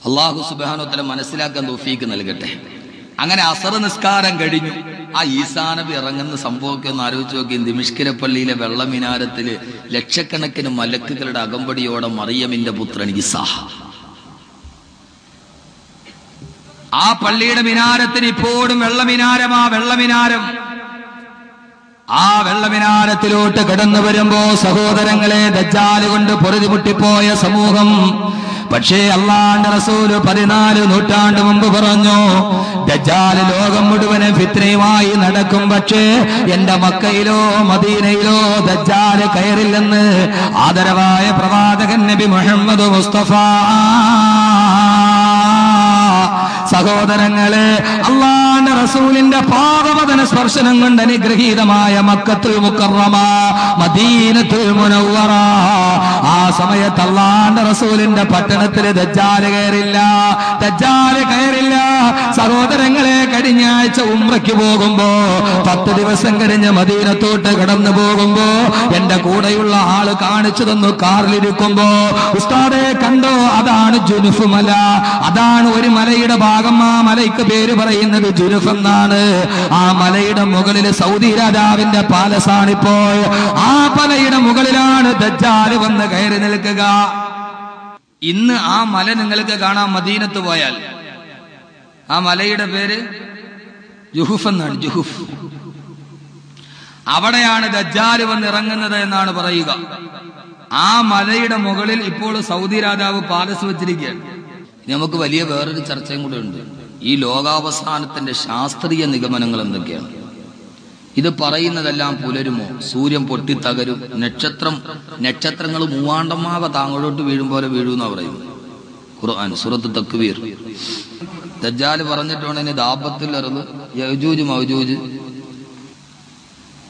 Speaker 1: അള്ളാഹു സുബ്ഹാനഹു വ തആല മനസ്സിലാക്കാൻ തൗഫീക്ക് നൽകട്ടെ. അങ്ങനെ അസർ നിസ്കാരം കഴിഞ്ഞു. ആ ഈസാ നബി ഇറങ്ങുന്ന സംഭവമൊക്കെ ഒന്ന് ആലോചിച്ച് നോക്കി. ദിമിഷ്കിലെ പള്ളിയിലെ വെള്ളമിനാരത്തില് ലക്ഷക്കണക്കിന് മലക്കുകളുടെ അകമ്പടിയോടെ മറിയമിന്റെ പുത്രൻ ഈസാ. ആ പള്ളിയുടെ മിനാരത്തിന് ഇപ്പോഴും വെള്ളമിനാരം. ആ വെള്ളമിനാരം
Speaker 2: ആ വെള്ളമിനാരത്തിലോട്ട് കടന്നു വരുമ്പോ സഹോദരങ്ങളെ, ദജ്ജാൽ കൊണ്ട് പൊറുതിമുട്ടിപ്പോയ സമൂഹം. പക്ഷേ അല്ലാഹുവിന്റെ റസൂല് 14 നൂറ്റാണ്ട് മുമ്പ് പറഞ്ഞു, ദജ്ജാൽ ലോകം മുഴുവനും ഫിത്നയുമായി നടക്കും, പക്ഷേ എന്റെ മക്കയിലോ മദീനയിലോ ദജ്ജാൽ കയറില്ലെന്ന് ആദരവായ പ്രവാചകൻ നബി മുഹമ്മദ് മുസ്തഫ. സഹോദരങ്ങളെ, അല്ലാഹുവിന്റെ റസൂലിന്റെ പാദപതന സ്പർശനം കൊണ്ട് അനുഗ്രഹീതമായ മക്കത്തുൽ മുക്കറമ, മദീനത്തുൽ മുനവ്വറ, ആ സമയത്ത് അല്ലാഹുവിന്റെ റസൂലിന്റെ പട്ടണത്തിൽ ദജ്ജാൽ കയറില്ല. സഹോദരങ്ങളെ, കഴിഞ്ഞ ആഴ്ച ഉംറയ്ക്ക് പോകുമ്പോ 10 ദിവസം കഴിഞ്ഞ് മദീനത്തോട്ട് കടന്നു പോകുമ്പോ എന്റെ കൂടെയുള്ള ആള് കാണിച്ചു തന്നു. കാറിലിരിക്കുമ്പോ, ഉസ്താദെ കണ്ടോ, അതാണ് ജുനുഫ് മല, അതാണ് ഒരു മലയുടെ ഭാഗം. ആ മലയ്ക്ക് പേര് പറയുന്നത് ജുനുഫ് എന്നാണ്. ആ മലയുടെ മുകളിൽ സൗദി രാജാവിന്റെ പാലസാണിപ്പോൾ. ആ മലയുടെ മുകളിലാണ് ദജ്ജാൽ വന്ന് കയറി നിൽക്കുക. ഇന്ന് ആ മല നിങ്ങൾക്ക് കാണാം. മദീനത്ത് പോയാൽ ആ മലയുടെ പേര് ജുഹുഫ് എന്നാണ്. ജുഹുഫ്. അവിടെയാണ് ദജ്ജാൽ വന്ന് ഇറങ്ങുന്നത് എന്നാണ് പറയുക. ആ മലയുടെ മുകളിൽ ഇപ്പോൾ സൗദി രാജാവ് പാലസ് വെച്ചിരിക്കുകയാണ്. നമുക്ക് വലിയ വേറൊരു ചർച്ചയും കൂടെ ഉണ്ട്. ഈ ലോകാവസാനത്തിന്റെ ശാസ്ത്രീയ നിഗമനങ്ങൾ എന്തൊക്കെയാണ്? ഇത് പറയുന്നതെല്ലാം പുലരുമോ? സൂര്യൻ പൊട്ടിത്തകരും, നക്ഷത്രങ്ങൾ മൂവാണ്ടമാവ താങ്ങോട്ട് വീഴും പോലെ വീഴുന്ന പറയുന്നു ഖുർആൻ സൂറത്ത് തക്വീർ. ദജ്ജാൽ പറഞ്ഞിട്ടുണ്ടെങ്കിൽ ദാബത്തുൽ അർദ്, യഅജൂജ് മഅജൂജ്.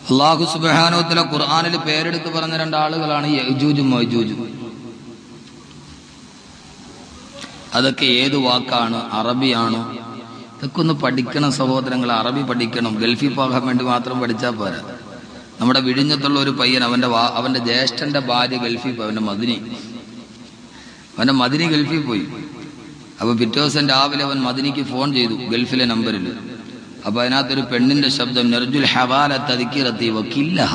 Speaker 2: അല്ലാഹു സുബ്ഹാനഹു വ തആല ഖുർആനിൽ പേരെടുത്ത് പറഞ്ഞ 2 ആളുകളാണ് യഅജൂജും മഅജൂജും. അതൊക്കെ ഏത് വാക്കാണ്? അറബിയാണോ? ഇതൊക്കെ ഒന്ന് പഠിക്കണം സഹോദരങ്ങൾ. അറബി പഠിക്കണം. ഗൾഫിൽ പോകാൻ വേണ്ടി മാത്രം പഠിച്ചാൽ പോരാ. നമ്മുടെ വിഴിഞ്ഞത്തുള്ള ഒരു പയ്യൻ, അവന്റെ ജ്യേഷ്ഠന്റെ ഭാര്യ ഗൾഫിൽ പോയി. അവന്റെ മദിനി ഗൾഫിൽ പോയി. അപ്പൊ പിറ്റേ ദിവസം രാവിലെ അവൻ മദിനിക്ക് ഫോൺ ചെയ്തു, ഗൾഫിലെ നമ്പറിൽ. അപ്പൊ അതിനകത്തൊരു പെണ്ണിന്റെ ശബ്ദം, നർജുൽ ഹവാല തദ്കിറതി വകില്ലഹ.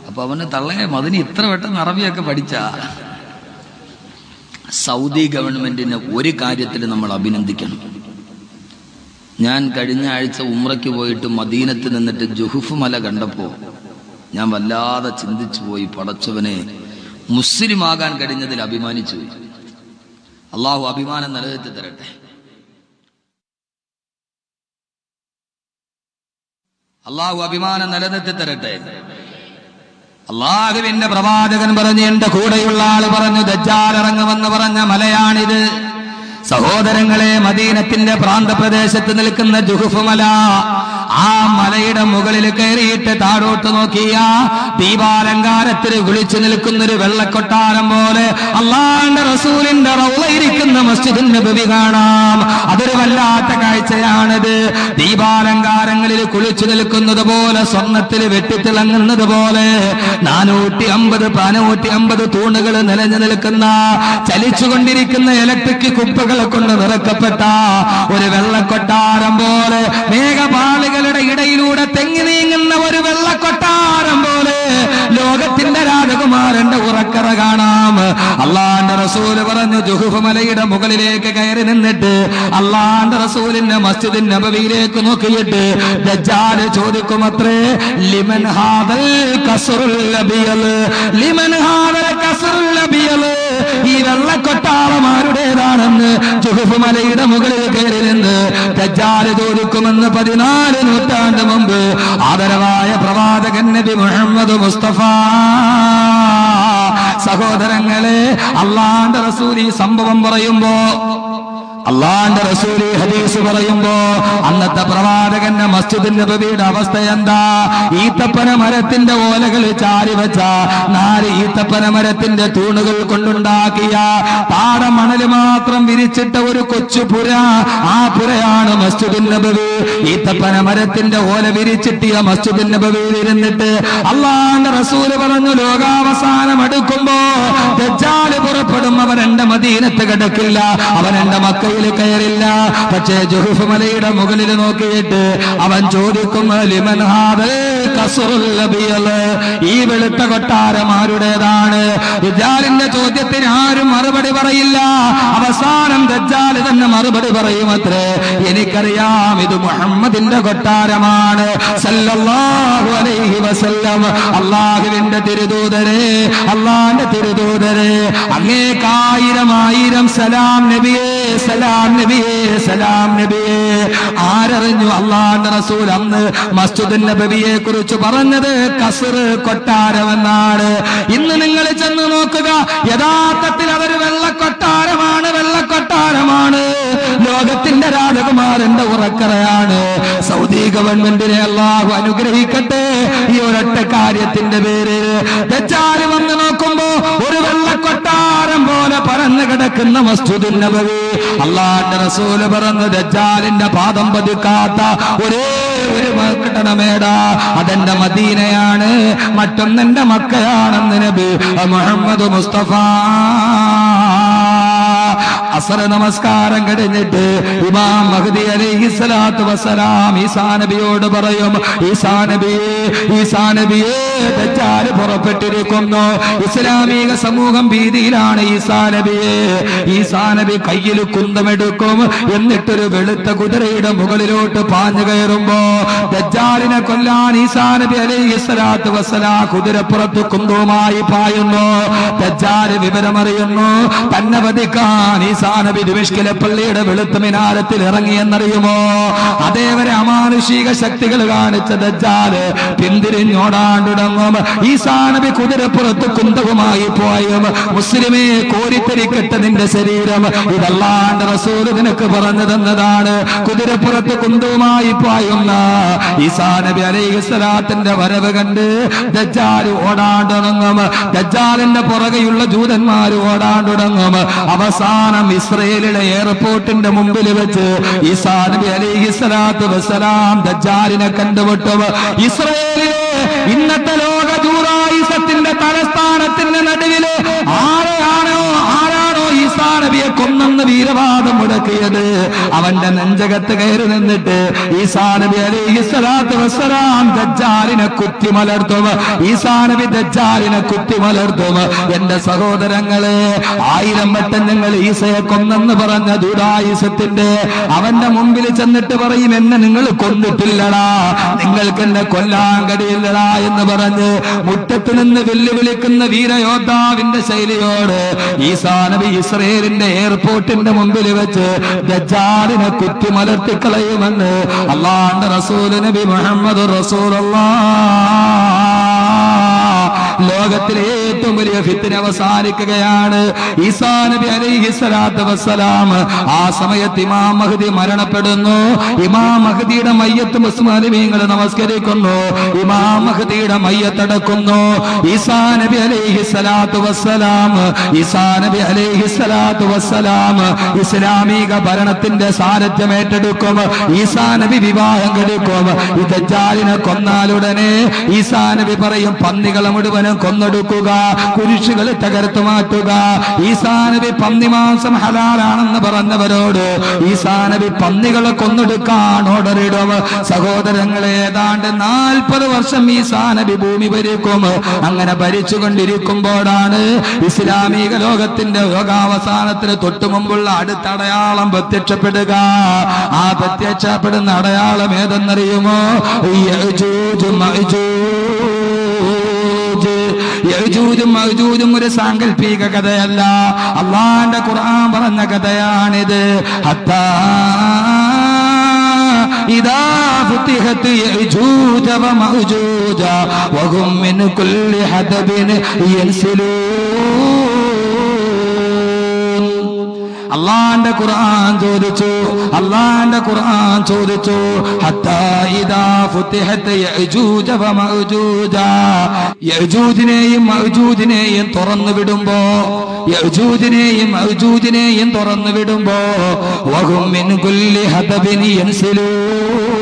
Speaker 2: അപ്പൊ അവന് തള്ളയെ, മദിനി ഇത്ര പെട്ടെന്ന് അറബിയൊക്കെ പഠിച്ച. സൗദി ഗവൺമെന്റിന് ഒരു കാര്യത്തിൽ നമ്മൾ അഭിനന്ദിക്കണം. ഞാൻ കഴിഞ്ഞ ആഴ്ച ഉംറയ്ക്ക് പോയിട്ട് മദീനത്ത് നിന്നിട്ട് ജുഹുഫ് മല കണ്ടപ്പോ ഞാൻ വല്ലാതെ ചിന്തിച്ചു പോയി. പടച്ചവനെ, മുസ്ലിമാകാൻ കഴിഞ്ഞതിൽ അഭിമാനിച്ചു. അള്ളാഹു അഭിമാനം നിലനിർത്തി തരട്ടെ. അള്ളാഹു അഭിമാനം നിലനിർത്തി തരട്ടെ. അള്ളാഹുവിന്റെ പ്രവാചകൻ പറഞ്ഞു, എന്റെ കൂടെയുള്ള ആള് പറഞ്ഞു, ദജ്ജാൽ ഇറങ്ങുമെന്ന് പറഞ്ഞ മലയാണിത്. സഹോദരങ്ങളെ, മദീനത്തിന്റെ പ്രാന്തപ്രദേശത്ത് നിൽക്കുന്ന ജുഹുഫ് മല, ആ മലയുടെ മുകളിൽ കയറിയിട്ട് താഴോട്ട് നോക്കിയ ദീപാലങ്കാരത്തിൽ വിളിച്ചു നിൽക്കുന്നൊരു വെള്ളക്കൊട്ടാരം പോലെ അല്ലാഹുവിന്റെ റസൂലിന്റെ റൗള ഇരിക്കുന്ന മസ്ജിദുൻ നബവി കാണാം. അതൊരു വല്ലാത്ത കാഴ്ചയാണിത്. ദീപാലങ്കാരങ്ങളിൽ കുളിച്ചു നിൽക്കുന്നത് പോലെ, സ്വർണത്തിൽ വെട്ടിത്തിളങ്ങുന്നത് പോലെ 450 തൂണുകൾ നിലഞ്ഞു നിൽക്കുന്ന, ചലിച്ചുകൊണ്ടിരിക്കുന്ന ഇലക്ട്രിക് കുപ്പകളെ കൊണ്ട് നിറക്കപ്പെട്ട ഒരു വെള്ളക്കൊട്ടാരം പോലെ, മേഘപാളികളുടെ ഇടയിലൂടെ തെങ്ങി നീങ്ങുന്ന ഒരു വെള്ളക്കൊട്ടാരം പോലെ ലോകത്തിന്റെ രാജകുമാരന്റെ ഉറക്കറ കാണാം. അള്ളാന്റെ റസൂല് പറഞ്ഞു, ജുഹുഫ് മലയുടെ മുകളിലേക്ക് കയറി നിന്നിട്ട് അള്ളാന്റെ റസൂലിന്റെ മസ്ജിദുൻ നബവിയിലേക്ക് നോക്കിയിട്ട് ദജ്ജാൽ ചോദിക്കുമത്രേ, ലിമൻ ഹാദൽ ഖസ്റുൽ അബിയൽ, ലിമൻ ഹാദൽ ഖസ്റുൽ അബിയൽ, ഈ വെള്ളക്കൊട്ടാരം ആരുടേതാണെന്ന് ജുഹുഫ് മലയുടെ മുകളിൽ കയറി നിന്ന് ദജ്ജാൽ ചോദിക്കുമെന്ന് 14 നൂറ്റാണ്ട് മുമ്പ് ആദരവായ പ്രവാചകൻ നബി മുഹമ്മദ് മുസ്തഫ. സഹോദരങ്ങളെ, അള്ളാന്റെ റസൂൽ ഈ സംഭവം പറയുമ്പോ, അള്ളാന്റെ റസൂൽ ഹദീസ് പറയുമ്പോ, അന്നത്തെ പ്രവാചകന്റെ മസ്ജിദുൻ നബവിയുടെ അവസ്ഥ എന്താ? ഈത്തപ്പന മരത്തിന്റെ ഓലകൾ ചാരി വെച്ച 4 ഈത്തപ്പന മരത്തിന്റെ തൂണുകൾ കൊണ്ടുണ്ടാക്കിയ പാടമണല് മാത്രം വിരിച്ചിട്ട ഒരു കൊച്ചു പുര. ആ പുരയാണ് മസ്ജിദുൻ നബവി. ഈത്തപ്പന മരത്തിന്റെ ഓല വിരിച്ചിട്ടിയ മസ്ജിദുൻ നബവിയിൽ ഇരുന്നിട്ട് അള്ളാന്റെ റസൂൽ പറഞ്ഞു, ലോകാവസാനം അടുക്കുമ്പോ ദജ്ജാൽ പുറപ്പെടും. അവൻ എന്റെ മദീനത്ത് കിടക്കില്ല, അവൻ എന്റെ മക്ക മലയിൽ കയറില്ല. പക്ഷേ ജുഹുഫ് മലയുടെ മുകളിൽ നോക്കിയിട്ട് അവൻ ചോദിക്കും, ലിമൻ ഹാദൽ ഖസ്റുൽ അബിയദ്, ഈ വെളുത്ത കൊട്ടാരം ആരുടേതാണ്? ദജ്ജാലിന്റെ ചോദ്യത്തിന് ആരും മറുപടി പറയില്ല. അവസാനം ദജ്ജാൽ തന്നെ മറുപടി പറയുമത്രേ, എനിക്കറിയാം, ഇത് മുഹമ്മദിന്റെ കൊട്ടാരമാണ് സല്ലല്ലാഹു അലൈഹി വസല്ലം. അല്ലാഹുവിന്റെ തിരുദൂതരെ, അല്ലാഹുവിന്റെ തിരുദൂതരെ, അങ്ങേക്കായിരം ആയിരം സലാം നബിയേ, സലാം നബിയേ, സലാം നബിയേ. ആരറിഞ്ഞു അല്ലാഹുവിന്റെ റസൂൽ അന്ന് മസ്ജിദുൻ നബവിയെ കുറിച്ച് പറഞ്ഞത് ഖസ്ർ കൊട്ടാരമെന്നാണ്. ഇന്ന് നിങ്ങൾ ചെന്ന് നോക്കുക, യഥാർത്ഥത്തിൽ അതൊരു വെള്ളക്കൊട്ടാരമാണ്, വെള്ളക്കൊട്ടാരമാണ്. ലോകത്തിന്റെ രാജകുമാരന്റെ ഉറക്കറയാണ്. സൗദി ഗവൺമെന്റിനെ അല്ലാഹു അനുഗ്രഹിക്കട്ടെ. ഈ ഒരൊറ്റ കാര്യത്തിന്റെ പേര് ദജ്ജാൽ വന്ന് നോക്കുമ്പോ ഒരു വെള്ളക്കൊട്ടാരം പോലെ പരന്നു കിടക്കുന്ന മസ്ജിദുൻ നബവി. അല്ലാഹുവിന്റെ റസൂല് പറഞ്ഞു, ദജ്ജാലിന്റെ പാദം പതിക്കാത്ത ഒരേ ഒരു കെട്ടണമേടാ, അതെന്റെ മദീനയാണ്, മറ്റൊന്നെന്റെ മക്കയാണെന്ന് നബി മുഹമ്മദ് മുസ്തഫ. അസർ നമസ്കാരം കഴിഞ്ഞിട്ട് ഇമാം മഹ്ദി അലൈഹിസ്സലാത്തു വസ്സലാം ഈസാ നബിയോട് പറയും, ഈസാ നബിയേ, ഈസാ നബിയേ, ദജ്ജാൽ പുറപ്പെട്ടിരിക്കുന്നു, ഇസ്ലാമിക സമൂഹം ഭീതിയിലാണ് ഈസാ നബിയേ. ഈസാ നബി കയ്യിൽ കുന്തമെടുക്കും, എന്നിട്ടൊരു വെളുത്ത കുതിരയുടെ മുകളിലോട്ട് പാഞ്ഞു കയറുമ്പോ ദജ്ജാലിനെ കൊല്ലാൻ ഈസാ നബി അലൈഹിസ്സലാത്തു വസ്സലാം കുതിരപ്പുറത്ത് കുന്തവുമായി പായുന്നു. ദജ്ജാൽ വിവരമറിയുന്നു, തന്നെ വധിക്കാൻ ഈസാ നബി ദിമഷ്കിലെ പള്ളിയുടെ വെളുത്ത മിനാരത്തിൽ ഇറങ്ങിയെന്നറിയുമോ? അതേവരെ അമാനുഷിക ശക്തികൾ കാണിച്ച ദജ്ജാൽ പിന്തിരിഞ്ഞോടാൻ തുടങ്ങും. ഈസാ നബി കുതിരപ്പുറത്ത് കുന്തവുമായി പോയും, മുസ്ലിമേ, കോരിത്തരിക്കട്ടെ നിന്റെ ശരീരം, ഇതല്ലാന്റെ റസൂൽ നിനക്ക് പറഞ്ഞു തന്നതാണ്. കുതിരപ്പുറത്ത് കുന്തവുമായി പായുന്ന ഈസാ നബി അലൈഹിസ്സലാത്തിന്റെ വരവ് കണ്ട് ദജ്ജാൽ ഓടാൻ തുടങ്ങും. ദജ്ജാലിന്റെ പുറകെയുള്ള ജൂതന്മാർ ഓടാൻ തുടങ്ങും. അവസാനം ഇസ്രയേലിലെ എയർപോർട്ടിന്റെ മുമ്പിൽ വെച്ച് ഈസാ നബി അലൈഹിസ്സലാത്തു വസ്സലാം ദജ്ജാലിനെ കണ്ടുമുട്ടും. ഇസ്രയേലിലെ ഇന്നത്തെ ലോക ജൂറായിസത്തിന്റെ തലസ്ഥാനത്തിന്റെ നടുവില് ആരാണോ ഈസാ നബിയെ കൊന്നെന്ന് വീരവാദം മുടക്കിയത്, അവന്റെ നെഞ്ചകത്ത് കയറി നിന്നിട്ട് ഈസാ നബി അലൈഹിസ്സലാത്തു വസ്സലാം ദജ്ജാലിനെ കുത്തിമലർത്തും. ഈസാ നബി ദജ്ജാലിനെ കുത്തിമലർത്തും. എന്റെ സഹോദരങ്ങളെ, 1000 വട്ടം ഞങ്ങൾ ഈസയെ കൊന്നെന്ന് പറഞ്ഞ ദുരായുസത്തിന്റെ അവന്റെ മുമ്പിൽ ചെന്നിട്ട് പറയും, എന്നെ നിങ്ങൾ കൊന്നിട്ടില്ലടാ, നിങ്ങൾക്ക് എന്നെ കൊല്ലാൻ കഴിയില്ലടാ എന്ന് പറഞ്ഞ് മുറ്റത്ത് നിന്ന് വെല്ലുവിളിക്കുന്ന വീരയോദ്ധാവിന്റെ ശൈലിയോട് ഈസാ നബി ഇസ്രയേലിന്റെ എയർപോർട്ടിന്റെ മുമ്പിൽ വെച്ച് ദജ്ജാലിനെ കുത്തിമലർത്തിക്കളയുമെന്ന് അല്ലാഹുവിന്റെ റസൂൽ നബി മുഹമ്മദ് റസൂലുള്ളാഹ്. ലോകത്തിലെ ഏറ്റവും വലിയ ഫിത്ന അവസാനിക്കുകയാണ്. ഈസാ നബി അലൈഹിസ്സലാത്തു വസ്സലാം ആ സമയത്ത് ഇമാം മഹ്ദി മരണപ്പെടുന്നു. ഇമാം മഹ്ദിയുടെ മയ്യത്ത് മുസ്ലിമീങ്ങൾ നമസ്കരിക്കുന്നു. ഇമാം മഹ്ദിയുടെ മയ്യത്തടക്കുന്നു. ഈസാ നബി അലൈഹിസ്സലാത്തു വസ്സലാം, ഈസാ നബി അലൈഹിസ്സലാത്തു വസ്സലാം ഇസ്ലാമിക ഭരണത്തിന്റെ സാരഥ്യം ഏറ്റെടുക്കും. ഈസാ നബി വിവാഹം കഴിക്കും. ഈ ദജ്ജാലിനെ കൊന്നാലുടനെ ഈസാ നബി പറയും, പന്നികളെ മുഴുവനും കൊന്നൊടുക്കുക, കുരിശുകൾ തകർത്തു മാറ്റുക. ഈസാ നബി പന്നിമാംസം ഹലാലാണെന്ന് പറഞ്ഞവരോട് ഈസാ നബി പന്നികളെ കൊന്നൊടുക്കാൻ ഓർഡറിടും. സഹോദരങ്ങളെ, ഏതാണ്ട് 40 വർഷം ഈസാ നബി ഭൂമി ഭരിക്കും. അങ്ങനെ ഭരിച്ചുകൊണ്ടിരിക്കുമ്പോഴാണ് ഇസ്ലാമിക ലോകത്തിന്റെ യോഗാവസാനത്തിന് തൊട്ടു മുമ്പുള്ള അടുത്ത അടയാളം പ്രത്യക്ഷപ്പെടുക. ആ പ്രത്യക്ഷപ്പെടുന്ന അടയാളം ഏതെന്നറിയുമോ? യഅ്ജൂജ് യഅ്ജൂജും മഅ്ജൂജും ഒരു സാങ്കല്പിക കഥയല്ല, അല്ലാഹുവിന്റെ ഖുർആൻ പറഞ്ഞ കഥയാണിത്. ഹത്താ ഇദാ ഫുതിഹത് യഅ്ജൂജ വമഅ്ജൂജ വഹും മിൻ കുല്ലി ഹദബിൻ യൻസിലൂൻ. അല്ലാഹുവിന്റെ ഖുർആൻ ചോദിച്ചു, ഹത്താ ഇദാ ഫുതിഹത് യഅ്ജൂജ വമഅ്ജൂജ, യഅ്ജൂജിനെയും മഅ്ജൂജിനെയും തുറന്നു വിടുമ്പോ വഹും മിൻ കുല്ലി ഹദബിൻ യൻസിലൂൻ,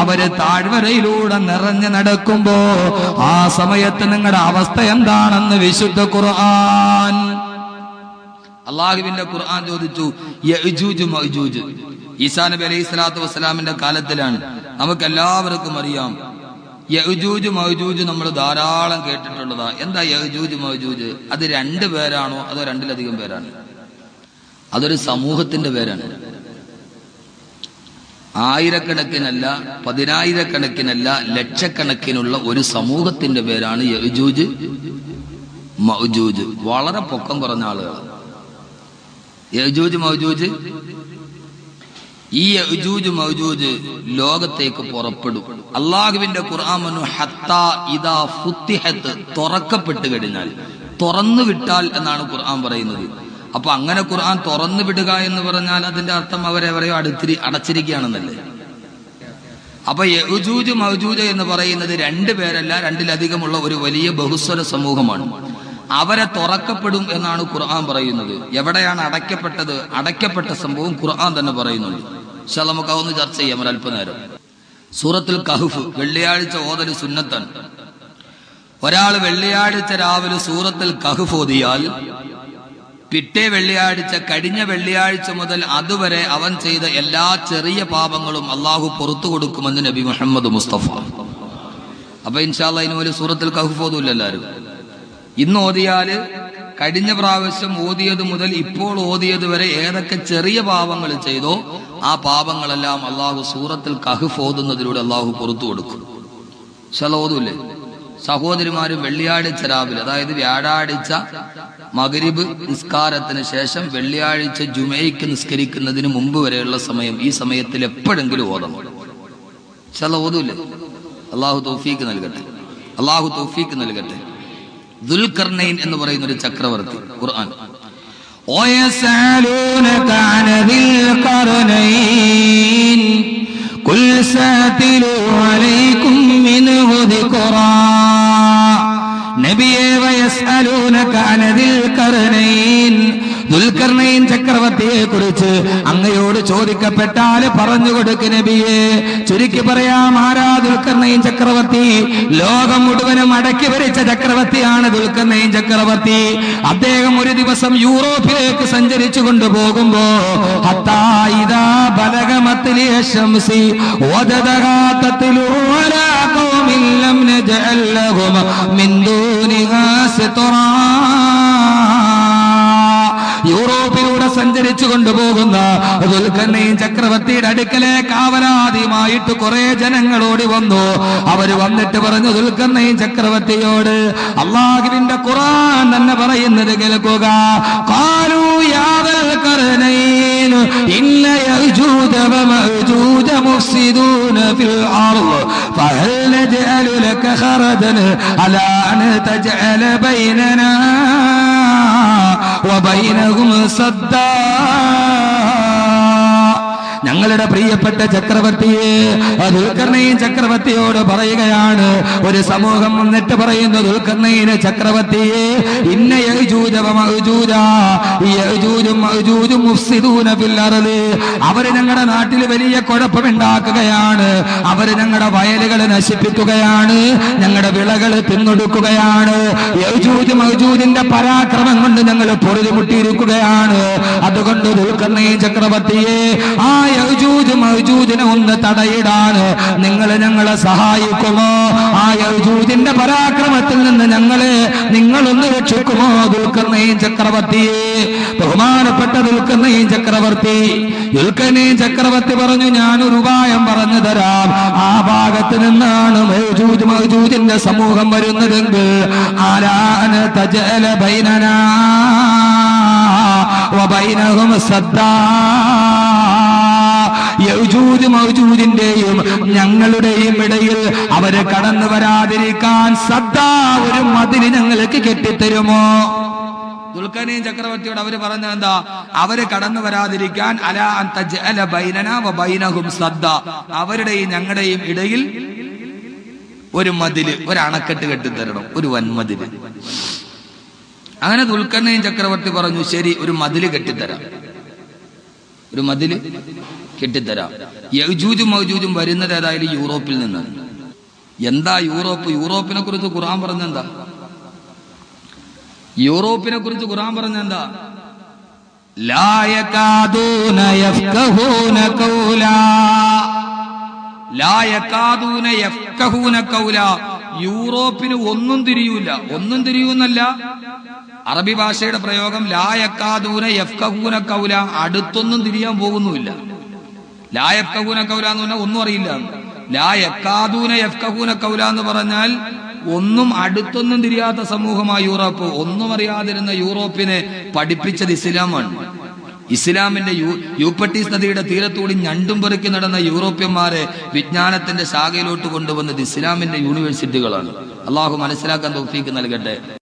Speaker 2: അവര് താഴ്വരയിലൂടെ നിറഞ്ഞു നടക്കുമ്പോ ആ സമയത്ത് നിങ്ങളുടെ അവസ്ഥ എന്താണെന്ന് വിശുദ്ധ ഖുർആൻ
Speaker 1: അള്ളാഹുവിന്റെ ഖുർആൻ ചോദിച്ചു യഅ്ജൂജ് മഅ്ജൂജ്. ഈസാ നബി അലൈഹി സ്വലാത്തു വസ്സലാമിന്റെ കാലത്തിലാണ്. നമുക്കെല്ലാവർക്കും അറിയാം യഅ്ജൂജ് മഅ്ജൂജ് നമ്മൾ ധാരാളം കേട്ടിട്ടുള്ളതാ. എന്താ യഅ്ജൂജ് മഅ്ജൂജ്? അത് 2 പേരാണോ അതോ 2-ലധികം പേരാണ്? അതൊരു സമൂഹത്തിന്റെ പേരാണ്. ആയിരക്കണക്കിനല്ല, 10,000-കണക്കിനല്ല, ലക്ഷക്കണക്കിനുള്ള ഒരു സമൂഹത്തിന്റെ പേരാണ് യഅ്ജൂജ് മഅ്ജൂജ്. വളരെ പൊക്കം കുറഞ്ഞ ആളുകൾ യഅ്ജൂജ് മഅ്ജൂജ്. ഈ യഅ്ജൂജ് മഅ്ജൂജ് ലോകത്തേക്ക് പുറപ്പെടും. അള്ളാഹുവിന്റെ ഖുർആൻ പറഞ്ഞു ഹത്താ ഇദാ ഫുത്തിഹത്ത്, തുറക്കപ്പെട്ട് കഴിഞ്ഞാൽ, തുറന്നു വിട്ടാൽ എന്നാണ് ഖുർആൻ പറയുന്നത്. അപ്പൊ അങ്ങനെ ഖുർആൻ തുറന്നു വിടുക എന്ന് പറഞ്ഞാൽ അതിന്റെ അർത്ഥം അവരെവരെയോ അടച്ചിരിക്കുകയാണെന്നല്ലേ. അപ്പൊ യഅ്ജൂജ് മഅ്ജൂജ് എന്ന് പറയുന്നത് 2 പേരല്ല, 2-ലധികമുള്ള ഒരു വലിയ ബഹുസ്വര സമൂഹമാണ്. അവരെ തുറക്കപ്പെടും എന്നാണ് ഖുർആൻ പറയുന്നത്. എവിടെയാണ് അടയ്ക്കപ്പെട്ടത്? അടയ്ക്കപ്പെട്ട സംഭവം ഖുർആൻ തന്നെ പറയുന്നുണ്ട്. പക്ഷെ നമുക്ക് അതൊന്ന് ചർച്ച ചെയ്യാം ഒരല്പനേരം. സൂറത്തുൽ കഹ്ഫ് വെള്ളിയാഴ്ച ഓതൽ സുന്നത്താണ്. ഒരാൾ വെള്ളിയാഴ്ച രാവിലെ സൂറത്തുൽ കഹ്ഫ് ഓതിയാൽ പിറ്റേ വെള്ളിയാഴ്ച, കഴിഞ്ഞ വെള്ളിയാഴ്ച മുതൽ അതുവരെ അവൻ ചെയ്ത എല്ലാ ചെറിയ പാപങ്ങളും അള്ളാഹു പുറത്തു കൊടുക്കുമെന്ന് നബി മുഹമ്മദ് മുസ്തഫ. അപ്പൊ ഇൻഷാ അല്ലാഹ് ഇനി ഒരു സൂറത്തുൽ കഹ്ഫ് ഓതൂല്ല എല്ലാവരും. ഇന്ന് ഓതിയാല് കഴിഞ്ഞ പ്രാവശ്യം ഓതിയത് മുതൽ ഇപ്പോൾ ഓതിയത് വരെ ഏതൊക്കെ ചെറിയ പാപങ്ങൾ ചെയ്തോ ആ പാപങ്ങളെല്ലാം അള്ളാഹു സൂറത്തുൽ കഹ്ഫ് ഓതുന്നതിലൂടെ അള്ളാഹു പുറത്തു കൊടുക്കും. ഓതൂല്ലേ സഹോദരിമാര്? വെള്ളിയാഴ്ച രാവിലെ, അതായത് വ്യാഴാഴ്ച മഗ്രിബ് നിസ്കാരത്തിന് ശേഷം വെള്ളിയാഴ്ച ജുമയ്ക്ക് നിസ്കരിക്കുന്നതിന് മുമ്പ് വരെയുള്ള സമയം, ഈ സമയത്തിൽ എപ്പോഴെങ്കിലും ഓതണം. ഓതൂല്ലേ? അള്ളാഹു തൗഫീക്ക് നൽകട്ടെ, അള്ളാഹു തൗഫീക്ക് നൽകട്ടെ. ദുൽഖർനൈൻ എന്ന് പറയുന്ന ഒരു ചക്രവർത്തി ഖുർആൻ ദുൽഖർനൈൻ ചക്രവർത്തിയെ കുറിച്ച് അങ്ങയോട് ചോദിക്കപ്പെട്ടാൽ പറഞ്ഞു കൊടുക്ക് നബിയെ. ചുരുക്കി പറയാം, ആരാ ദുൽഖർനൈൻ ചക്രവർത്തി? ലോകം മുഴുവനും അടക്കി ഭരിച്ച ചക്രവർത്തിയാണ് ദുൽഖർനൈൻ ചക്രവർത്തി. അദ്ദേഹം ഒരു ദിവസം യൂറോപ്പിലേക്ക് സഞ്ചരിച്ചു കൊണ്ടുപോകുമ്പോ യൂറോപ്പിലൂടെ സഞ്ചരിച്ചു കൊണ്ടുപോകുന്ന ദുൽഖർനൈൻ ചക്രവർത്തിയുടെ അടുക്കലെ കാവലാദ്യമായിട്ട് കുറെ ജനങ്ങൾ ഓടി വന്നു. അവര് വന്നിട്ട് പറഞ്ഞു ദുൽഖർനൈൻ ചക്രവർത്തിയോട്, അള്ളാഹുവിന്റെ ഖുർആൻ തന്നെ പറയുന്നത് കേൾക്കുക. ഖാലൂ യാ ദുൽഖർനൈൻ ഇന്ന യഅ്ജൂജ വമഅ്ജൂജ മുഫ്സിദൂന ഫിൽ അർദ് ഫഹൽ നജഅലു ലക ഖറജൻ അലാ അൻ തജഅല ബൈനനാ വബൈനഹും സദ്ദാ. ഞങ്ങളുടെ പ്രിയപ്പെട്ട ചക്രവർത്തിയെ ദുൽഖർനൈൻ ചക്രവർത്തിയോട് പറയുകയാണ്. ഒരു സമൂഹം വന്നിട്ട് പറയുന്നു ദുൽഖർനൈൻ ചക്രവർത്തിയെ, ഇന്ന യഅ്ജൂജ വമഅ്ജൂജ, യഅ്ജൂജും മഅ്ജൂജും മുഫ്സിദൂന ഫിൽ അർദ്, അവര് ഞങ്ങളുടെ നാട്ടിൽ വലിയ കുഴപ്പമുണ്ടാക്കുകയാണ്. അവര് ഞങ്ങളുടെ വയലുകൾ നശിപ്പിക്കുകയാണ്, ഞങ്ങളുടെ വിളകൾ തിന്നൊടുക്കുകയാണ്. യഅ്ജൂജ് മഅ്ജൂജിന്റെ പരാക്രമം കൊണ്ട് ഞങ്ങൾ പൊറുതിമുട്ടിയിരിക്കുകയാണ്. അതുകൊണ്ട് ദുൽഖർനൈൻ ചക്രവർത്തിയെ, ആ യഅ്ജൂജ് മഅ്ജൂജിനെ ഒന്ന് തടയിടാൻ നിങ്ങൾ ഞങ്ങളെ സഹായിക്കുമോ? ആ യഅ്ജൂജിന്റെ പരാക്രമത്തിൽ നിന്ന് നിങ്ങളൊന്ന് രക്ഷിക്കുമോ ദുൽഖർനൈൻ ചക്രവർത്തിയെ? ബഹുമാനപ്പെട്ട ദുൽഖർനൈൻ ചക്രവർത്തി പറഞ്ഞു, ഞാനൊരു ഉപായം പറഞ്ഞു തരാം. ആ ഭാഗത്ത് നിന്നാണ് യഅ്ജൂജ് മഅ്ജൂജിന്റെ സമൂഹം വരുന്നതെങ്കിൽ ആലാന തജഅല ബൈനനാ വബൈനഹും സദ്ദാ, യഅ്ജൂജ് മഅ്ജൂജിന്റെയും ഞങ്ങളുടെയും ഇടയിൽ അവരെ കടന്നു വരാതിരിക്കാൻ സദ്ദാ, ഒരു മതിൽ ഞങ്ങൾക്ക് കെട്ടിത്തരുമോ? ദുൽഖർനൈൻ ചക്രവർത്തിയോട് അവര് പറഞ്ഞത് എന്താ? അവര് കടന്നു വരാതിരിക്കാൻ അലാ അൻ തജഅല ബൈനനാ വബൈനഹും സദ്ദാ, അവരുടെയും ഞങ്ങളുടെയും ഇടയിൽ ഒരു മതില്, ഒരു അണക്കെട്ട് കെട്ടിത്തരണം, ഒരു വൻമതില്. അങ്ങനെ ദുൽഖർനൈൻ ചക്രവർത്തി പറഞ്ഞു, ശരി, ഒരു മതില് കെട്ടിത്തരാം, ഒരു മതില് കെട്ടിത്തരാം. യഅ്ജൂജും മഅ്ജൂജും വരുന്നത് ഏതായാലും യൂറോപ്പിൽ നിന്നാണ്. എന്താ യൂറോപ്പ്? യൂറോപ്പിനെ കുറിച്ച് ഖുർആൻ പറഞ്ഞെന്താ? യൂറോപ്പിനെ കുറിച്ച് ഖുർആൻ പറഞ്ഞെന്താ?
Speaker 2: ലാ യകാദൂന യഫ്ഖഹൂന ഖൗലാ. ലാ യകാദൂന യഫ്ഖഹൂന ഖൗലാ. യൂറോപ്പിന് ഒന്നും തിരിയൂല. ഒന്നും തിരിയൂന്നല്ല, അറബി ഭാഷയുടെ പ്രയോഗം ലാ യകാദൂന യഫ്ഖഹൂന ഖൗലാ. അടുത്തൊന്നും തിരിയാൻ പോകുന്നുമില്ല. ലാ യഫ്ഖഹൂന ഖൗലാ എന്ന് പറഞ്ഞാൽ ഒന്നും അറിയില്ല. ലാ യകാദൂന യഫ്ഖഹൂന ഖൗലാ എന്ന് പറഞ്ഞാൽ ഒന്നും അടുത്തൊന്നും തിരിയാത്ത സമൂഹമായി യൂറോപ്പ്. ഒന്നും അറിയാതിരുന്ന യൂറോപ്പിനെ പഠിപ്പിച്ചത് ഇസ്ലാമാണ്. ഇസ്ലാമിന്റെ യൂപ്പട്ടീസ് നദിയുടെ തീരത്തൂടി ഞണ്ടും പെറുക്കി നടന്ന യൂറോപ്യന്മാരെ വിജ്ഞാനത്തിന്റെ ശാഖയിലോട്ട് കൊണ്ടുവന്നത് ഇസ്ലാമിന്റെ യൂണിവേഴ്സിറ്റികളാണ്. അള്ളാഹു മനസ്സിലാക്കാൻ തൗഫീക്ക് നൽകട്ടെ.